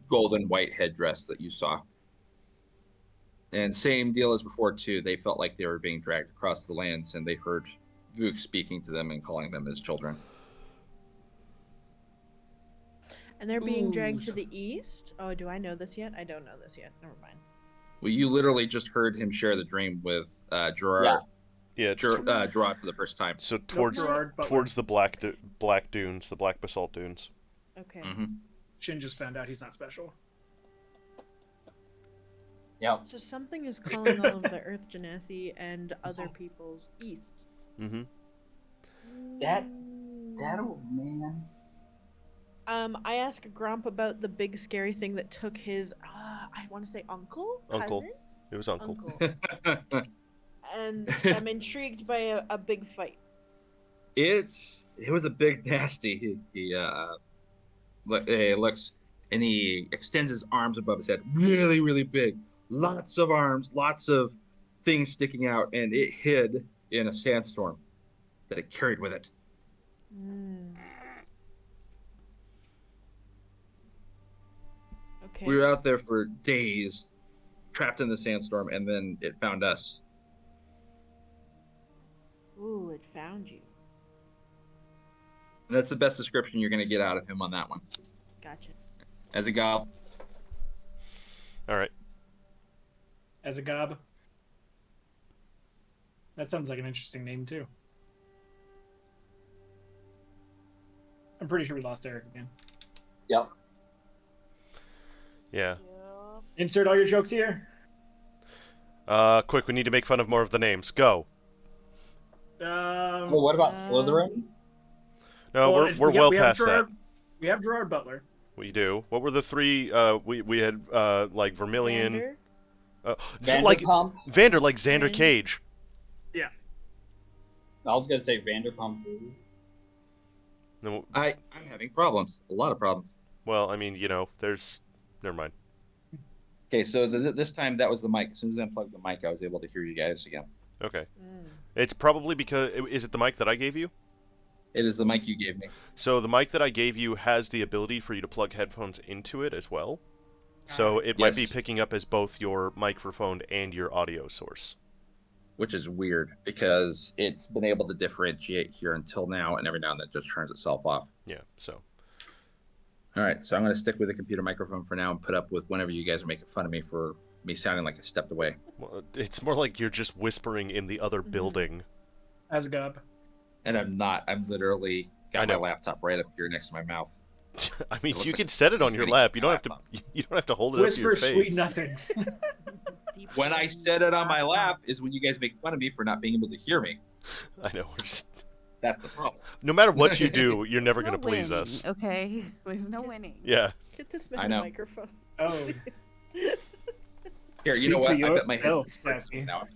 golden white headdress that you saw. And same deal as before too. They felt like they were being dragged across the lands, and they heard Vuk speaking to them and calling them his children. And they're being dragged to Ooh. the east? Oh, do I know this yet? I don't know this yet. Never mind. Well, you literally just heard him share the dream with Gerard. Yeah, it's Gerard for the first time. so towards Gerard Butler. towards the black dunes, the black basalt dunes. Okay. Mm-hmm. Shin just found out he's not special. Yep. So something is calling all of the Earth Genasi and other peoples east. Mm-hmm. That old man. I asked Grump about the big scary thing that took his, I want to say uncle? Uncle. Cousin? It was Uncle. And I'm intrigued by a big fight. It was a big nasty. He looks and he extends his arms above his head, really, really big. Lots of arms, lots of things sticking out, and it hid in a sandstorm that it carried with it. Mm. Okay. We were out there for days, trapped in the sandstorm, and then it found us. Ooh, it found you. And that's the best description you're going to get out of him on that one. Gotcha. As a goblin. All right. As a gob. That sounds like an interesting name, too. I'm pretty sure we lost Eric again. Yep. Yeah. Insert all your jokes here. Quick, we need to make fun of more of the names. Go. Well, what about Slytherin? No, well, we're well past that. Gerard, we have Gerard Butler. We do. What were the three? We had like Vermilion. Vander? Like Vanderpump. Vander, like Xander Vin. Cage. I was gonna say Vanderpump. No, I'm having problems. A lot of problems. well, I mean, you know, there's. Never mind. Okay, so this time that was the mic. As soon as I unplugged the mic, I was able to hear you guys again. Okay. Mm. It's probably because is it the mic that I gave you? It is the mic you gave me. So the mic that I gave you has the ability for you to plug headphones into it as well. So it might be Yes. picking up as both your microphone and your audio source. Which is weird because it's been able to differentiate here until now, and every now and then it just turns itself off. Yeah, so. All right, so I'm going to stick with the computer microphone for now and put up with whenever you guys are making fun of me for me sounding like I stepped away. Well, it's more like you're just whispering in the other building. Asgub. And I'm not. I'm literally got my laptop right up here next to my mouth. I mean, you like can set it on your lap. You don't have to. You don't have to hold it up to your Whisper face. sweet nothings. When I set it on my lap is when you guys make fun of me for not being able to hear me. I know. We're just... That's the problem. No matter what you do, you're never No going to please winning, us. Okay, there's no winning. Yeah. Get this I man know. a microphone. Oh. Here, you Speak know what? for I bet my yourself, headset's Sassy. now.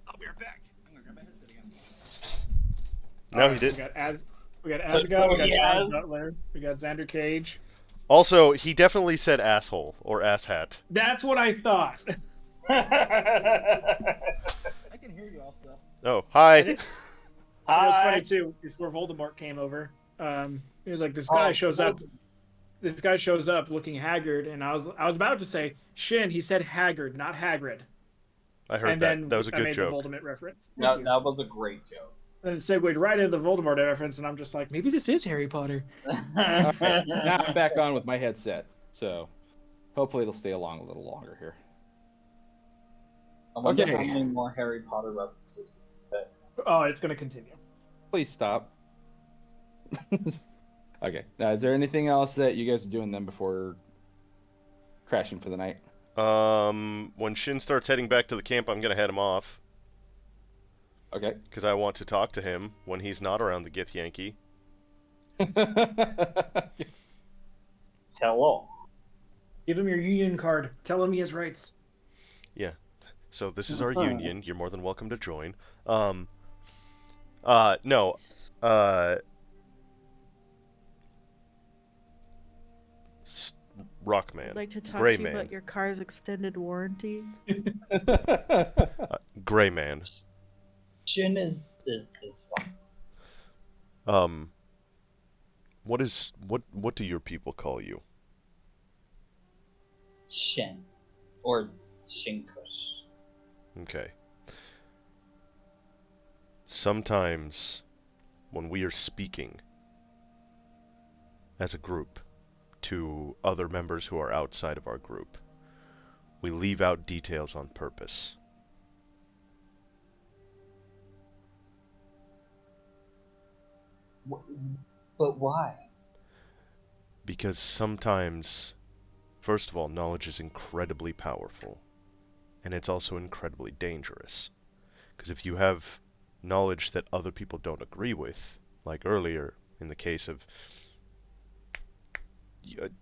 I'll be right back. I'm gonna grab my headset again. No, he did. We got So Asgub, we got Cody John has- Butler, we got Xander Cage. Also, he definitely said asshole or asshat. That's what I thought. I can hear you all still. Oh, hi. It was funny too. Before Voldemort came over, he was like, "This guy shows up. This guy shows up looking haggard," and I was about to say, "Shin." He said haggard, not Hagrid. I heard And that. then That was a I good made joke. the Voldemort reference. That, Thank you. that was a great joke. And it segued right into the Voldemort reference, and I'm just like, maybe this is Harry Potter. Now I'm back on with my headset, so hopefully it'll stay along a little longer here. I wonder Okay. how many more Harry Potter references. Oh, it's gonna continue. Please stop. Okay. Now, is there anything else that you guys are doing then before crashing for the night? When Shin starts heading back to the camp, I'm going to head him off. Okay. Because I want to talk to him when he's not around the Gith Yankee. Hello. Give him your union card. Tell him he has rights. Yeah. So this is our union. You're more than welcome to join. No. Rockman. I'd like to talk Gray to you Man. about your car's extended warranty. Gray Man. Shin is fine. What do your people call you? Shin. Or Shinkush. Okay. Sometimes, when we are speaking as a group to other members who are outside of our group, we leave out details on purpose. But why? Because sometimes, first of all, knowledge is incredibly powerful, and it's also incredibly dangerous. Because if you have knowledge that other people don't agree with, like earlier in the case of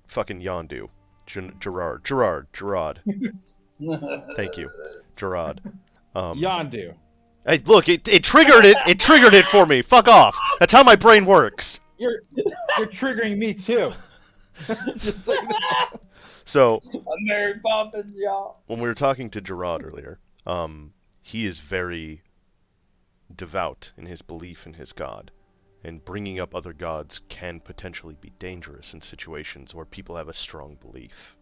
fucking Yondu, Gerard. Thank you, Gerard. Yondu. Hey, look, it triggered it. It triggered it for me. Fuck off. That's how my brain works. You're triggering me too. Just so you know. So Mary Poppins, y'all. when we were talking to Gerard earlier, he is very devout in his belief in his god, and bringing up other gods can potentially be dangerous in situations where people have a strong belief.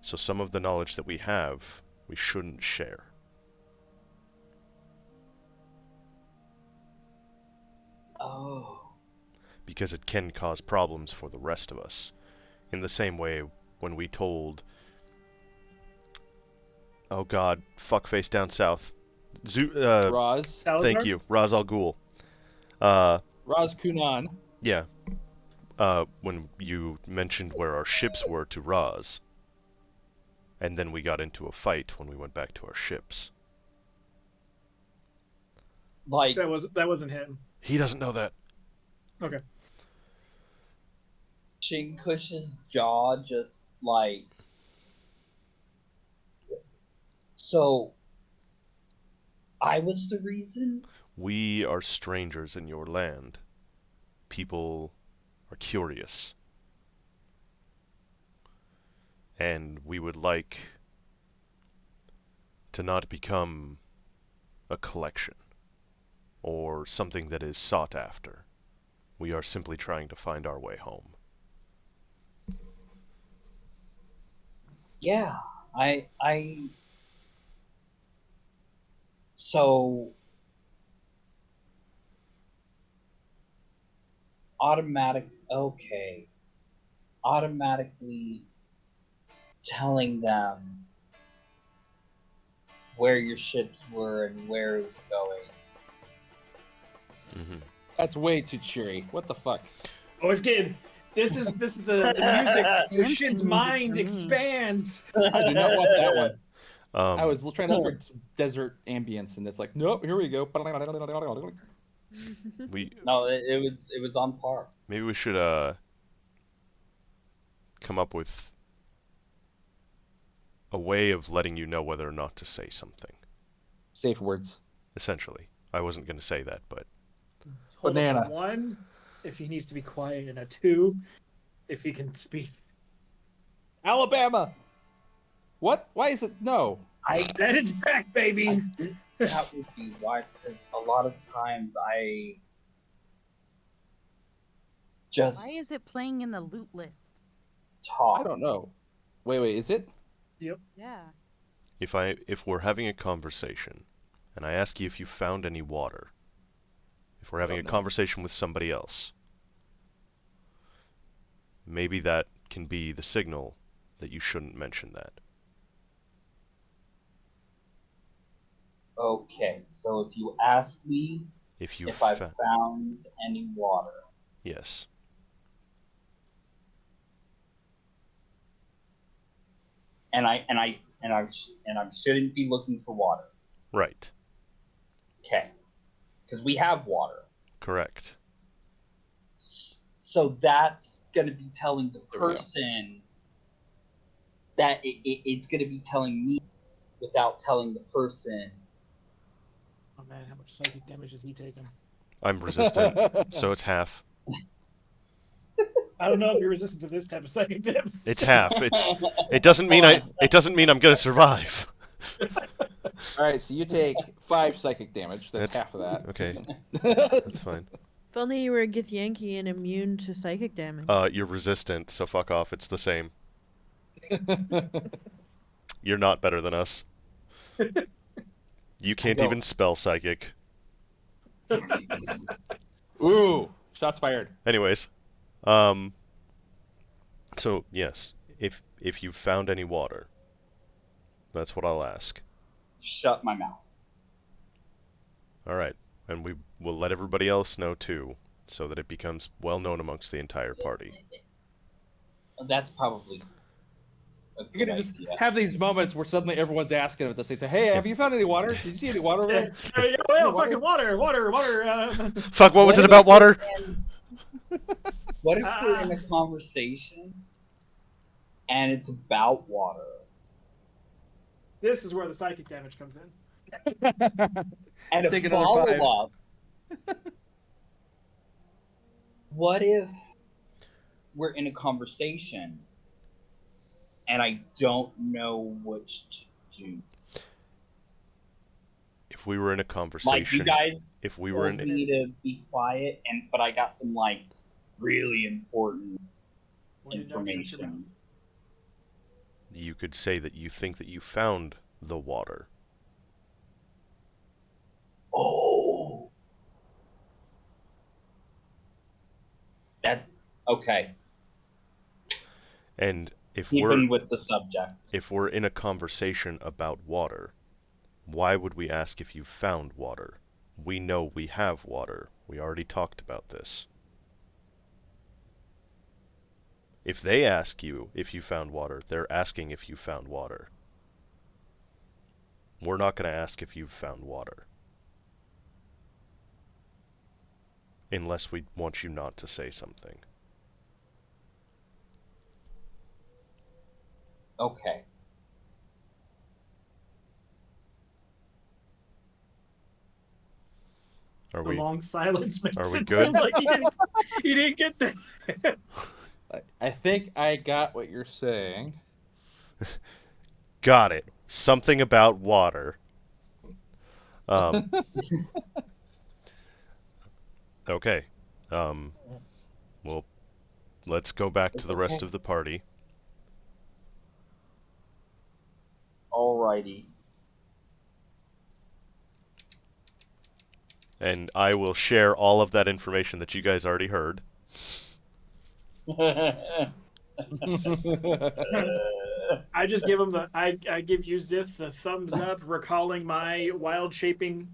So some of the knowledge that we have, we shouldn't share. Oh. Because it can cause problems for the rest of us. In the same way, when we told... Oh god, fuckface down south. Raz. Thank you, Raz Al Ghul. Raz Kunan. Yeah. When you mentioned where our ships were to Raz. And then we got into a fight when we went back to our ships. Like, That wasn't him. He doesn't know that. Okay. Shinkush's jaw just, like... So... I was the reason? We are strangers in your land. People are curious. And we would like to not become a collection or something that is sought after. We are simply trying to find our way home. Yeah, so automatically telling them where your ships were and where it was going. Mm-hmm. That's way too cheery. What the fuck? Oh, it's getting. This is the music. The Dancing shit's music mind for me. expands. I do not want that one. I Um, was trying to look for desert ambience, and it's like, nope, here we go. we No, it was on par. maybe we should come up with a way of letting you know whether or not to say something. Safe words. Essentially, I wasn't going to say that, but Hold up a Banana. 1 if he needs to be quiet, and a 2 if he can speak. Alabama. What? Why is it no? That is back, baby. That would be wise because a lot of times I just Why is it playing in the loot list? talk. I don't know. Wait, is it? Yep. Yeah. if we're having a conversation, and I ask you if you found any water, if we're having a Don't know. conversation with somebody else, maybe that can be the signal that you shouldn't mention that. Okay, so if you ask me If you if I found any water, yes. and I shouldn't be looking for water. Right. Okay, because we have water. Correct. So that's going to be telling the There we go. person that it's going to be telling me without telling the person. Oh man, how much psychic damage is he taking? I'm resistant, so it's half. I don't know if you're resistant to this type of psychic damage. It's half. It doesn't mean I'm gonna survive. All right, so you take 5 psychic damage. That's That's- half of that. okay. That's fine. If only you were a Githyanki and immune to psychic damage. You're resistant, so fuck off. It's the same. You're not better than us. You can't don't. even spell psychic. Ooh, shots fired. Anyways, so yes, if you've found any water, that's what I'll ask. Shut my mouth. All right, and we will let everybody else know too, so that it becomes well known amongst the entire party. That's probably a You're good gonna just idea. have these moments where suddenly everyone's asking at the same time, "Hey, have you found any water? Did you see any water over there?" Fucking water. Fuck! What was it about water? What if we're in a conversation and it's about water? This is where the psychic damage comes in. And Take a another 5. follow-up. What if we're in a conversation and I don't know which to do? If we were in a Like, conversation, you guys if we were told in, me to be quiet, but I got some, like, really important When you don't shut your mouth. information. you could say that you think that you found the water. Oh! That's okay. And if Even with the subject. we're in a conversation about water, why would we ask if you found water? We know we have water. We already talked about this. If they ask you if you found water, they're asking if you found water. We're not going to ask if you've found water. Unless we want you not to say something. Okay. Are The we? long silence makes Are we it good? sound like he didn't get the. I think I got what you're saying. Got it. Something about water. Okay. Well, let's go back to the rest of the party. Alrighty. And I will share all of that information that you guys already heard. I just give him I give you Zith the thumbs up, recalling my wild shaping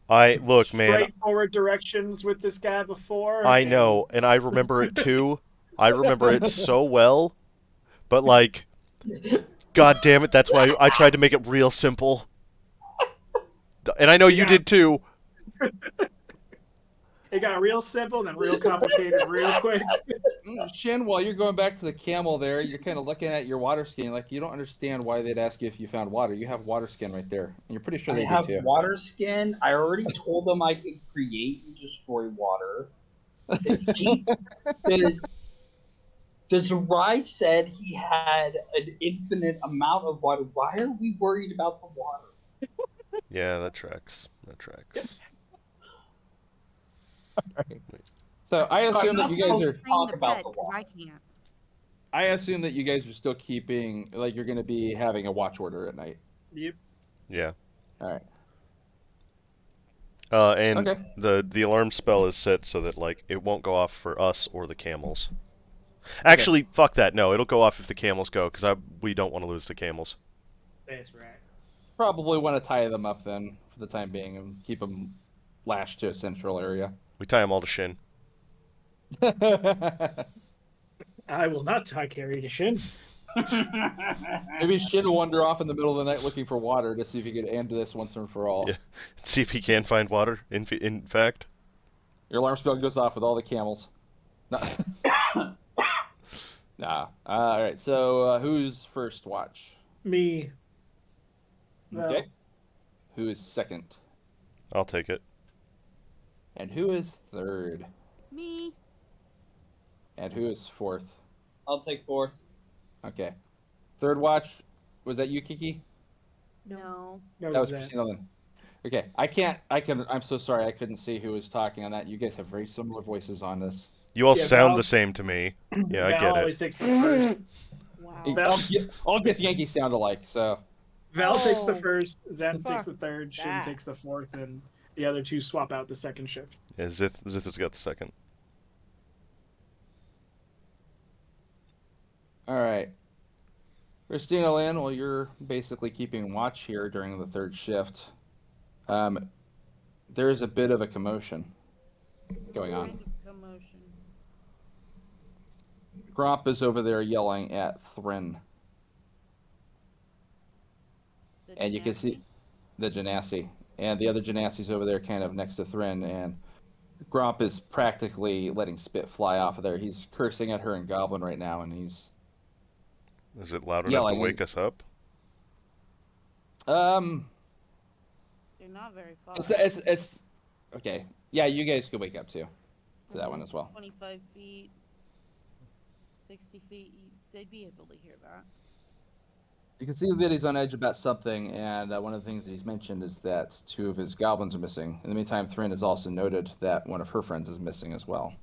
Look, man, straightforward directions with this guy before. I know, and I remember it too. I remember it so well, but like, god damn it, that's why I tried to make it real simple. And I know you did too. It got real simple, then real complicated, real quick. Shin, while you're going back to the camel there, you're kind of looking at your water skin, like you don't understand why they'd ask you if you found water. You have water skin right there, and you're pretty sure I they have do too. water skin. I already told them I could create and destroy water. The Zerai said he had an infinite amount of water. Why are we worried about the water? Yeah, that tracks. That tracks. Right. So I assume that you guys are. Talk about the I water. can't. I assume that you guys are still keeping, like, you're going to be having a watch order at night. Yep. Yeah. All right. And Okay. the alarm spell is set so that like it won't go off for us or the camels. Actually, fuck that. No, it'll go off if the camels go, because we don't want to lose the camels. That's right. Probably want to tie them up then for the time being and keep them lashed to a central area. We tie them all to Shin. I will not tie Carrie to Shin. Maybe Shin will wander off in the middle of the night looking for water to see if he could end this once and for all. Yeah. See if he can find water. In fact, Your alarm spell goes off with all the camels. Nah. Nah. All right. So who's first watch? Me. Okay. Who is second? I'll take it. And who is third? Me. And who is fourth? I'll take fourth. Okay. Third watch. Was that you, Kiki? No. That That was was that. Christina then. Okay. I'm so sorry I couldn't see who was talking on that. You guys have very similar voices on this. You all Yeah, sound Val- the same to me. Yeah, I Val get it. always takes the first. Wow. Val- All get Yankee sound alike, so. Val takes the Oh, first, Zen takes fuck the third, Shin that. takes the fourth, and the other two swap out the second shift. Yeah, Zith has got the second. All right. Christina Lynn, well, you're basically keeping watch here during the third shift. There's a bit of a commotion going on. Kind of commotion. Gromp is over there yelling at Thren, The and you can see Genasi? the Genasi, and the other Genasi's over there kind of next to Thren, and Gromp is practically letting spit fly off of there. He's cursing at her in Goblin right now, and he's Is it loud enough Yelling. to wake us up? They're not very far. it's okay. Yeah, you guys could wake up too to that one as well. 25 feet, 60 feet. They'd be able to hear that. You can see that he's on edge about something, and one of the things that he's mentioned is that two of his goblins are missing. In the meantime, Thren has also noted that one of her friends is missing as well.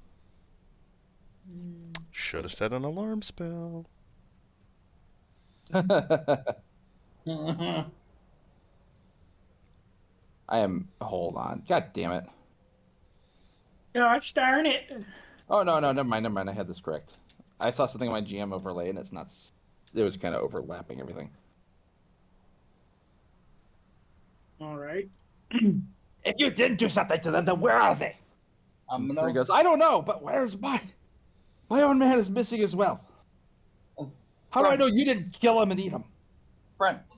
Should have set an alarm spell. Hold on. God damn it. Gosh darn it. Oh, no, never mind. I had this correct. I saw something on my GM overlay, and it was kind of overlapping everything. All right. If you didn't do something to them, then where are they? I'm Thren gonna. goes, I don't know, but where's my own man is missing as well. How do I know you didn't kill him and eat him? Friends.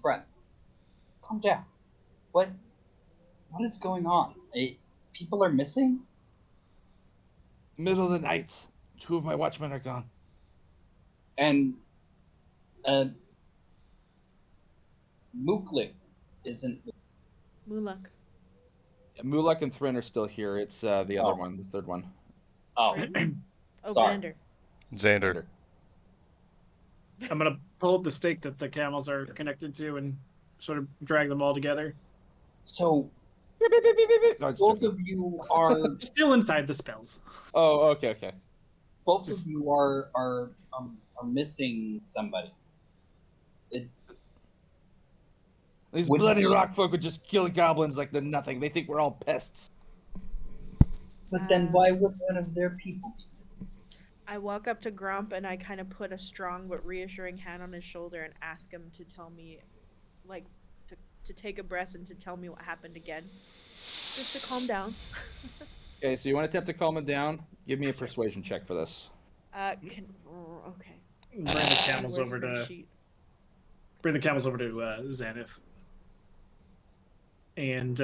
Calm down. What is going on? People are missing? Middle of the night. Two of my watchmen are gone. And Muklik isn't. Mulak. Mulek and Thren are still here. It's the other Oh. one, the third one. Oh, Oh, Sorry. Vander. Xander. I'm gonna pull up the stake that the camels are connected to and sort of drag them all together. so No, just Both joking. of you are Still inside the spells. Oh, okay. both of you are missing somebody. These Would bloody you- rock folk would just kill goblins like they're nothing. They think we're all pests. But then why would one of their people be? I walk up to Grump and I kind of put a strong but reassuring hand on his shoulder and ask him to tell me, like, to take a breath and to tell me what happened again, just to calm down. Okay, so you want to attempt to calm him down? Give me a persuasion check for this. Okay. Bring the camels Where's over my to sheet? Xanath. And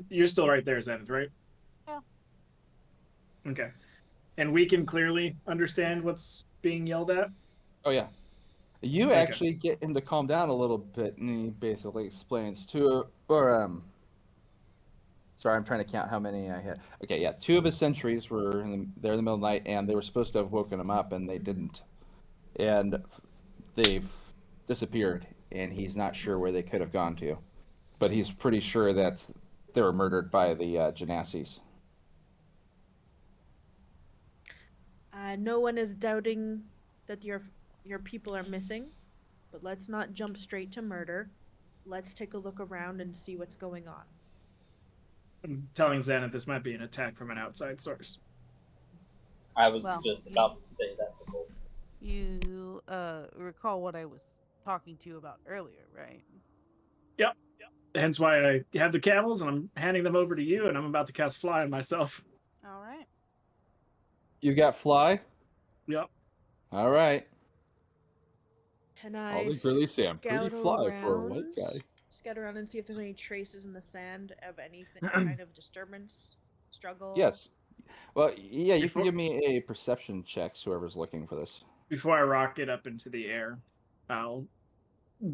you're still right there, Xanath, right? Yeah. Okay. And we can clearly understand what's being yelled at. Oh yeah. You Okay. actually get him to calm down a little bit, and he basically explains sorry, I'm trying to count how many I had. Okay, yeah, 2 of his sentries were there in the middle of the night, and they were supposed to have woken him up, and they didn't. And they've disappeared, and he's not sure where they could have gone to. But he's pretty sure that they were murdered by the Genassis. No one is doubting that your people are missing, but let's not jump straight to murder. Let's take a look around and see what's going on. I'm telling Xanath this might be an attack from an outside source. I was Well, just about to say that. You recall what I was talking to you about earlier, right? Yep. Hence why I have the camels and I'm handing them over to you, and I'm about to cast fly on myself. All right. You got fly? Yep. All right. Can All I they really say I'm pretty scout fly for a white guy. scout around and see if there's any traces in the sand of anything kind of disturbance, struggle? Yes. Well, yeah, you Before- can give me a perception check, whoever's looking for this. Before I rocket up into the air, I'll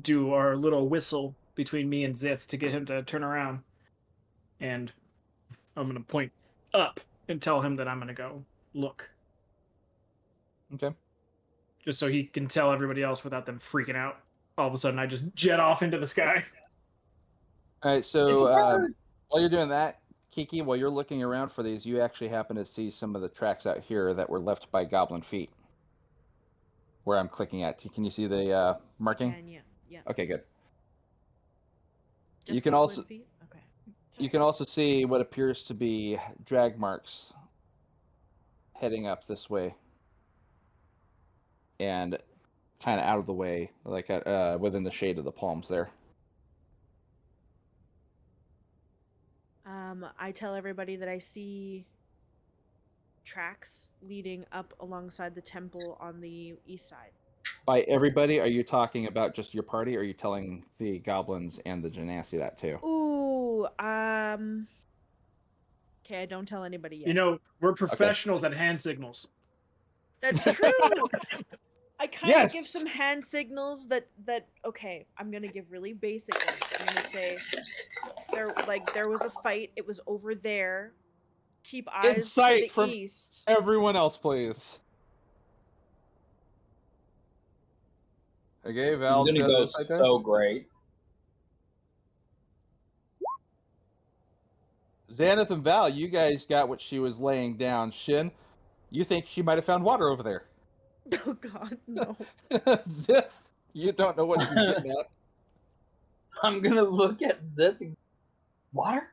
do our little whistle between me and Zith to get him to turn around. And I'm going to point up and tell him that I'm going to go look. Okay. Just so he can tell everybody else without them freaking out. All of a sudden, I just jet off into the sky. All right, It's so hard. while you're doing that, Kiki, while you're looking around for these, you actually happen to see some of the tracks out here that were left by goblin feet. Where I'm clicking at. Can you see the marking? Can, yeah. Okay, good. Just You can goblin also- feet? Okay. You can also see what appears to be drag marks heading up this way. And kind of out of the way, like within the shade of the palms there. I tell everybody that I see tracks leading up alongside the temple on the east side. By everybody, are you talking about just your party, or are you telling the goblins and the Genasi that too? Ooh, okay, I don't tell anybody yet. You know, we're professionals at hand signals. That's true. I kind of give Yes! some hand signals that okay, I'm gonna give really basic ones. I'm gonna say there was a fight. It was over there. Keep eyes Insight to the from east. everyone else, please. Okay, Val. He's gonna got go insight there? so great. Xanath and Val, you guys got what she was laying down. Shin, you think she might have found water over there. Oh God, no. You don't know what she's getting at. I'm gonna look at Zith and water?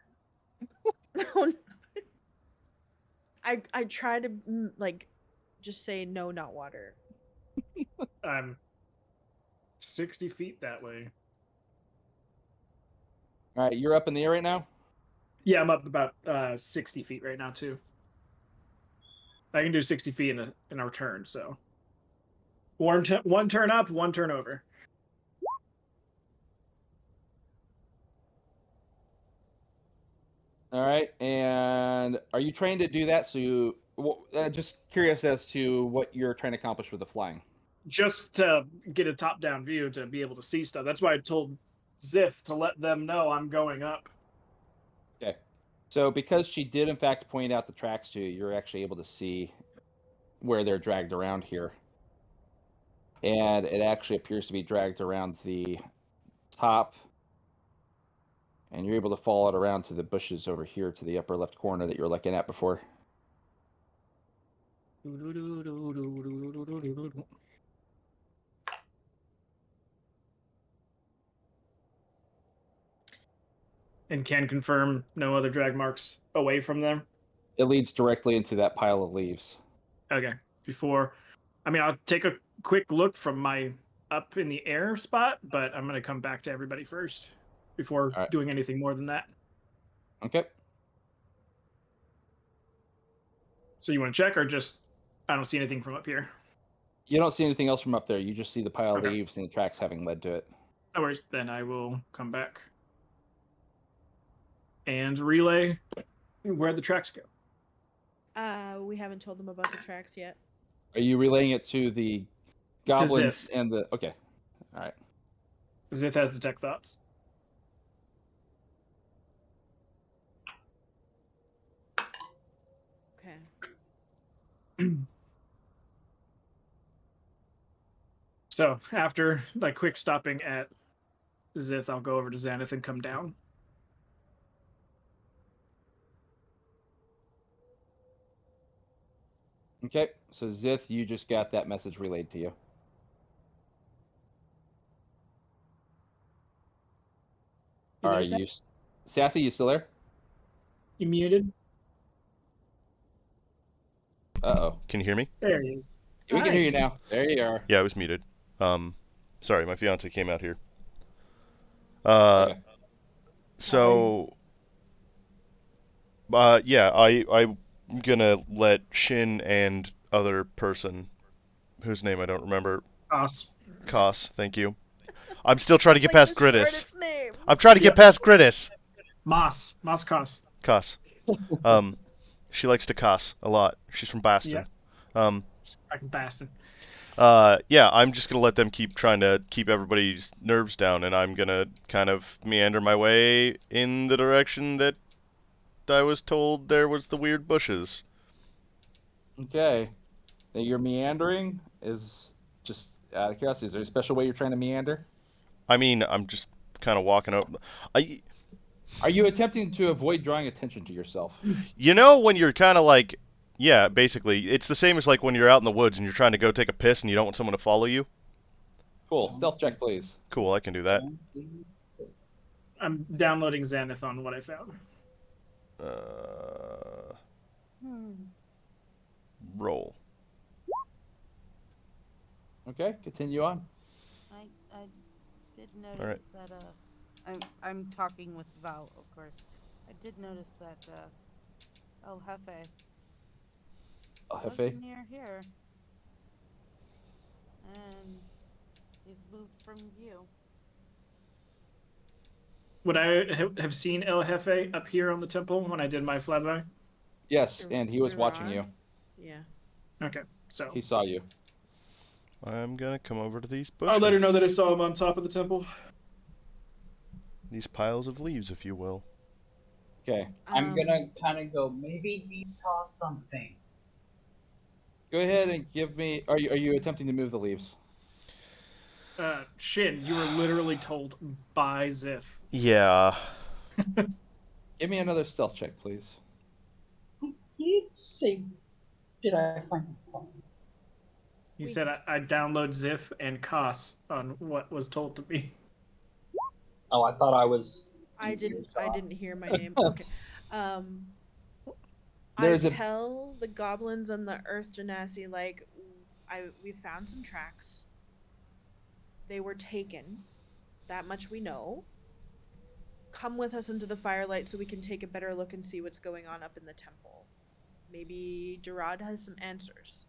No. I try to like just say no, not water. I'm 60 feet that way. All right, you're up in the air right now? Yeah, I'm up about 60 feet right now, too. I can do 60 feet in a return, so. One turn up, one turn over. All right, and are you trying to do that? So you, just curious as to what you're trying to accomplish with the flying. Just to get a top-down view to be able to see stuff. That's why I told Zith to let them know I'm going up. Okay, so because she did in fact point out the tracks to you, you're actually able to see where they're dragged around here. And it actually appears to be dragged around the top and you're able to follow it around to the bushes over here to the upper left corner that you were looking at before. And can confirm no other drag marks away from them. It leads directly into that pile of leaves. Okay. I'll take a quick look from my up in the air spot, but I'm going to come back to everybody first before doing anything more than that. Okay. So you want to check or just, I don't see anything from up here? You don't see anything else from up there. You just see the pile of leaves and the tracks having led to it. No worries. Then I will come back and relay where the tracks go. We haven't told them about the tracks yet. Are you relaying it to the goblins Zith. and the... Okay. All right. Zith has detect thoughts. Okay. So after like quick stopping at Zith, I'll go over to Xanath and come down. Okay. So Zith, you just got that message relayed to you. Are you... Sassy, you still there? You muted? Uh-oh. Can you hear me? There he is. We can hear you now. There you are. Yeah, I was muted. Sorry, my fiance came out here. Okay. So, yeah, I'm gonna let Shin and other person, whose name I don't remember. Koss, thank you. I'm still trying to get past Gridis. I'm trying to get past Gridis. Moss Koss. Koss. She likes to Koss a lot. She's from Boston. Yeah. Boston. Yeah, I'm just gonna let them keep trying to keep everybody's nerves down, and I'm gonna kind of meander my way in the direction that I was told there was the weird bushes. Okay. Now your meandering is just out of curiosity. Is there a special way you're trying to meander? I mean, I'm just kind of walking up. Are you attempting to avoid drawing attention to yourself? You know, when you're kind of like, yeah, basically, it's the same as like when you're out in the woods and you're trying to go take a piss and you don't want someone to follow you. Cool. Stealth check, please. Cool, I can do that. I'm downloading Xanath on what I found. Roll. Okay, continue on. I did notice that I'm talking with Val, of course. I did notice that El Jefe wasn't near here, and he's moved from view. Would I have seen El Jefe up here on the temple when I did my flyby? Yes, and he was watching you. Yeah. Okay, so he saw you. I'm gonna come over to these bushes. I'll let her know that I saw him on top of the temple. These piles of leaves, if you will. Okay. I'm gonna kind of go, maybe he saw something. Go ahead and give me... Are you attempting to move the leaves? Shin, you were literally told by Zith. Yeah. Give me another stealth check, please. He did say, did I find the He said I download Zith and Koss on what was told to me. Oh, I thought I was... I didn't hear my name. Okay. I tell the goblins and the Earth Genasi, like, we found some tracks. They were taken. That much we know. Come with us into the firelight so we can take a better look and see what's going on up in the temple. Maybe Gerard has some answers.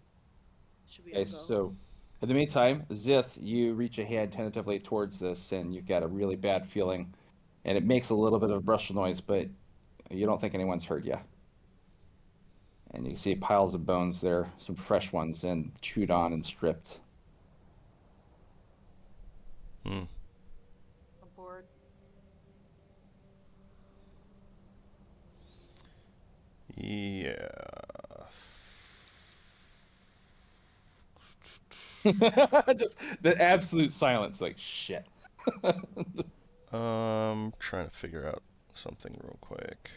Should we all go? So, in the meantime, Zith, you reach a hand tentatively towards this, and you've got a really bad feeling. And it makes a little bit of brush noise, but you don't think anyone's heard you. And you see piles of bones there, some fresh ones, and chewed on and stripped. Aboard. Yeah. Just the absolute silence, like shit. Trying to figure out something real quick.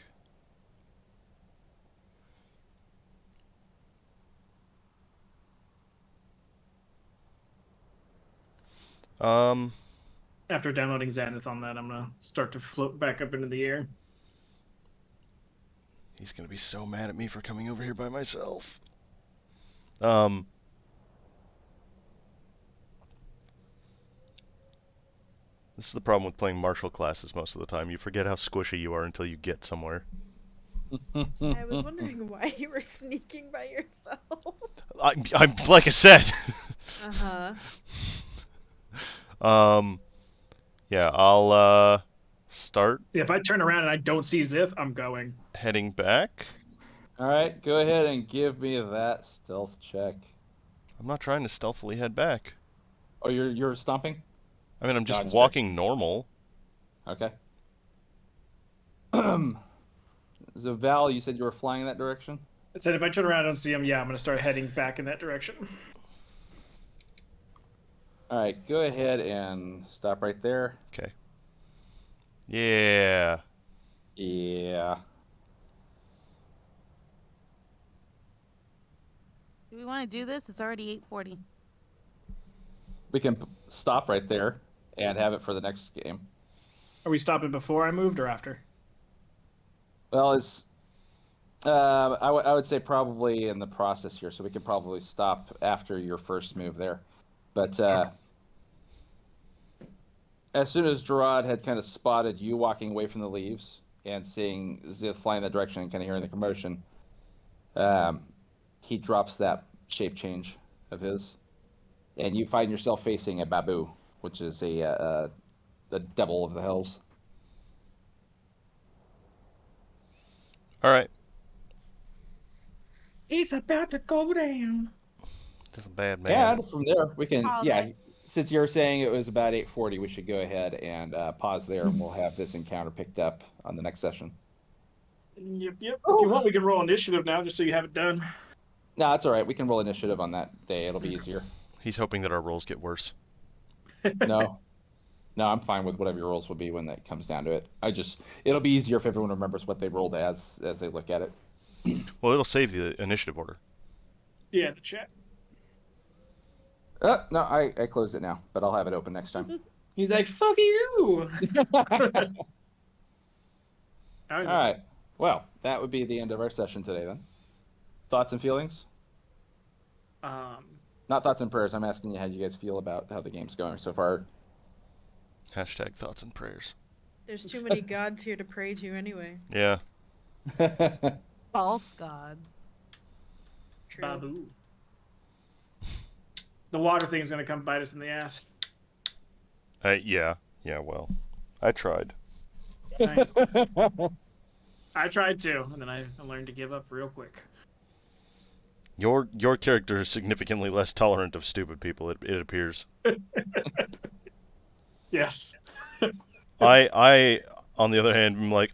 After downloading Xanath on that, I'm gonna start to float back up into the air. He's gonna be so mad at me for coming over here by myself. This is the problem with playing martial classes most of the time. You forget how squishy you are until you get somewhere. I was wondering why you were sneaking by yourself. I'm like I said. Yeah, I'll start Yeah, if I turn around and I don't see Zith, I'm going. heading back. All right, go ahead and give me that stealth check. I'm not trying to stealthily head back. Oh, you're stomping? I mean, I'm just Dodge walking normal. Okay. So Val, you said you were flying in that direction? I said if I turn around and don't see him, yeah, I'm gonna start heading back in that direction. All right, go ahead and stop right there. Okay. Yeah. Yeah. Do we want to do this? It's already 8:40. We can stop right there and have it for the next game. Are we stopping before I moved or after? Well, it's I would say probably in the process here, so we could probably stop after your first move there. But as soon as Gerard had kind of spotted you walking away from the leaves and seeing Zith flying that direction and kind of hearing the commotion, he drops that shape change of his, and you find yourself facing a babu, which is the devil of the hills. All right. It's about to go down. That's a bad man. And from there, we can, All yeah, right. since you're saying it was about 8:40, we should go ahead and pause there, and we'll have this encounter picked up on the next session. Yep. If you want, we can roll initiative now, just so you have it done. No, it's all right. We can roll initiative on that day. It'll be easier. He's hoping that our rolls get worse. No, I'm fine with whatever your rolls will be when that comes down to it. It'll be easier if everyone remembers what they rolled as they look at it. Well, it'll save the initiative order. Yeah, the chat. No, I closed it now, but I'll have it open next time. He's like, fuck you! All right. Well, that would be the end of our session today then. Thoughts and feelings? Not thoughts and prayers. I'm asking you how you guys feel about how the game's going so far. Hashtag thoughts and prayers. There's too many gods here to pray to anyway. Yeah. False gods. True. Babu. The water thing is gonna come bite us in the ass. Yeah, well, I tried. I tried to, and then I learned to give up real quick. Your character is significantly less tolerant of stupid people, it appears. Yes. I on the other hand, am like,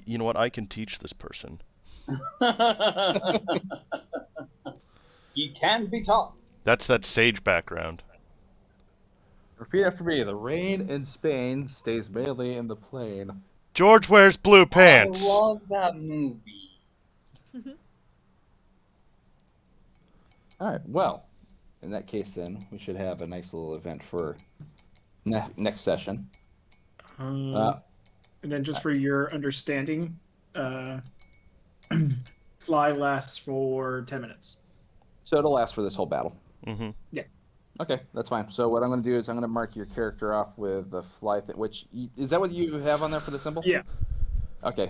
you know what, I can teach this person. You can be taught. That's that sage background. Repeat after me. The rain in Spain stays mainly in the plain. George wears blue pants. I love that movie. All right. Well, in that case, then we should have a nice little event for next session. And then, just for your understanding, fly lasts for 10 minutes. So it'll last for this whole battle. Mm-hmm. Yeah. Okay, that's fine. So what I'm going to do is I'm going to mark your character off with the fly. Is that what you have on there for the symbol? Yeah. Okay,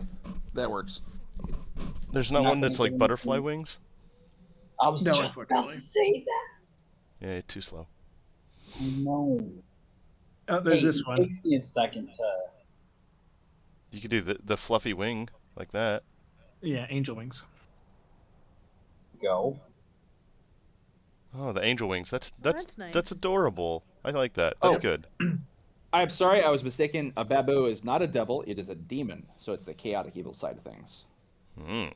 that works. There's not one that's like butterfly wings? I was No, just about unfortunately. to say that. Yeah, too slow. I know. Oh, there's this It one. takes me a second to. You could do the fluffy wing like that. Yeah, angel wings. Go. Oh, the angel wings. That's nice. that's adorable. I like that. That's Oh. good. I'm sorry, I was mistaken. A babu is not a devil; it is a demon. So it's the chaotic evil side of things. Mm.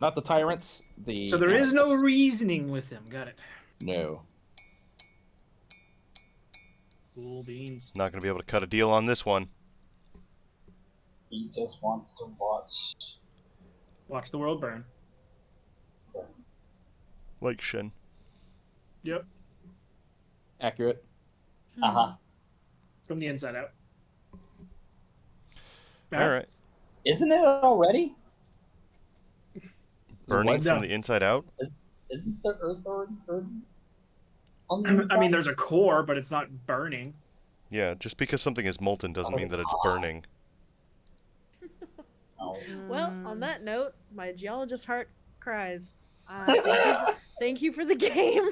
Not the tyrants. So there is no anarchists. reasoning with them. Got it. No. Cool beans. Not gonna be able to cut a deal on this one. He just wants to watch. Watch the world burn. Like Shin. Yep. Accurate. Uh-huh. From the inside out. All right. Isn't it already? Burning What? from No. the inside out? Isn't the Earth already burning? On the I mean, inside? there's a core, but it's not burning. Yeah, just because something is molten doesn't mean that it's burning. Oh. Well, on that note, my geologist heart cries. Thank you for the game.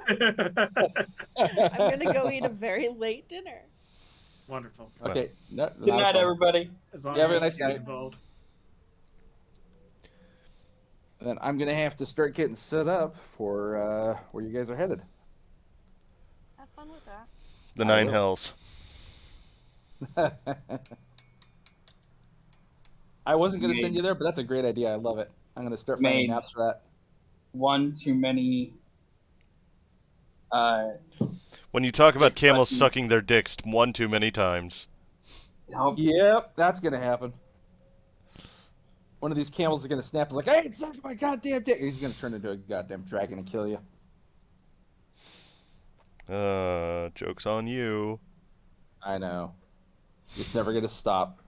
I'm gonna go eat a very late dinner. Wonderful. Okay. No, Good night, everybody. As long Yeah, as have a there's nice kids night. involved. Then I'm gonna have to start getting set up for where you guys are headed. Have fun with that. The I Nine will. Hells. I wasn't gonna Made- send you there, but that's a great idea. I love it. I'm gonna start finding Made- maps for that. One too many. When you talk about Dick camels sucking. sucking their dicks one too many times. Yep, that's gonna happen. One of these camels is gonna snap. Like, hey, suck my goddamn dick. He's gonna turn into a goddamn dragon and kill you. Joke's on you. I know. It's never gonna stop.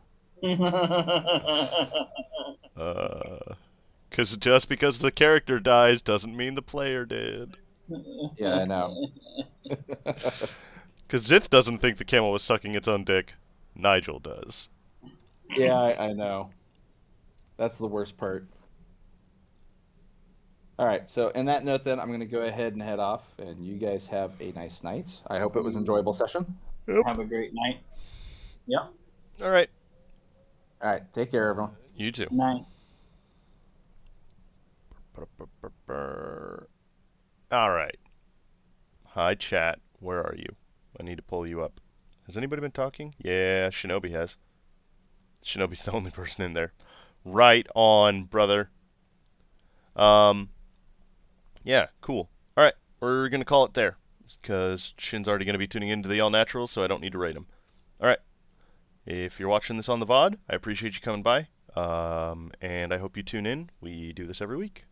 Because just because the character dies doesn't mean the player did. Yeah, I know. Because Zith doesn't think the camel was sucking its own dick. Nigel does. Yeah, I know. That's the worst part. All right, so in that note, then I'm going to go ahead and head off, and you guys have a nice night. I hope it was an enjoyable session. Have a great night. Yep. All right. All right, take care, everyone. You too. Night. All right. Hi, chat. Where are you? I need to pull you up. Has anybody been talking? Yeah, Shinobi has. Shinobi's the only person in there. Right on, brother. Yeah, cool. All right, we're going to call it there because Shin's already going to be tuning into the All Naturals, so I don't need to rate him. All right. If you're watching this on the VOD, I appreciate you coming by, and I hope you tune in. We do this every week.